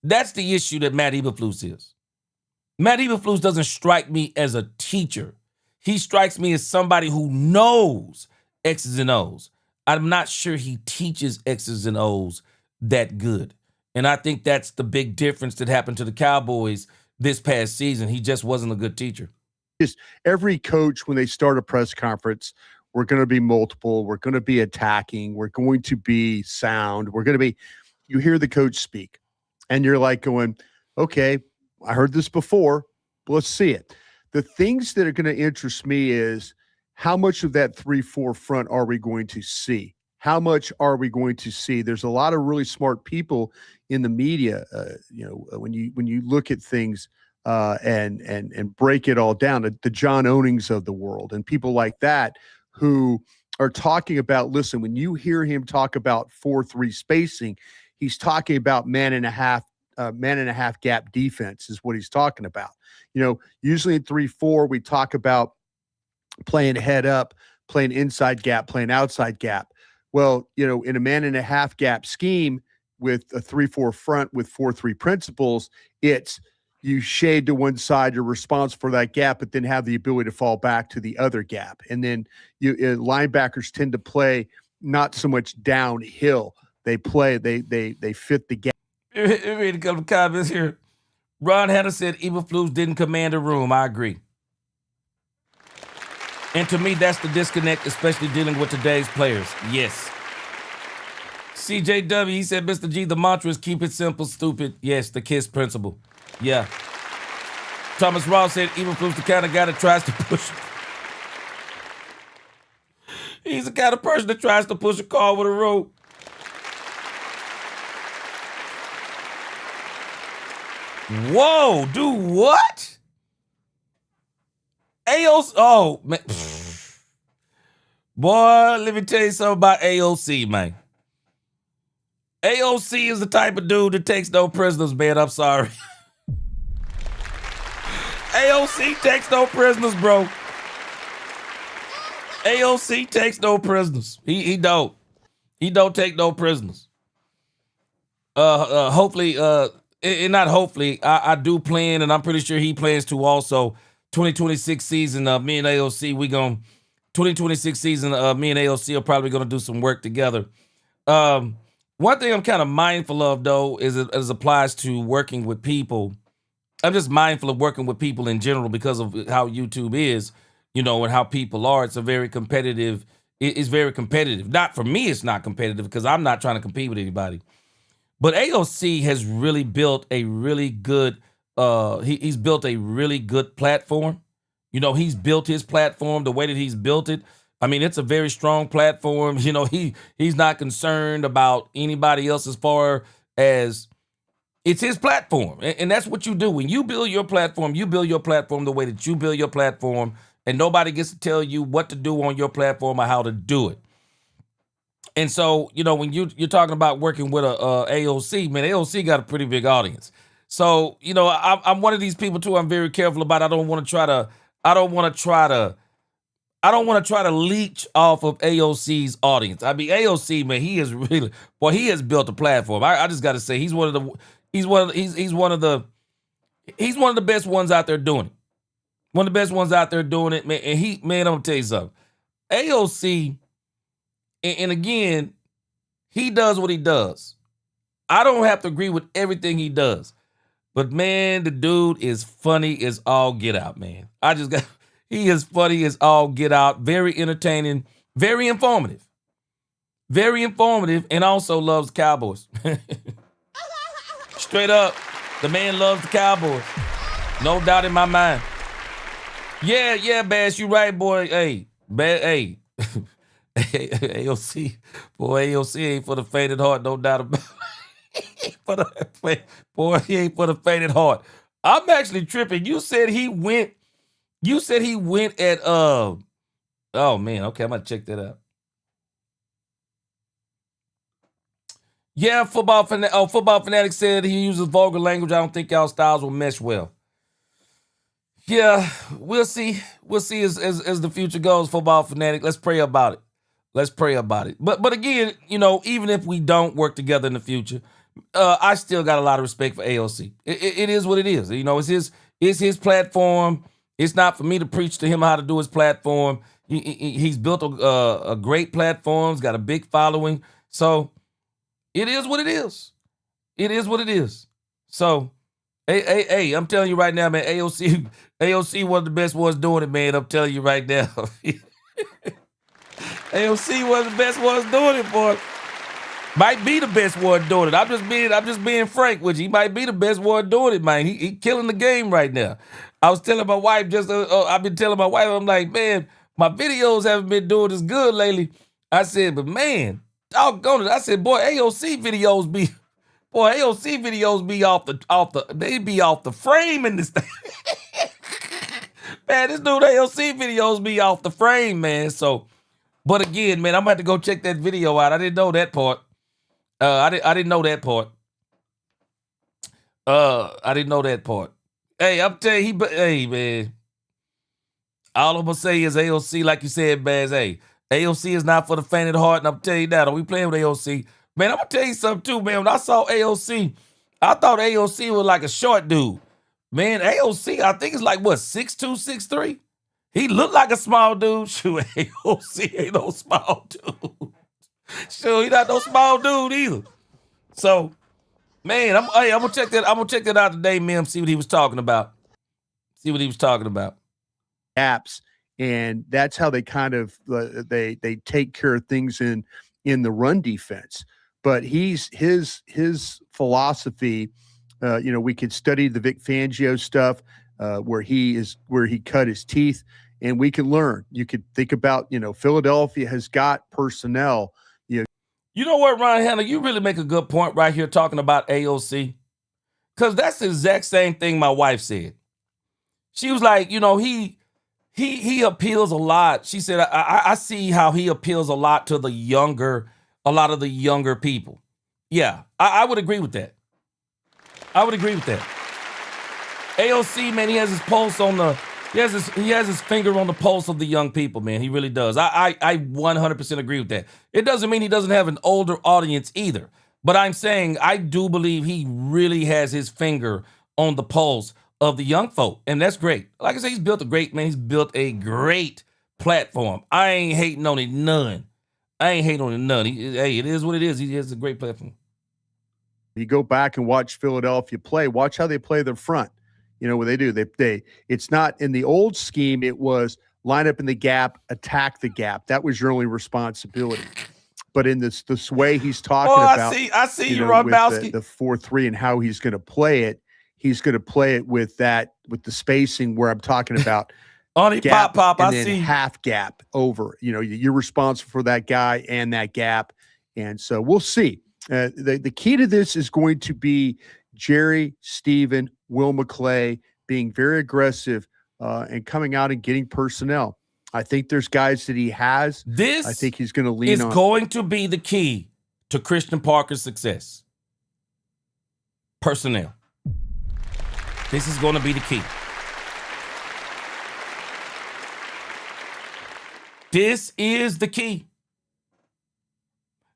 that's the issue that Matt Eberflus is. Matt Eberflus doesn't strike me as a teacher. He strikes me as somebody who knows X's and O's. I'm not sure he teaches X's and O's that good. And I think that's the big difference that happened to the Cowboys this past season. He just wasn't a good teacher. Just every coach, when they start a press conference, we're going to be multiple. We're going to be attacking. We're going to be sound. You hear the coach speak and you're like going, okay, I heard this before, but let's see it. The things that are going to interest me is how much of that 3-4 front are we going to see? How much are we going to see? There's a lot of really smart people in the media. When you look at things and break it all down, the John Ownings of the world and people like that who are talking about. Listen, when you hear him talk about 4-3 spacing, he's talking about man and a half man and a half gap defense is what he's talking about. Usually in 3-4, we talk about playing head up, playing inside gap, playing outside gap. Well, in a man and a half gap scheme with a 3-4 front with 4-3 principles, it's you shade to one side, you're responsible for that gap, but then have the ability to fall back to the other gap. And then linebackers tend to play not so much downhill. They play, they fit the gap. Read a couple of comments here. Ron Hanna said Eberflus didn't command a room. I agree. And to me, that's the disconnect, especially dealing with today's players. Yes. CJW, he said, Mr. G, the mantra is keep it simple, stupid. Yes, the KISS principle. Yeah. Thomas Ross said Eberflus the kind of guy that tries to push. He's the kind of person that tries to push a car with a rope. Whoa, do what? AOC, oh, man. Boy, let me tell you something about AOC, man. AOC is the type of dude that takes no prisoners, man. I'm sorry. AOC takes no prisoners, bro. AOC takes no prisoners. He don't. He don't take no prisoners. Hopefully, and not hopefully, I do plan, and I'm pretty sure he plans to also. 2026 season, me and AOC, 2026 season, me and AOC are probably going to do some work together. One thing I'm kind of mindful of, though, is as applies to working with people. I'm just mindful of working with people in general because of how YouTube is, and how people are. It's a very competitive. It's very competitive. Not for me, it's not competitive because I'm not trying to compete with anybody. But AOC has really built a really good. He's built a really good platform. He's built his platform the way that he's built it. I mean, it's a very strong platform. He's not concerned about anybody else as far as it's his platform. And that's what you do. When you build your platform the way that you build your platform, and nobody gets to tell you what to do on your platform or how to do it. And so, when you're talking about working with a AOC, man, AOC got a pretty big audience. So, I'm one of these people too. I'm very careful about. I don't want to try to leech off of AOC's audience. I mean, AOC, man, he has built a platform. I just got to say, he's one of the best ones out there doing it. One of the best ones out there doing it, man. And I'm gonna tell you something. AOC, and again, he does what he does. I don't have to agree with everything he does. But man, the dude is funny as all get out, man. He is funny as all get out. Very entertaining, very informative. Very informative, and also loves the Cowboys. Straight up, the man loves the Cowboys. No doubt in my mind. Yeah, Bass, you right, boy. Hey, AOC, boy, AOC ain't for the fainted heart, no doubt about it. He ain't for the fainted heart. I'm actually tripping. You said he went at oh man, okay, I'm gonna check that out. Yeah, Football Fanatic said he uses vulgar language. I don't think y'all styles will mesh well. Yeah, we'll see. We'll see as the future goes, Football Fanatic. Let's pray about it. But again, even if we don't work together in the future, I still got a lot of respect for AOC. It is what it is. It's his platform. It's not for me to preach to him how to do his platform. He's built a great platform. He's got a big following. So it is what it is. It is what it is. So, hey, I'm telling you right now, man, AOC one of the best ones doing it, man. I'm telling you right now. AOC was the best ones doing it, boy. Might be the best one doing it. I'm just being frank with you. He might be the best one doing it, man. He killing the game right now. I was telling my wife I've been telling my wife, I'm like, man, my videos haven't been doing as good lately. I said, but man, doggone it. I said, boy, AOC videos be off the frame in this thing. Man, this dude AOC videos be off the frame, man. So, but again, man, I'm gonna have to go check that video out. I didn't know that part. I didn't know that part. I didn't know that part. Hey, I'm telling you, hey, man. All I'm gonna say is AOC, like you said, Baz. Hey, AOC is not for the faint of heart, and I'm telling you that. Are we playing with AOC? Man, I'm gonna tell you something too, man. When I saw AOC, I thought AOC was like a short dude. Man, AOC, I think it's like what, 6'2", 6'3"? He looked like a small dude. Shoot, AOC ain't no small dude. Shoot, he not no small dude either. So, man, I'm gonna check that. I'm gonna check that out today, Mim. See what he was talking about. Apps, and that's how they kind of they take care of things in the run defense. But his philosophy, we could study the Vic Fangio stuff where he cut his teeth, and we can learn. You could think about, Philadelphia has got personnel. You know what, Ron Hanna, you really make a good point right here talking about AOC, because that's the exact same thing my wife said. She was like, he appeals a lot. She said, I see how he appeals a lot to a lot of the younger people. Yeah, I would agree with that. AOC, man, he has his pulse he has his finger on the pulse of the young people, man. He really does. I 100% agree with that. It doesn't mean he doesn't have an older audience either. But I'm saying I do believe he really has his finger on the pulse of the young folk, and that's great. Like I said, he's built a great platform. I ain't hating on it none. It is what it is. He has a great platform. You go back and watch Philadelphia play. Watch how they play their front. What they do. They it's not in the old scheme. It was line up in the gap, attack the gap. That was your only responsibility. But in this way he's talking about, I see you, Rodbowski. The 4-3 and how he's going to play it. He's going to play it with the spacing where I'm talking about. On gap, pop, and I then see half gap over. You're responsible for that guy and that gap, and so we'll see. The key to this is going to be Jerry, Steven, Will McClay being very aggressive and coming out and getting personnel. I think there's guys that he has. I think he's going to lean on. It's going to be the key to Christian Parker's success. Personnel. This is going to be the key. This is the key.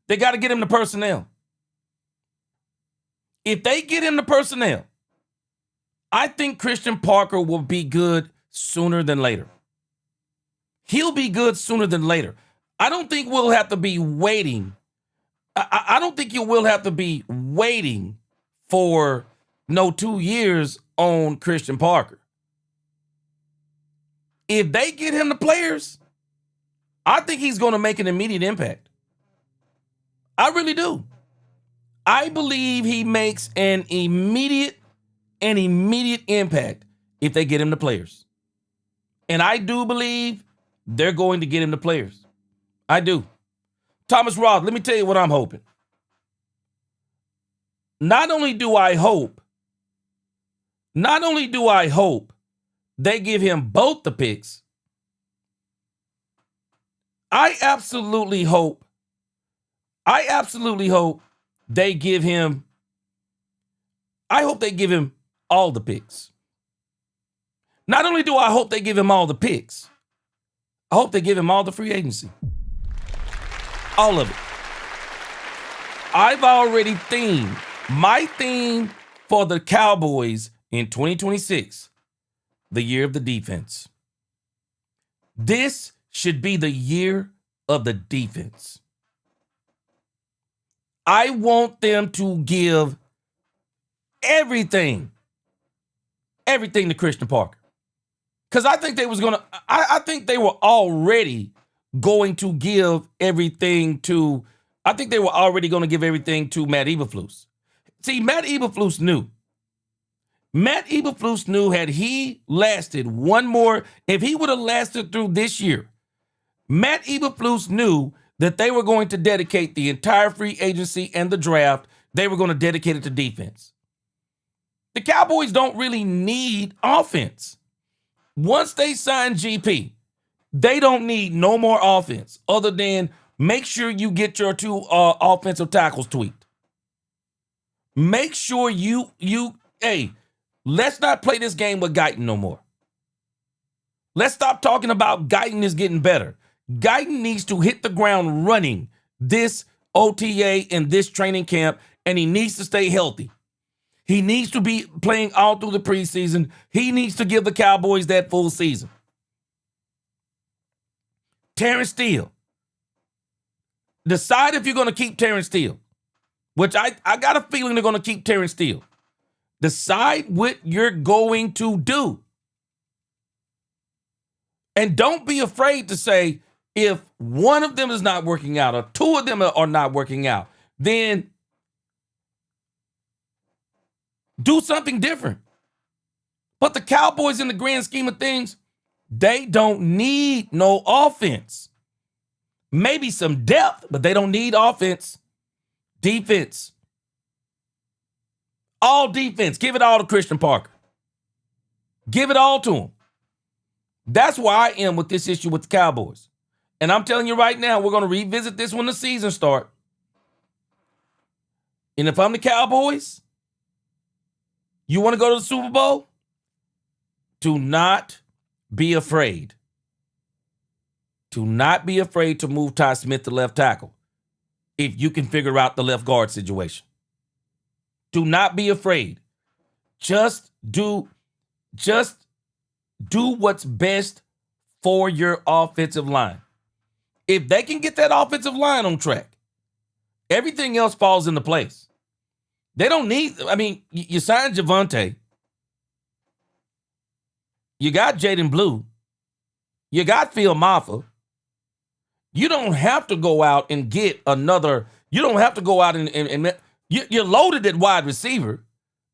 They got to get him the personnel. If they get him the personnel, I think Christian Parker will be good sooner than later. He'll be good sooner than later. I don't think we'll have to be waiting. I don't think you will have to be waiting for 2 years on Christian Parker. If they get him the players, I think he's going to make an immediate impact. I really do. I believe he makes an immediate impact if they get him the players. And I do believe they're going to get him the players. I do. Thomas Roth, let me tell you what I'm hoping. Not only do I hope they give him both the picks, I absolutely hope they give him all the picks. Not only do I hope they give him all the picks, I hope they give him all the free agency. All of it. I've already themed my theme for the Cowboys in 2026, the year of the defense. This should be the year of the defense. I want them to give everything to Christian Parker. Because I think they were already going to give everything to Matt Eberflus. See, Matt Eberflus knew had he lasted one more, if he would have lasted through this year, Matt Eberflus knew that they were going to dedicate the entire free agency and the draft, they were going to dedicate it to defense. The Cowboys don't really need offense. Once they sign GP, they don't need no more offense other than make sure you get your two offensive tackles tweaked. Make sure you hey, let's not play this game with Guyton no more. Let's stop talking about Guyton is getting better. Guyton needs to hit the ground running this OTA and this training camp, and he needs to stay healthy. He needs to be playing all through the preseason. He needs to give the Cowboys that full season. Terrence Steele. Decide if you're going to keep Terrence Steele, which I got a feeling they're going to keep Terrence Steele. Decide what you're going to do. And don't be afraid to say, if one of them is not working out or two of them are not working out, then do something different. But the Cowboys, in the grand scheme of things, they don't need no offense. Maybe some depth, but they don't need offense. Defense. All defense. Give it all to Christian Parker. Give it all to him. That's where I am with this issue with the Cowboys. And I'm telling you right now, we're going to revisit this when the season starts. And if I'm the Cowboys, you want to go to the Super Bowl? Do not be afraid. Do not be afraid to move Ty Smith to left tackle if you can figure out the left guard situation. Do not be afraid. Just do what's best for your offensive line. If they can get that offensive line on track, everything else falls into place. They don't need, you signed Javonte. You got Jaden Blue. You got Phil Maffa. You don't have to go out and get another. You don't have to go out and you're loaded at wide receiver.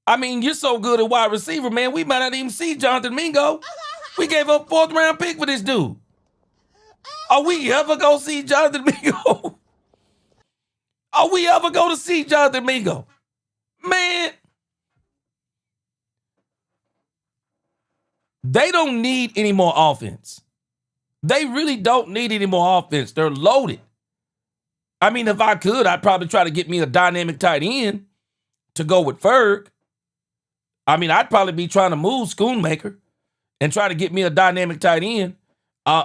You're so good at wide receiver, man. We might not even see Jonathan Mingo. We gave up a 4th round pick for this dude. Are we ever going to see Jonathan Mingo? Are we ever going to see Jonathan Mingo? Man. They don't need any more offense. They really don't need any more offense. They're loaded. If I could, I'd probably try to get me a dynamic tight end to go with Ferg. I'd probably be trying to move Schoonmaker and try to get me a dynamic tight end.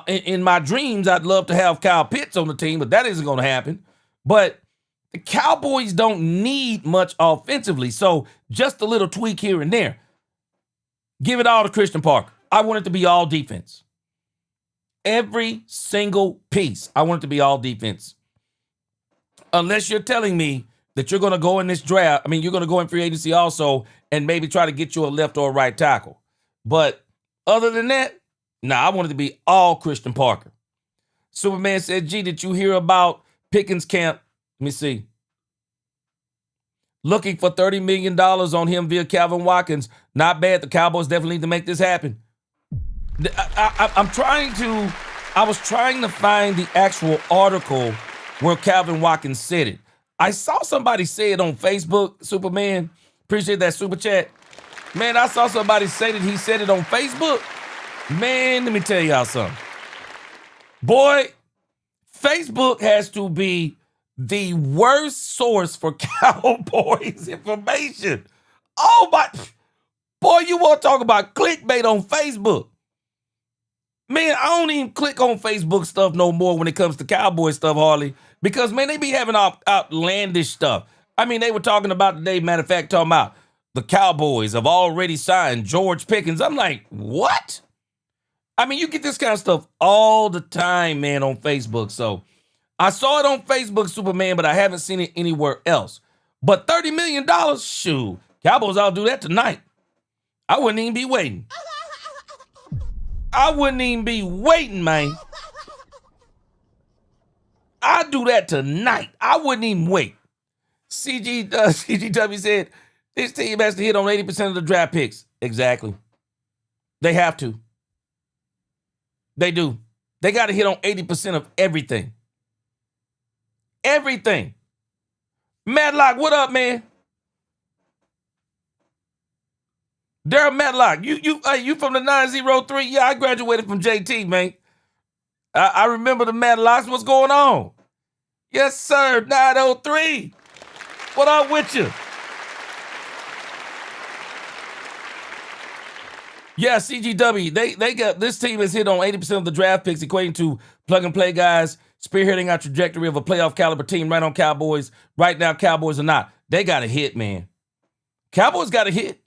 In my dreams, I'd love to have Kyle Pitts on the team, but that isn't going to happen. But the Cowboys don't need much offensively, so just a little tweak here and there. Give it all to Christian Parker. I want it to be all defense. Every single piece, I want it to be all defense. Unless you're telling me that you're going to go in this draft. You're going to go in free agency also and maybe try to get you a left or a right tackle. But other than that, I want it to be all Christian Parker. Superman said, G, did you hear about Pickens camp? Let me see. Looking for $30 million on him via Calvin Watkins. Not bad. The Cowboys definitely need to make this happen. I was trying to find the actual article where Calvin Watkins said it. I saw somebody say it on Facebook, Superman. Appreciate that super chat. Man, I saw somebody say that he said it on Facebook. Man, let me tell y'all something. Boy, Facebook has to be the worst source for Cowboys information. Oh my, boy, you want to talk about clickbait on Facebook. Man, I don't even click on Facebook stuff no more when it comes to Cowboy stuff, hardly. Because, man, they be having outlandish stuff. They were talking about today, matter of fact, talking about the Cowboys have already signed George Pickens. I'm like, what? You get this kind of stuff all the time, man, on Facebook. So I saw it on Facebook, Superman, but I haven't seen it anywhere else. But $30 million, shoot. Cowboys, I'll do that tonight. I wouldn't even be waiting. I wouldn't even be waiting, man. I'd do that tonight. I wouldn't even wait. CGW said, this team has to hit on 80% of the draft picks. Exactly. They have to. They do. They got to hit on 80% of everything. Everything. Madlock, what up, man? Daryl Matlock, you from the 903? Yeah, I graduated from JT, man. I remember the Madlocks. What's going on? Yes, sir, 903. What up with you? Yeah, CGW. They got this team has hit on 80% of the draft picks, equating to plug and play guys, spearheading our trajectory of a playoff caliber team right on Cowboys. Right now, Cowboys are not. They got a hit, man. Cowboys got a hit.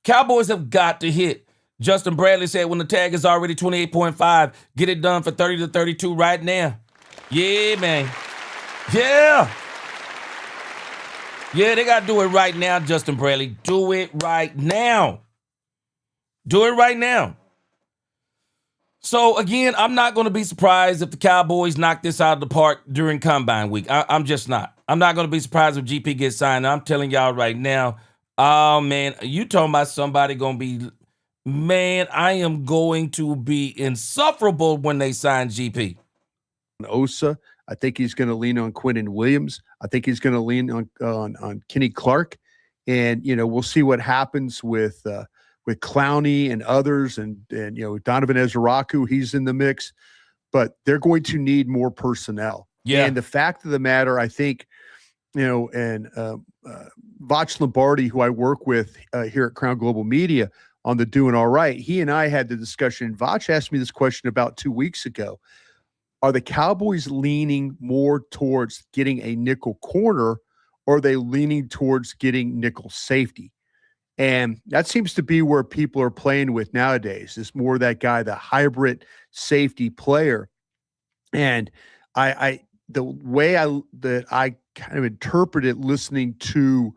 Cowboys have got to hit. Justin Bradley said when the tag is already 28.5, get it done for 30 to 32 right now. Yeah, man. Yeah. Yeah, they got to do it right now, Justin Bradley. Do it right now. Do it right now. So, again, I'm not going to be surprised if the Cowboys knock this out of the park during Combine Week. I'm just not. I'm not going to be surprised if GP gets signed. I'm telling y'all right now, oh, man, you talking about somebody going to be, man, I am going to be insufferable when they sign GP. Osa. I think he's going to lean on Quentin Williams. I think he's going to lean on Kenny Clark, and we'll see what happens with Clowney and others, and Donovan Ezraku. He's in the mix, but they're going to need more personnel. Yeah. And the fact of the matter, I think, and Vach Lombardi, who I work with here at Crown Global Media on the Doing All Right, he and I had the discussion. Vach asked me this question about 2 weeks ago. Are the Cowboys leaning more towards getting a nickel corner, or are they leaning towards getting nickel safety? And that seems to be where people are playing with nowadays. It's more that guy, the hybrid safety player. And the way that I kind of interpreted listening to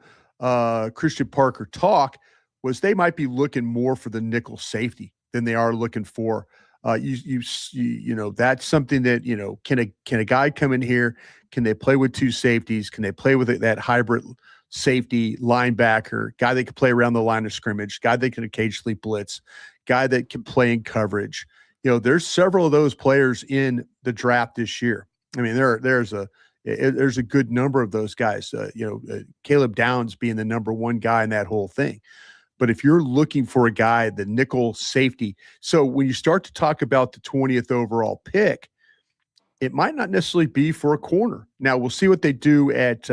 Christian Parker talk was they might be looking more for the nickel safety than they are looking for. That's something that, can a guy come in here? Can they play with two safeties? Can they play with that hybrid safety linebacker, guy that can play around the line of scrimmage, guy that can occasionally blitz, guy that can play in coverage? There's several of those players in the draft this year. I mean, there's a good number of those guys. Caleb Downs being the number one guy in that whole thing. But if you're looking for a guy, the nickel safety, so when you start to talk about the 20th overall pick, it might not necessarily be for a corner. Now we'll see what they do at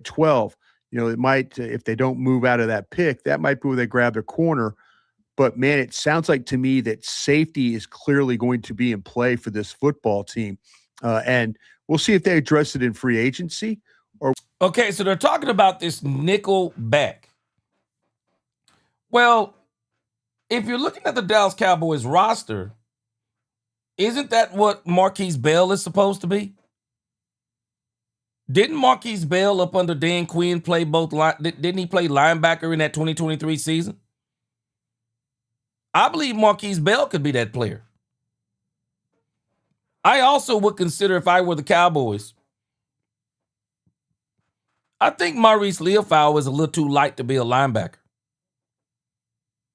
12. It might, if they don't move out of that pick, that might be where they grab their corner. But man, it sounds like to me that safety is clearly going to be in play for this football team. And we'll see if they address it in free agency or. Okay, so they're talking about this nickel back. Well, if you're looking at the Dallas Cowboys roster, isn't that what Marquise Bell is supposed to be? Didn't Marquise Bell up under Dan Quinn play both didn't he play linebacker in that 2023 season? I believe Marquise Bell could be that player. I also would consider, if I were the Cowboys, I think Maurice Leofau is a little too light to be a linebacker.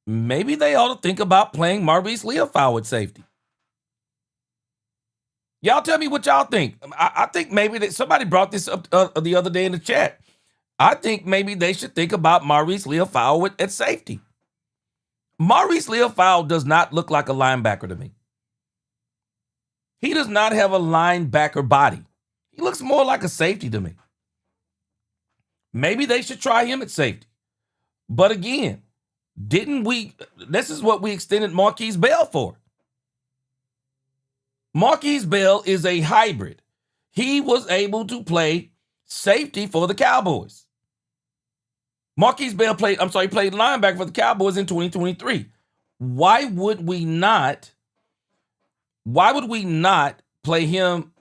Maybe they ought to think about playing Maurice Leofau at safety. Y'all tell me what y'all think. I think maybe that somebody brought this up the other day in the chat. I think maybe they should think about Maurice Leofau at safety. Maurice Leofau does not look like a linebacker to me. He does not have a linebacker body. He looks more like a safety to me. Maybe they should try him at safety. But again, this is what we extended Marquise Bell for. Marquise Bell is a hybrid. He was able to play safety for the Cowboys. Marquise Bell played linebacker for the Cowboys in 2023. Why would we not play him?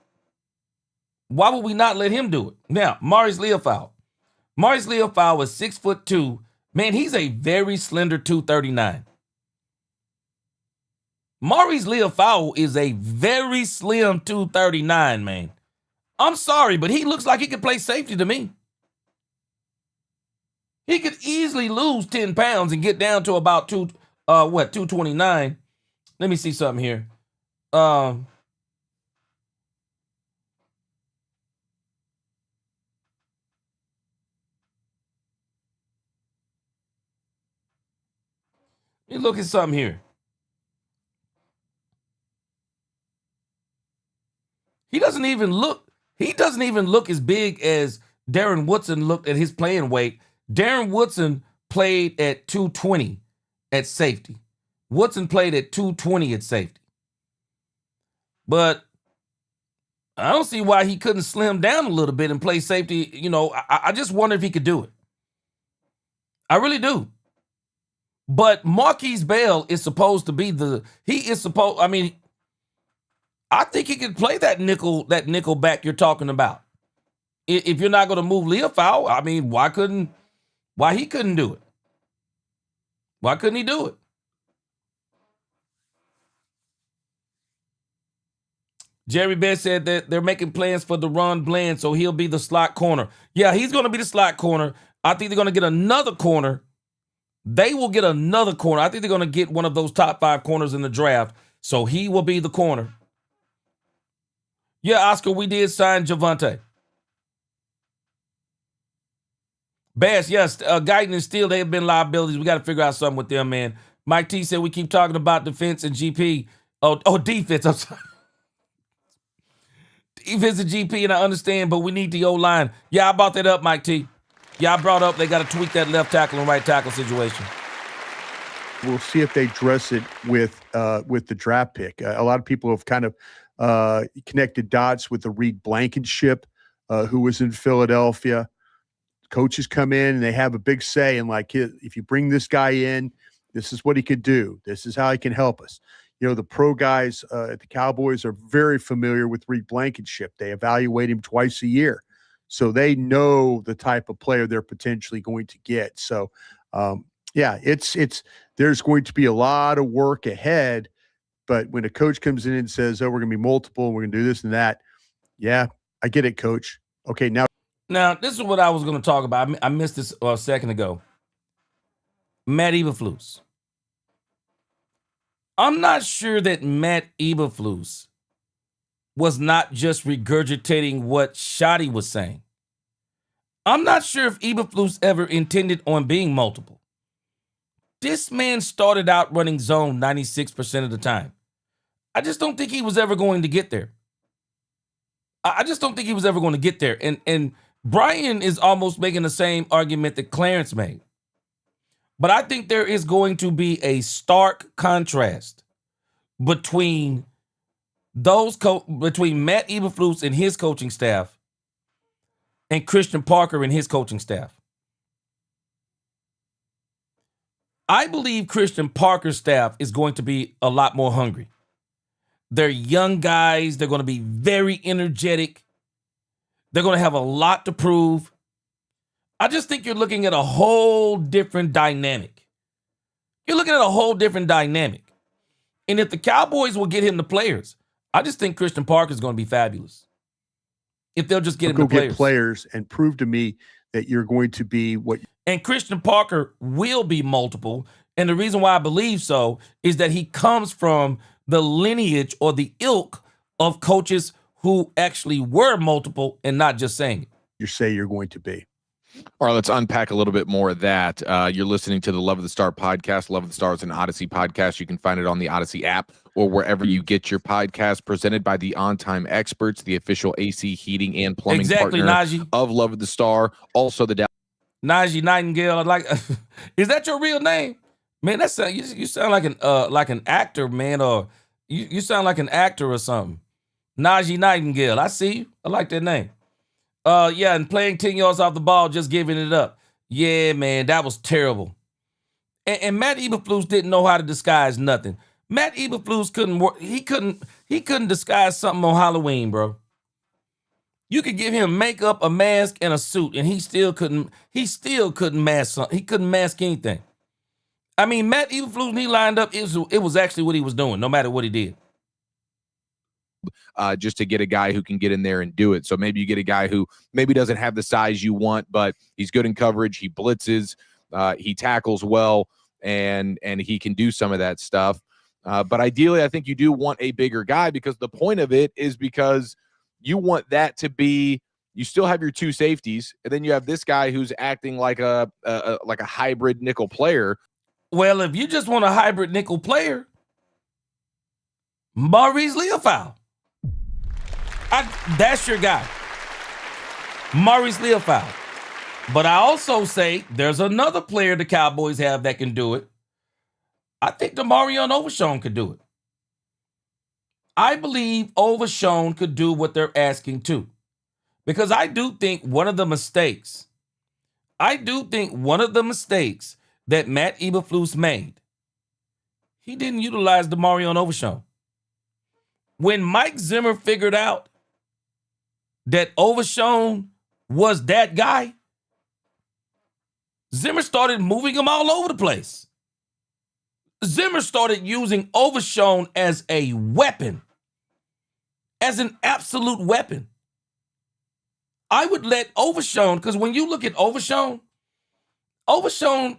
Why would we not let him do it? Now, Maurice Leofau. Maurice Leofau is 6'2". Man, he's a very slender 239. Maurice Leofau is a very slim 239, man. I'm sorry, but he looks like he could play safety to me. He could easily lose 10 pounds and get down to about 229. Let me see something here. Let me look at something here. He doesn't even look as big as Darren Woodson looked at his playing weight. Darren Woodson played at 220 at safety. Woodson played at 220 at safety. But I don't see why he couldn't slim down a little bit and play safety. You know, I just wonder if he could do it. I really do. But Marquise Bell is supposed to be I think he could play that nickel back you're talking about. If you're not going to move Leofau, I mean, why he couldn't do it? Why couldn't he do it? Jerry Best said that they're making plans for Deron Bland, so he'll be the slot corner. Yeah, he's going to be the slot corner. I think they're going to get another corner. They will get another corner. I think they're going to get one of those top 5 corners in the draft, so he will be the corner. Yeah, Oscar, we did sign Javonte. Bass, yes, Guyton and Steele, they have been liabilities. We got to figure out something with them, man. Mike T said we keep talking about defense and GP. Oh, defense. I'm sorry. Defense and GP, and I understand, but we need the O-line. Yeah, I brought that up, Mike T. Yeah, I brought up they got to tweak that left tackle and right tackle situation. We'll see if they dress it with the draft pick. A lot of people have kind of connected dots with the Reed Blankenship, who was in Philadelphia. Coaches come in and they have a big say in, like, if you bring this guy in, this is what he could do. This is how he can help us. You know, the pro guys at the Cowboys are very familiar with Reed Blankenship. They evaluate him twice a year. So they know the type of player they're potentially going to get. So, yeah, there's going to be a lot of work ahead. But when a coach comes in and says, oh, we're going to be multiple, we're going to do this and that. Yeah, I get it, coach. Okay, now this is what I was going to talk about. I missed this a second ago. Matt Eberflus. I'm not sure that Matt Eberflus was not just regurgitating what Shotty was saying. I'm not sure if Eberflus ever intended on being multiple. This man started out running zone 96% of the time. I just don't think he was ever going to get there. I just don't think he was ever going to get there. And Brian is almost making the same argument that Clarence made. But I think there is going to be a stark contrast between between Matt Eberflus and his coaching staff and Christian Parker and his coaching staff. I believe Christian Parker's staff is going to be a lot more hungry. They're young guys. They're going to be very energetic. They're going to have a lot to prove. I just think you're looking at a whole different dynamic. You're looking at a whole different dynamic. And if the Cowboys will get him the players, I just think Christian Parker is going to be fabulous. If they'll just get him the players. Get players and prove to me that you're going to be what. And Christian Parker will be multiple. And the reason why I believe so is that he comes from the lineage or the ilk of coaches who actually were multiple and not just saying it. You say you're going to be. All right, let's unpack a little bit more of that. You're listening to the Love of the Star podcast. Love of the Star is an Odyssey podcast. You can find it on the Odyssey app or wherever you get your podcast, presented by the On Time Experts, the official AC heating and plumbing partner Najee. Of Love of the Star. Also the Najee Nightingale. I like. Is that your real name? Man, that's you sound like an actor, man, or you sound like an actor or something. Najee Nightingale. I see you. I like that name. Yeah, and playing 10 yards off the ball, just giving it up. Yeah, man, that was terrible. And Matt Eberflus didn't know how to disguise nothing. Matt Eberflus couldn't work. He couldn't disguise something on Halloween, bro. You could give him makeup, a mask, and a suit, and he still couldn't mask something. He couldn't mask anything. I mean, Matt Eberflus, when he lined up, it was actually what he was doing, no matter what he did. Just to get a guy who can get in there and do it. So maybe you get a guy who maybe doesn't have the size you want, but he's good in coverage. He blitzes, he tackles well, and he can do some of that stuff. But ideally, I think you do want a bigger guy, because the point of it is because you want that to be, you still have your two safeties, and then you have this guy who's acting like a hybrid nickel player. Well, if you just want a hybrid nickel player, Maurice Leofau. That's your guy. Maurice Leofau. But I also say there's another player the Cowboys have that can do it. I think Demarion Overshown could do it. I believe Overshown could do what they're asking too. Because I do think one of the mistakes that Matt Eberflus made, he didn't utilize Demarion Overshown. When Mike Zimmer figured out that Overshown was that guy, Zimmer started moving him all over the place. Zimmer started using Overshown as a weapon, as an absolute weapon. I would let Overshown, because when you look at Overshown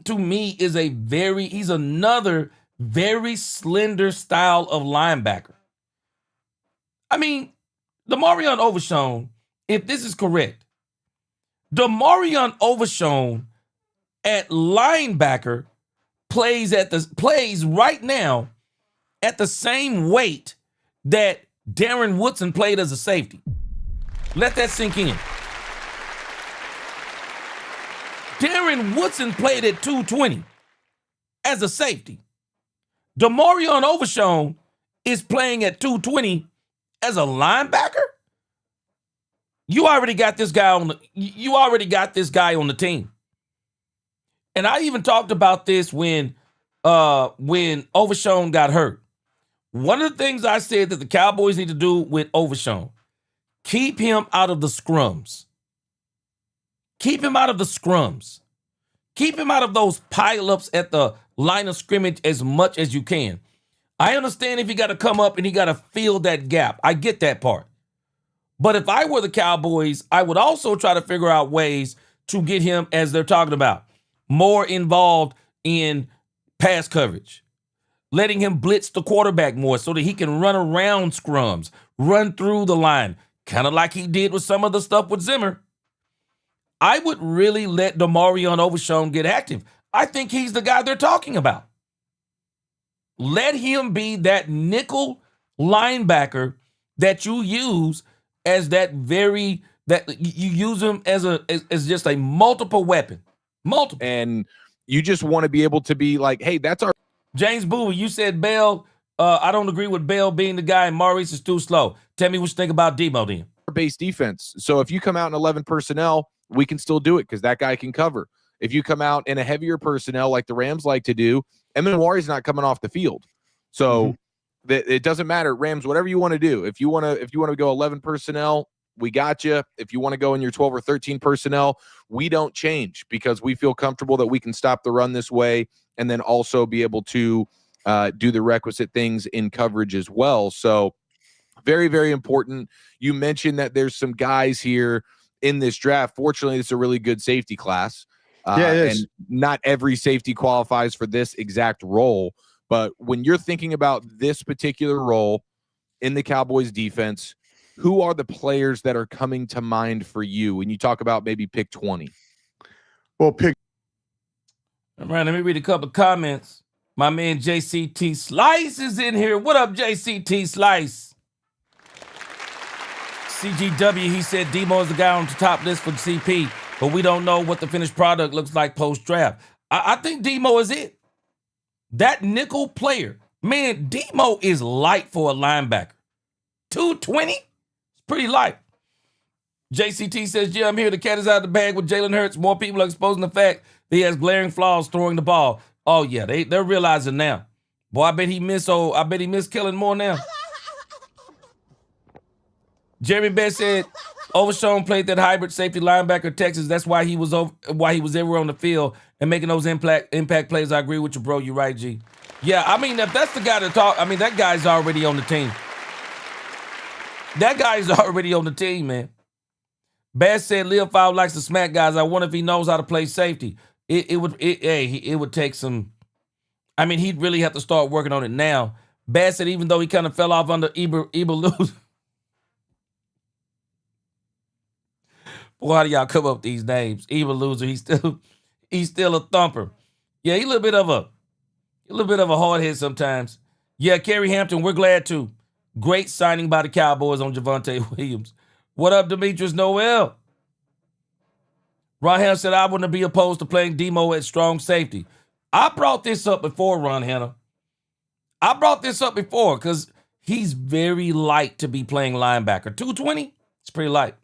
to me is he's another very slender style of linebacker. I mean, Demarion Overshown, if this is correct, Demarion Overshown at linebacker plays right now at the same weight that Darren Woodson played as a safety. Let that sink in. Darren Woodson played at 220 as a safety. Demarion Overshown is playing at 220 as a linebacker. You already got this guy on the team. And I even talked about this when Overshown got hurt. One of the things I said that the Cowboys need to do with Overshown, keep him out of the scrums. Keep him out of the scrums. Keep him out of those pileups at the line of scrimmage as much as you can. I understand if he got to come up and he got to fill that gap. I get that part. But if I were the Cowboys, I would also try to figure out ways to get him, as they're talking about, more involved in pass coverage. Letting him blitz the quarterback more so that he can run around scrums, run through the line, kind of like he did with some of the stuff with Zimmer. I would really let Demarion Overshown get active. I think he's the guy they're talking about. Let him be that nickel linebacker that you use as that you use him as just a multiple weapon. Multiple. And you just want to be able to be like, hey, that's our James Bowie, you said Bell. I don't agree with Bell being the guy and Maurice is too slow. Tell me what you think about Demo then. base defense. So if you come out in 11 personnel, we can still do it because that guy can cover. If you come out in a heavier personnel like the Rams like to do, Eminwari's not coming off the field. So it doesn't matter. Rams, whatever you want to do. If you want to go 11 personnel, we got you. If you want to go in your 12 or 13 personnel, we don't change because we feel comfortable that we can stop the run this way and then also be able to do the requisite things in coverage as well. So very, very important. You mentioned that there's some guys here in this draft. Fortunately, it's a really good safety class. It is. And not every safety qualifies for this exact role. But when you're thinking about this particular role in the Cowboys defense, who are the players that are coming to mind for you when you talk about maybe pick 20? Well, pick. All right, let me read a couple of comments. My man JCT Slice is in here. What up, JCT Slice? CGW, he said Demo is the guy on the top list for the CP, but we don't know what the finished product looks like post-draft. I think Demo is it. That nickel player. Man, Demo is light for a linebacker. 220? It's pretty light. JCT says, yeah, I'm here. The cat is out of the bag with Jalen Hurts. More people are exposing the fact that he has glaring flaws throwing the ball. Oh, yeah, they're realizing now. Boy, I bet he missed Kellen Moore now. Jeremy Best said, Overshown played that hybrid safety linebacker at Texas. That's why he was everywhere on the field and making those impact plays. I agree with you, bro. You're right, G. Yeah, I mean, if that's the guy to talk, I mean, that guy's already on the team. That guy's already on the team, man. Bass said Leofold likes to smack guys. I wonder if he knows how to play safety. It would take some. I mean, he'd really have to start working on it now. Bass said even though he kind of fell off under Eberflus. Boy, how do y'all come up with these names? Eberflus, he's still a thumper. Yeah, he's a little bit of a hard head sometimes. Yeah, Kerry Hampton, we're glad too. Great signing by the Cowboys on Javonte Williams. What up, Demetrius Noel? Ron Hanna said, I wouldn't be opposed to playing Demo at strong safety. I brought this up before, Ron Hanna. I brought this up before because he's very light to be playing linebacker. 220, it's pretty light.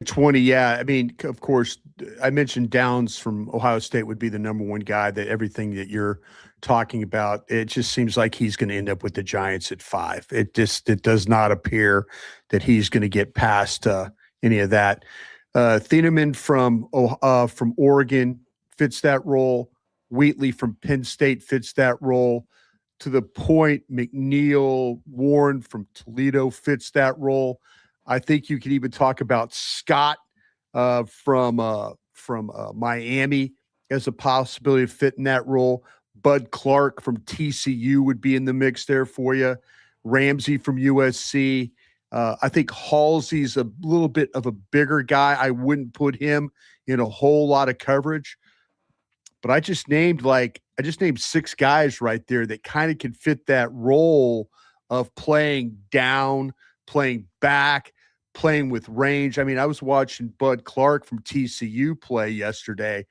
20, yeah. I mean, of course, I mentioned Downs from Ohio State would be the number one guy. That everything that you're talking about, it just seems like he's going to end up with the Giants at 5. It does not appear that he's going to get past any of that. Thieneman from Oregon fits that role. Wheatley from Penn State fits that role. To the point, McNeil, Warren from Toledo fits that role. I think you could even talk about Scott from Miami as a possibility of fitting that role. Bud Clark from TCU would be in the mix there for you. Ramsey from USC. I think Halsey's a little bit of a bigger guy. I wouldn't put him in a whole lot of coverage. But I just named 6 guys right there that kind of can fit that role of playing down, playing back, playing with range. I mean, I was watching Bud Clark from TCU play yesterday,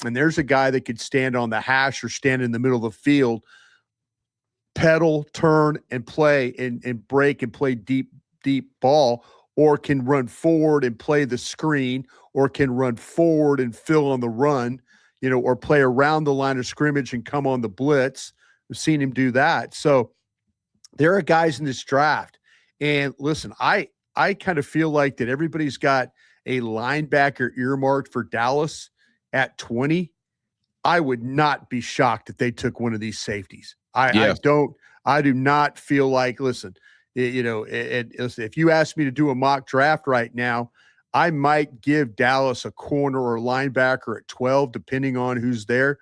and there's a guy that could stand on the hash or stand in the middle of the field, pedal, turn, and play and break and play deep ball, or can run forward and play the screen, or can run forward and fill on the run, or play around the line of scrimmage and come on the blitz. I've seen him do that. So there are guys in this draft. And listen, I kind of feel like that everybody's got a linebacker earmarked for Dallas at 20. I would not be shocked if they took one of these safeties. I do not feel like, listen, if you ask me to do a mock draft right now, I might give Dallas a corner or linebacker at 12, depending on who's there.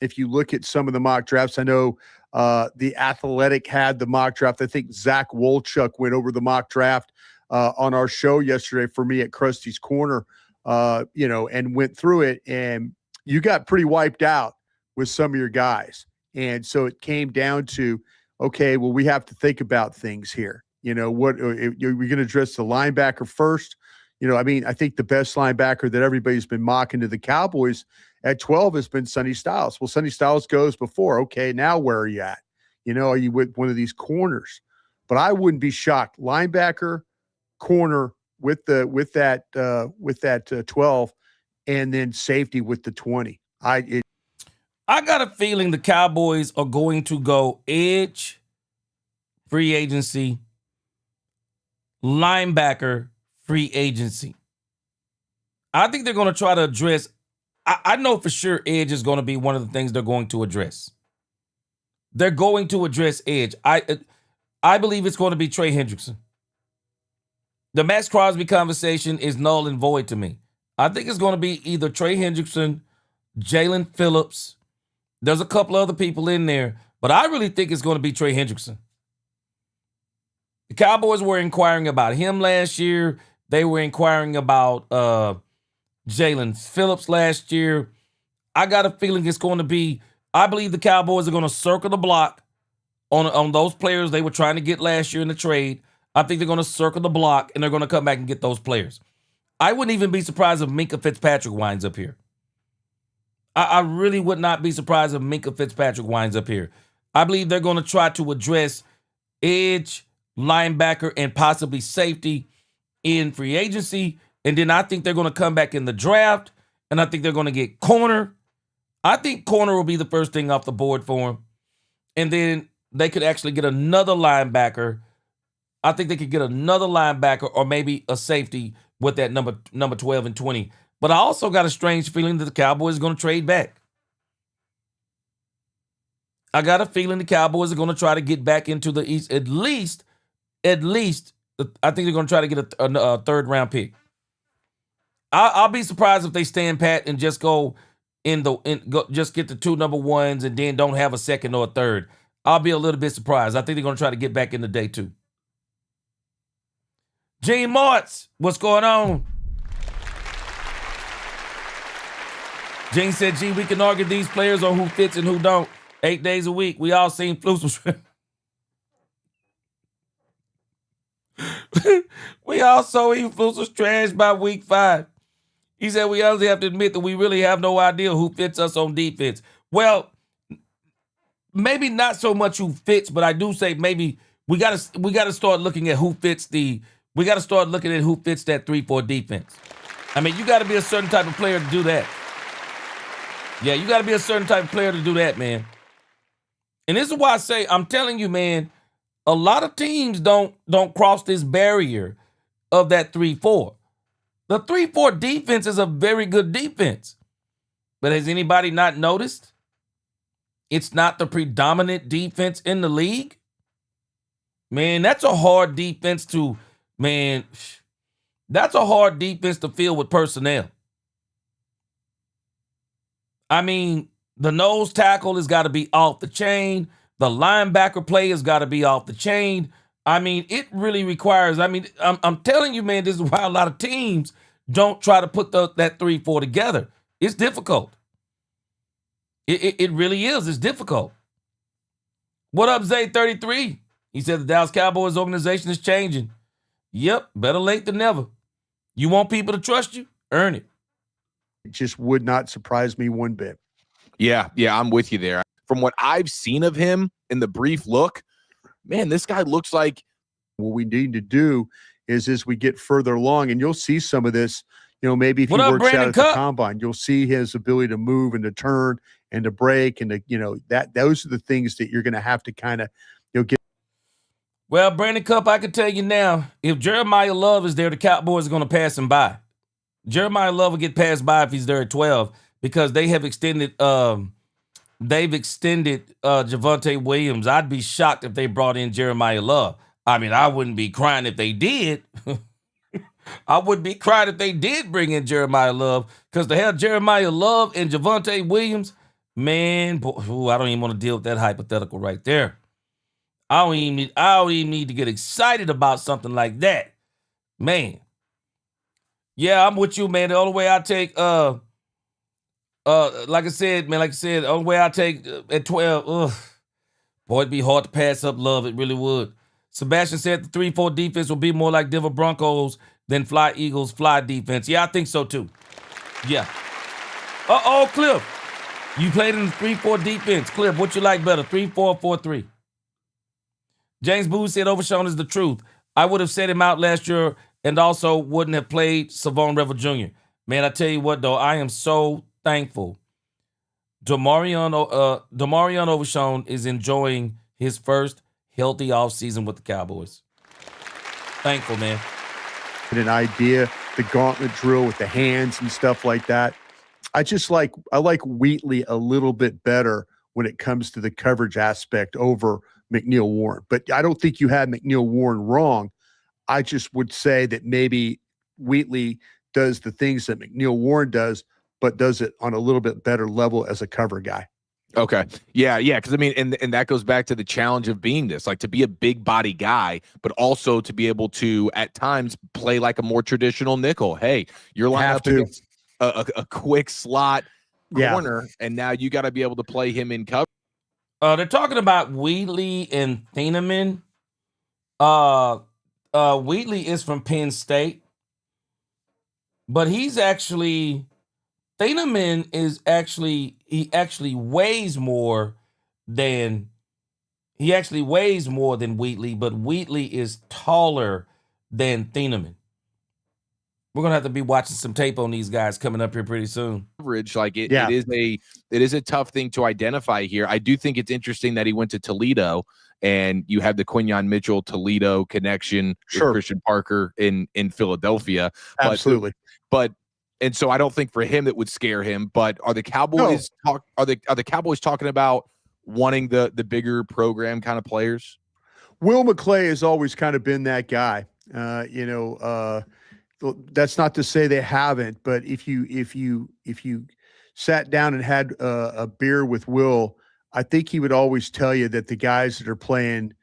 If you look at some of the mock drafts, I know The Athletic had the mock draft. I think Zach Wolchuk went over the mock draft on our show yesterday for me at Krusty's Corner, and went through it. And you got pretty wiped out with some of your guys. And so it came down to, okay, well, we have to think about things here. What are we going to address the linebacker first? I think the best linebacker that everybody's been mocking to the Cowboys at 12 has been Sonny Styles. Well, Sonny Styles goes before. Okay, now where are you at? Are you with one of these corners? But I wouldn't be shocked. Linebacker, corner with that 12, and then safety with the 20. I got a feeling the Cowboys are going to go edge, free agency, linebacker, free agency. I think they're going to try to address. I know for sure edge is going to be one of the things they're going to address. They're going to address edge. I believe it's going to be Trey Hendrickson. The Max Crosby conversation is null and void to me. I think it's going to be either Trey Hendrickson, Jalen Phillips. There's a couple other people in there, but I really think it's going to be Trey Hendrickson. The Cowboys were inquiring about him last year. They were inquiring about Jalen Phillips last year. I got a feeling it's going to be, I believe the Cowboys are going to circle the block on those players they were trying to get last year in the trade. I think they're going to circle the block, and they're going to come back and get those players. I wouldn't even be surprised if Minkah Fitzpatrick winds up here. I really would not be surprised if Minkah Fitzpatrick winds up here. I believe they're going to try to address edge, linebacker, and possibly safety in free agency. And then I think they're going to come back in the draft, and I think they're going to get corner. I think corner will be the first thing off the board for them. And then they could actually get another linebacker. I think they could get another linebacker or maybe a safety with that number 12 and 20. But I also got a strange feeling that the Cowboys are going to trade back. I got a feeling the Cowboys are going to try to get back into the East. At least, I think they're going to try to get a third-round pick. I'll be surprised if they stand pat and just just get the 2 number 1s and then don't have a second or a third. I'll be a little bit surprised. I think they're going to try to get back into day 2. Gene Martz, what's going on? Gene said, Gene, we can argue these players on who fits and who don't. 8 days a week. We all seen Flus. We all saw Flus was trash by week 5. He said we honestly have to admit that we really have no idea who fits us on defense. Well, maybe not so much who fits, but I do say maybe we gotta start looking at who fits that 3-4 defense. I mean, you gotta be a certain type of player to do that. Yeah, you gotta be a certain type of player to do that, man. And this is why I say, I'm telling you, man, a lot of teams don't cross this barrier of that 3-4. The 3-4 defense is a very good defense. But has anybody not noticed? It's not the predominant defense in the league. Man, that's a hard defense to fill with personnel. I mean, the nose tackle has got to be off the chain. The linebacker play has got to be off the chain. I mean, it really requires, I'm telling you, man, this is why a lot of teams don't try to put that 3-4 together. It's difficult. It really is. It's difficult. What up, Zay33? He said the Dallas Cowboys organization is changing. Yep, better late than never. You want people to trust you? Earn it. It just would not surprise me one bit. Yeah, I'm with you there. From what I've seen of him in the brief look, man, this guy looks like what we need to do is as we get further along, and you'll see some of this, maybe if he works out at the combine, you'll see his ability to move and to turn and to break and to, those are the things that you're going to have to kind of, get. Well, Brandon Cup, I can tell you now, if Jeremiah Love is there, the Cowboys are going to pass him by. Jeremiah Love will get passed by if he's there at 12 because they have extended Javonte Williams. I'd be shocked if they brought in Jeremiah Love. I mean, I wouldn't be crying if they did. I wouldn't be crying if they did bring in Jeremiah Love because to have Jeremiah Love and Javonte Williams, man, I don't even want to deal with that hypothetical right there. I don't even need to get excited about something like that. Man. Yeah, I'm with you, man. The only way I take like I said, the only way I take at 12, boy, it'd be hard to pass up Love. It really would. Sebastian said the 3-4 defense will be more like Denver Broncos than Fly Eagles fly defense. Yeah, I think so too. Yeah. Cliff. You played in the 3-4 defense. Cliff, what you like better, 3-4 or 4-3? James Booth said Overshown is the truth. I would have set him out last year and also wouldn't have played Savon Revel Jr. Man, I tell you what, though, I am so thankful. Demarion Overshown is enjoying his first healthy offseason with the Cowboys. Thankful, man. An idea, the gauntlet drill with the hands and stuff like that. I like Wheatley a little bit better when it comes to the coverage aspect over McNeil Warren. But I don't think you had McNeil Warren wrong. I just would say that maybe Wheatley does the things that McNeil Warren does, but does it on a little bit better level as a cover guy. Okay. Yeah. Because and that goes back to the challenge of being this, like to be a big body guy, but also to be able to at times play like a more traditional nickel. Hey, you're lined up against a quick slot corner, and now you got to be able to play him in cover. They're talking about Wheatley and Thieneman. Wheatley is from Penn State, but Thieneman weighs more than Wheatley, but Wheatley is taller than Thieneman. We're gonna have to be watching some tape on these guys coming up here pretty soon. Like it is a tough thing to identify here. I do think it's interesting that he went to Toledo, and you have the Quinyon Mitchell Toledo connection with Christian Parker in Philadelphia. Absolutely, and so I don't think for him that would scare him. But are the Cowboys are the Cowboys talking about wanting the bigger program kind of players? Will McClay has always kind of been that guy. That's not to say they haven't, but if you sat down and had a beer with Will, I think he would always tell you that the guys that are playing,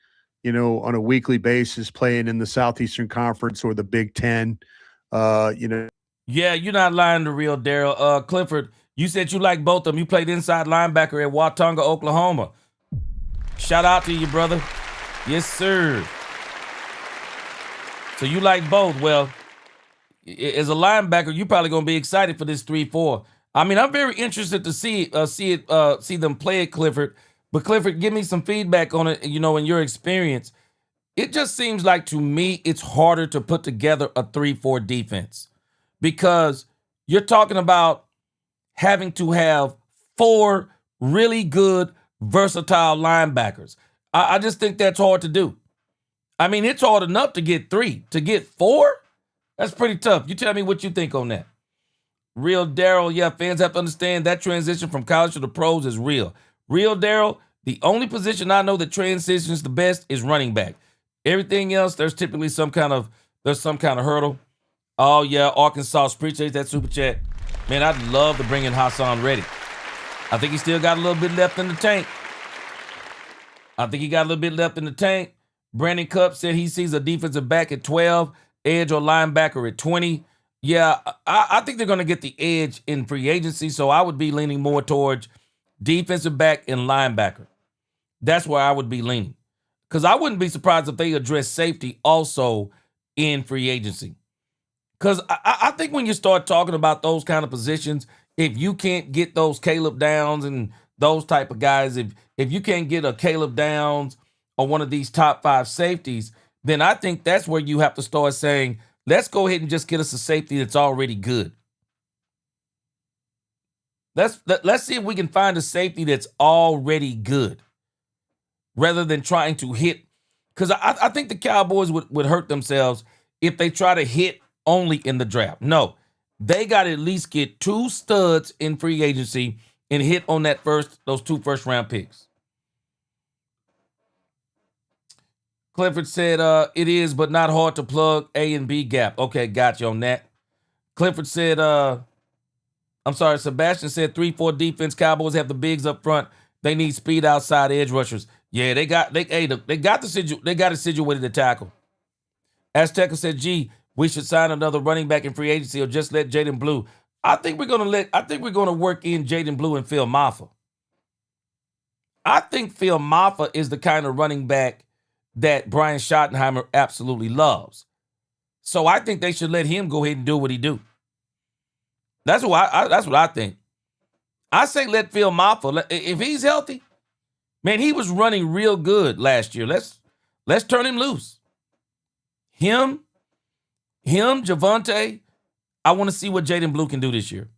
on a weekly basis, playing in the Southeastern Conference or the Big Ten, Yeah, you're not lying to real Daryl. Clifford, you said you like both of them. You played inside linebacker at Watonga, Oklahoma. Shout out to you, brother. Yes, sir. So you like both. Well, as a linebacker, you're probably going to be excited for this 3-4. I mean, I'm very interested to see them play it, Clifford. But Clifford, give me some feedback on it, in your experience. It just seems like, to me, it's harder to put together a 3-4 defense because you're talking about having to have 4 really good, versatile linebackers. I just think that's hard to do. I mean, it's hard enough to get 3. To get 4? That's pretty tough. You tell me what you think on that. Real Daryl, yeah, fans have to understand that transition from college to the pros is real. Real Daryl, the only position I know that transitions the best is running back. Everything else, there's typically some kind of hurdle. Oh, yeah, Arkansas, appreciate that super chat. Man, I'd love to bring in Hassan Reddick. I think he still got a little bit left in the tank. Brandon Cupp said he sees a defensive back at 12, edge or linebacker at 20. Yeah, I think they're going to get the edge in free agency, so I would be leaning more towards defensive back and linebacker. That's where I would be leaning. Because I wouldn't be surprised if they address safety also in free agency. Because I think when you start talking about those kind of positions, if you can't get those Caleb Downs and those type of guys, if you can't get a Caleb Downs or one of these top 5 safeties, then I think that's where you have to start saying, let's go ahead and just get us a safety that's already good. Let's see if we can find a safety that's already good rather than trying to hit. Because I think the Cowboys would hurt themselves if they try to hit only in the draft. No, they got to at least get 2 studs in free agency and hit on those 2 first-round picks. Clifford said, it is, but not hard to plug A and B gap. Okay, got you on that. Clifford said, Sebastian said 3-4 defense. Cowboys have the bigs up front. They need speed outside edge rushers. Yeah, they got it situated to tackle. Azteca said, gee, we should sign another running back in free agency or just let Jaden Blue. I think we're gonna work in Jaden Blue and Phil Maffa. I think Phil Maffa is the kind of running back that Brian Schottenheimer absolutely loves. So I think they should let him go ahead and do what he do. That's what I think. I say let Phil Maffa, if he's healthy, man, he was running real good last year. Let's turn him loose. Him, Javonte, I want to see what Jaden Blue can do this year.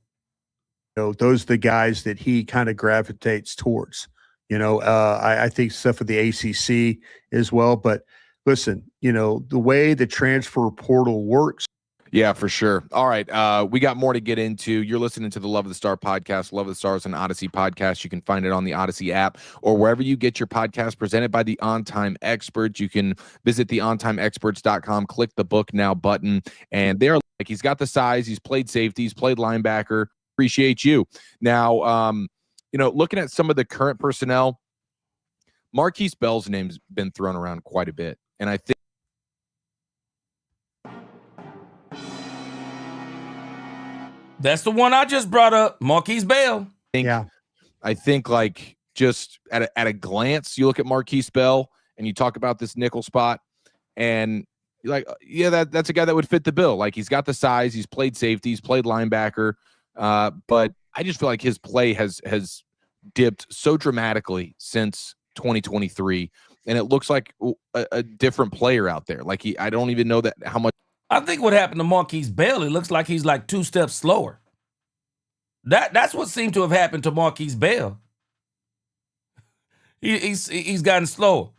Those are the guys that he kind of gravitates towards. I think stuff for the ACC as well. But listen, the way the transfer portal works. Yeah, for sure. All right. We got more to get into. You're listening to the Love of the Star podcast. Love of the Stars on Odyssey podcast. You can find it on the Odyssey app or wherever you get your podcast, presented by the On Time Experts. You can visit theontimeexperts.com, click the book now button. And they're like, he's got the size. He's played safety. He's played linebacker. Appreciate you. Now, looking at some of the current personnel, Marquise Bell's name's been thrown around quite a bit. And I think that's the one I just brought up, Marquise Bell. I think like just at a glance, you look at Marquise Bell and you talk about this nickel spot and you're like, yeah, that's a guy that would fit the bill. Like he's got the size, he's played safety, he's played linebacker. But I just feel like his play has dipped so dramatically since 2023, and it looks like a different player out there. Like I don't even know that how much. I think what happened to Marquise Bell, it looks like he's like 2 steps slower. That's what seemed to have happened to Marquise Bell. He's gotten slower.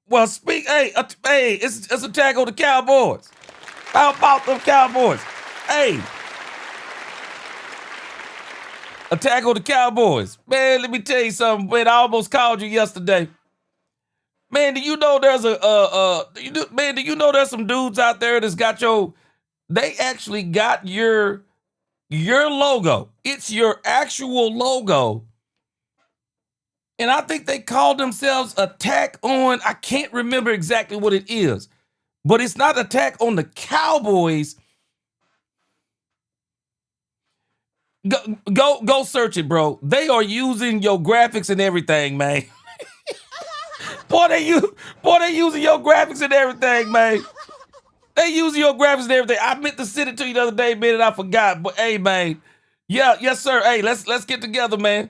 Well, it's a tag on the Cowboys. How about them Cowboys? Hey. Attack on the Cowboys. Man, let me tell you something. Man, I almost called you yesterday. Man, do you know there's there's some dudes out there that's got they actually got your logo. It's your actual logo. And I think they called themselves Attack on, I can't remember exactly what it is, but it's not Attack on the Cowboys. Go search it, bro. They are using your graphics and everything, man. Boy, they using your graphics and everything, man. They using your graphics and everything. I meant to send it to you the other day, man, and I forgot. But hey, man. Yeah, yes, sir. Hey, let's get together, man.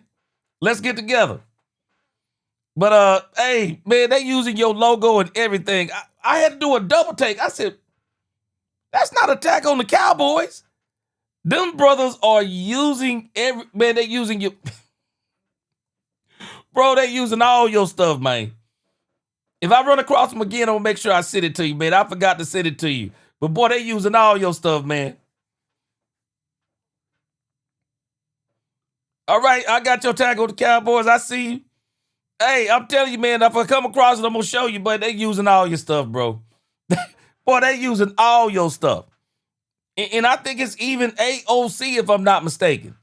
Let's get together. But hey, man, they using your logo and everything. I had to do a double take. I said, that's not attack on the Cowboys. Them brothers are using they using you. Bro, they using all your stuff, man. If I run across them again, I'm gonna make sure I send it to you, man. I forgot to send it to you. But boy, they using all your stuff, man. All right, I got your tag on the Cowboys. I see you. Hey, I'm telling you, man, if I come across it, I'm gonna show you, but they using all your stuff, bro. Boy, they using all your stuff. And I think it's even AOC, if I'm not mistaken.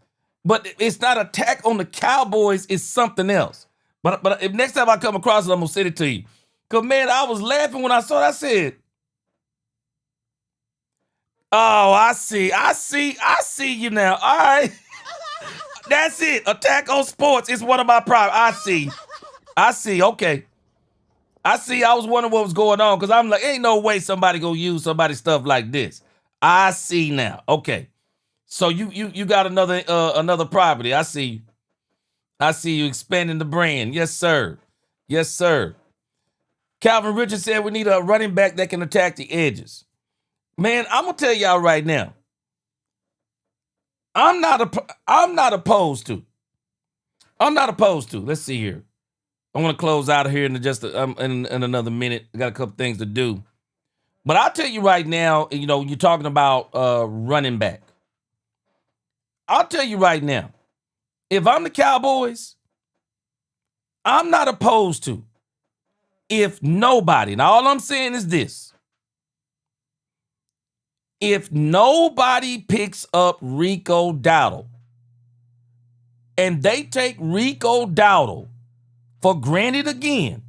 But it's not attack on the Cowboys, it's something else. But if next time I come across it, I'm gonna send it to you. Cause man, I was laughing when I saw it. I said, oh, I see you now. All right. That's it. Attack on Sports is one of my problems. I see. Okay. I see. I was wondering what was going on because I'm like, ain't no way somebody gonna use somebody's stuff like this. I see now. Okay. So you got another property. I see you expanding the brand. Yes, sir. Yes, sir. Calvin Richards said we need a running back that can attack the edges. Man, I'm gonna tell y'all right now. I'm not opposed to. Let's see here. I want to close out of here in just in another minute. I got a couple things to do. But I'll tell you right now, you know, you're talking about running back. I'll tell you right now, if I'm the Cowboys, I'm not opposed to. If nobody, now all I'm saying is this. If nobody picks up Rico Dowdle and they take Rico Dowdle for granted again,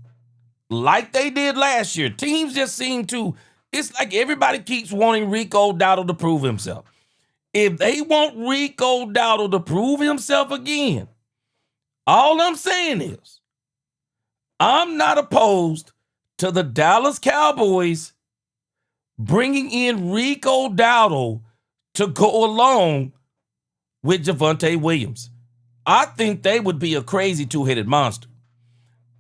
like they did last year, teams just seem to, it's like everybody keeps wanting Rico Dowdle to prove himself. If they want Rico Dowdle to prove himself again, all I'm saying is, I'm not opposed to the Dallas Cowboys bringing in Rico Dowdle to go along with Javonte Williams. I think they would be a crazy two-headed monster.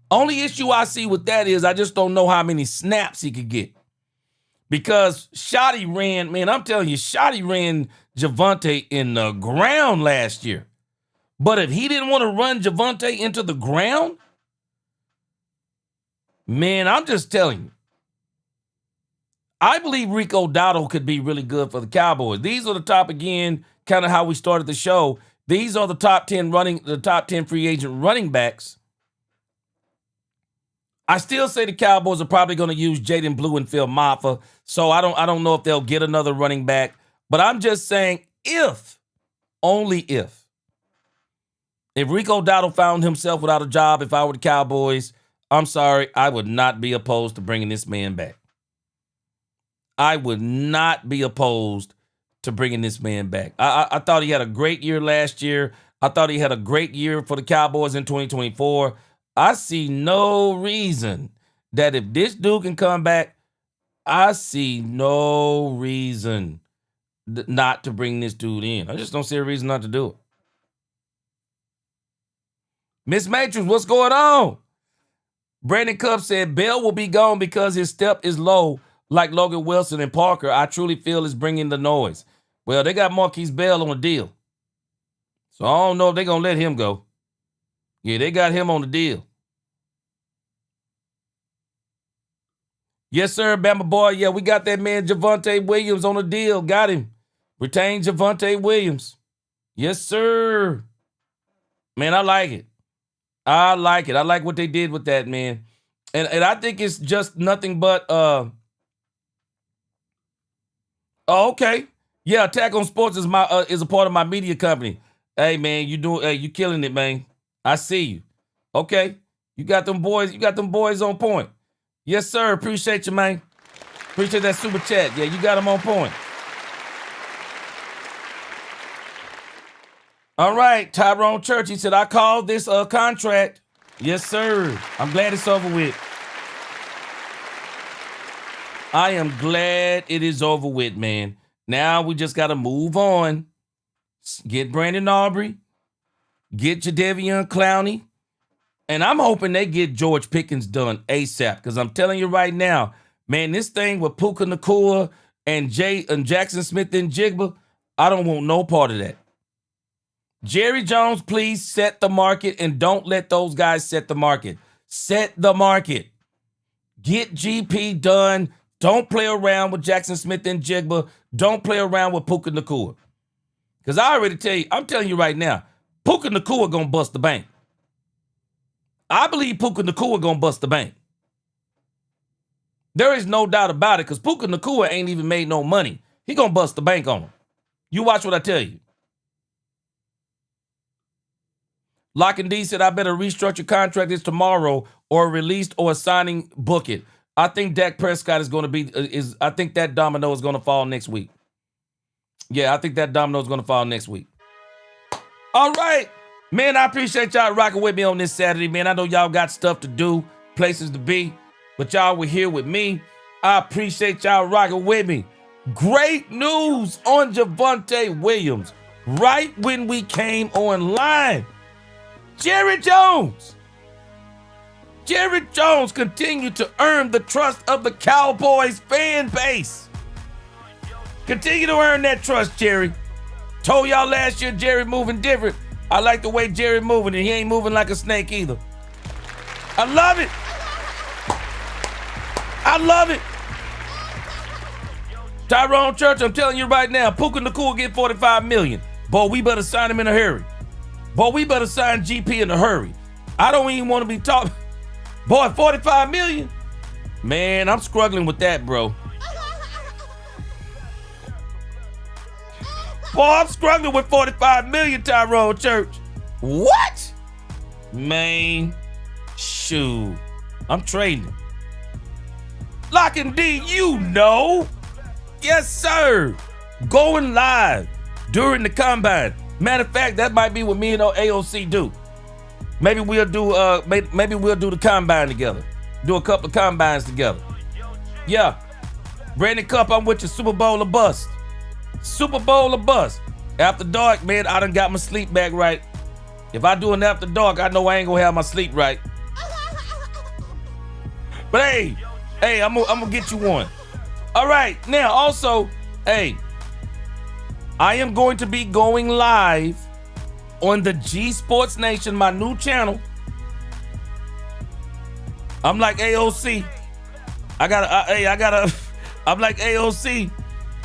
Only issue I see with that is I just don't know how many snaps he could get. Because Shotty ran, man, I'm telling you, Shotty ran Javonte in the ground last year. But if he didn't want to run Javonte into the ground, man, I'm just telling you, I believe Rico Dowdle could be really good for the Cowboys. These are the top, again, kind of how we started the show. These are the top 10 free agent running backs. I still say the Cowboys are probably going to use Jaden Blue and Phil Maffa, so I don't know if they'll get another running back. But I'm just saying if, only if Rico Dowdle found himself without a job, if I were the Cowboys, I'm sorry, I would not be opposed to bringing this man back. I would not be opposed to bringing this man back. I thought he had a great year last year. I thought he had a great year for the Cowboys in 2024. I see no reason that if this dude can come back, I see no reason not to bring this dude in. I just don't see a reason not to do it. Miss Matrix, what's going on? Brandon Cup said Bell will be gone because his step is low, like Logan Wilson and Parker. I truly feel is bringing the noise. Well, they got Marquise Bell on a deal. So I don't know if they're going to let him go. Yeah, they got him on the deal. Yes, sir, Bama boy. Yeah, we got that man Javonte Williams on the deal. Got him. Retain Javonte Williams. Yes, sir. Man, I like it. I like it. I like what they did with that, man. And I think it's just nothing but oh, okay. Yeah, Attack on Sports is a part of my media company. Hey man, you killing it, man. I see you. Okay. You got them boys on point. Yes, sir. Appreciate you, man. Appreciate that super chat. Yeah, you got them on point. All right, Tyrone Church. He said, I called this a contract. Yes, sir. I'm glad it's over with. I am glad it is over with, man. Now we just got to move on. Get Brandon Aubrey. Get Jadeveon Clowney. And I'm hoping they get George Pickens done ASAP. Because I'm telling you right now, man, this thing with Puka Nacua and Jackson Smith and Jigba, I don't want no part of that. Jerry Jones, please set the market and don't let those guys set the market. Set the market. Get GP done. Don't play around with Jackson Smith and Jigba. Don't play around with Puka Nacua. Because I already tell you, I'm telling you right now, Puka Nacua going to bust the bank. I believe Puka Nacua going to bust the bank. There is no doubt about it because Puka Nacua ain't even made no money. He going to bust the bank on him. You watch what I tell you. Lock and D said, I better restructure contract this tomorrow or released or signing, book it. I think Dak Prescott is going to be, I think that domino is going to fall next week. Yeah, I think that domino is going to fall next week. All right. Man, I appreciate y'all rocking with me on this Saturday, man. I know y'all got stuff to do, places to be, but y'all were here with me. I appreciate y'all rocking with me. Great news on Javonte Williams right when we came online. Jerry Jones continued to earn the trust of the Cowboys fan base. Continue to earn that trust, Jerry. Told y'all last year Jerry moving different. I like the way Jerry moving, and he ain't moving like a snake either. I love it. I love it. Tyrone Church, I'm telling you right now, Puka Nacua get $45 million. Boy, we better sign him in a hurry. Boy, we better sign GP in a hurry. I don't even want to be talking. Boy, $45 million? Man, I'm struggling with that, bro. Boy, I'm struggling with $45 million, Tyrone Church. What? Man, shoot. I'm trading. Lock and D, you know. Yes, sir. Going live during the combine. Matter of fact, that might be what me and AOC do. Maybe we'll do the combine together. Do a couple of combines together. Yeah. Brandon Cup, I'm with you. Super Bowl or bust. Super Bowl or bust. After dark, man, I done got my sleep back right. If I do an after dark, I know I ain't gonna have my sleep right. But hey, I'm gonna get you one. All right, now also, hey, I am going to be going live on the G Sports Nation, my new channel. I'm like AOC. I'm like AOC.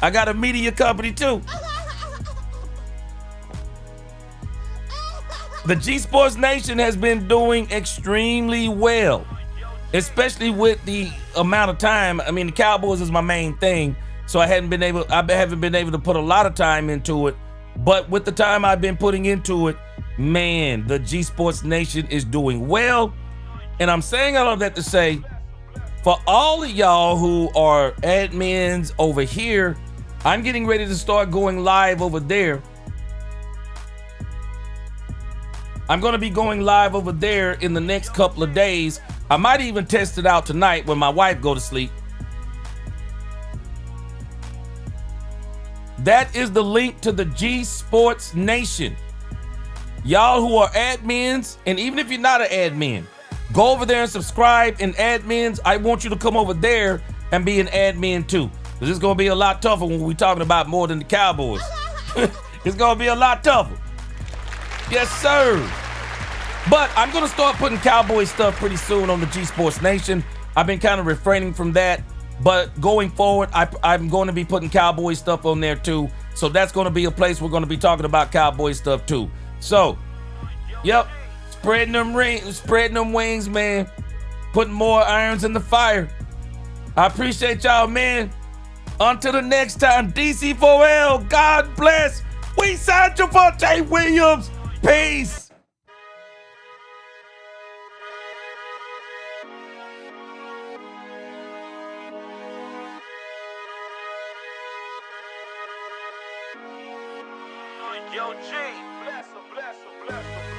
I got a media company too. The G Sports Nation has been doing extremely well, especially with the amount of time. I mean, the Cowboys is my main thing, so I haven't been able to put a lot of time into it. But with the time I've been putting into it, man, the G Sports Nation is doing well. And I'm saying all of that to say, for all of y'all who are admins over here, I'm getting ready to start going live over there. I'm going to be going live over there in the next couple of days. I might even test it out tonight when my wife go to sleep. That is the link to the G Sports Nation. Y'all who are admins, and even if you're not an admin, go over there and subscribe. And admins, I want you to come over there and be an admin too. Because it's going to be a lot tougher when we're talking about more than the Cowboys. It's going to be a lot tougher. Yes, sir. But I'm going to start putting Cowboy stuff pretty soon on the G Sports Nation. I've been kind of refraining from that. But going forward, I'm going to be putting Cowboy stuff on there too. So that's going to be a place we're going to be talking about Cowboy stuff too. So, yep, spreading them wings, man. Putting more irons in the fire. I appreciate y'all, man. Until the next time, DC4L, God bless. We signed Javonte Williams. Peace. Yo, G, bless him, bless him, bless him.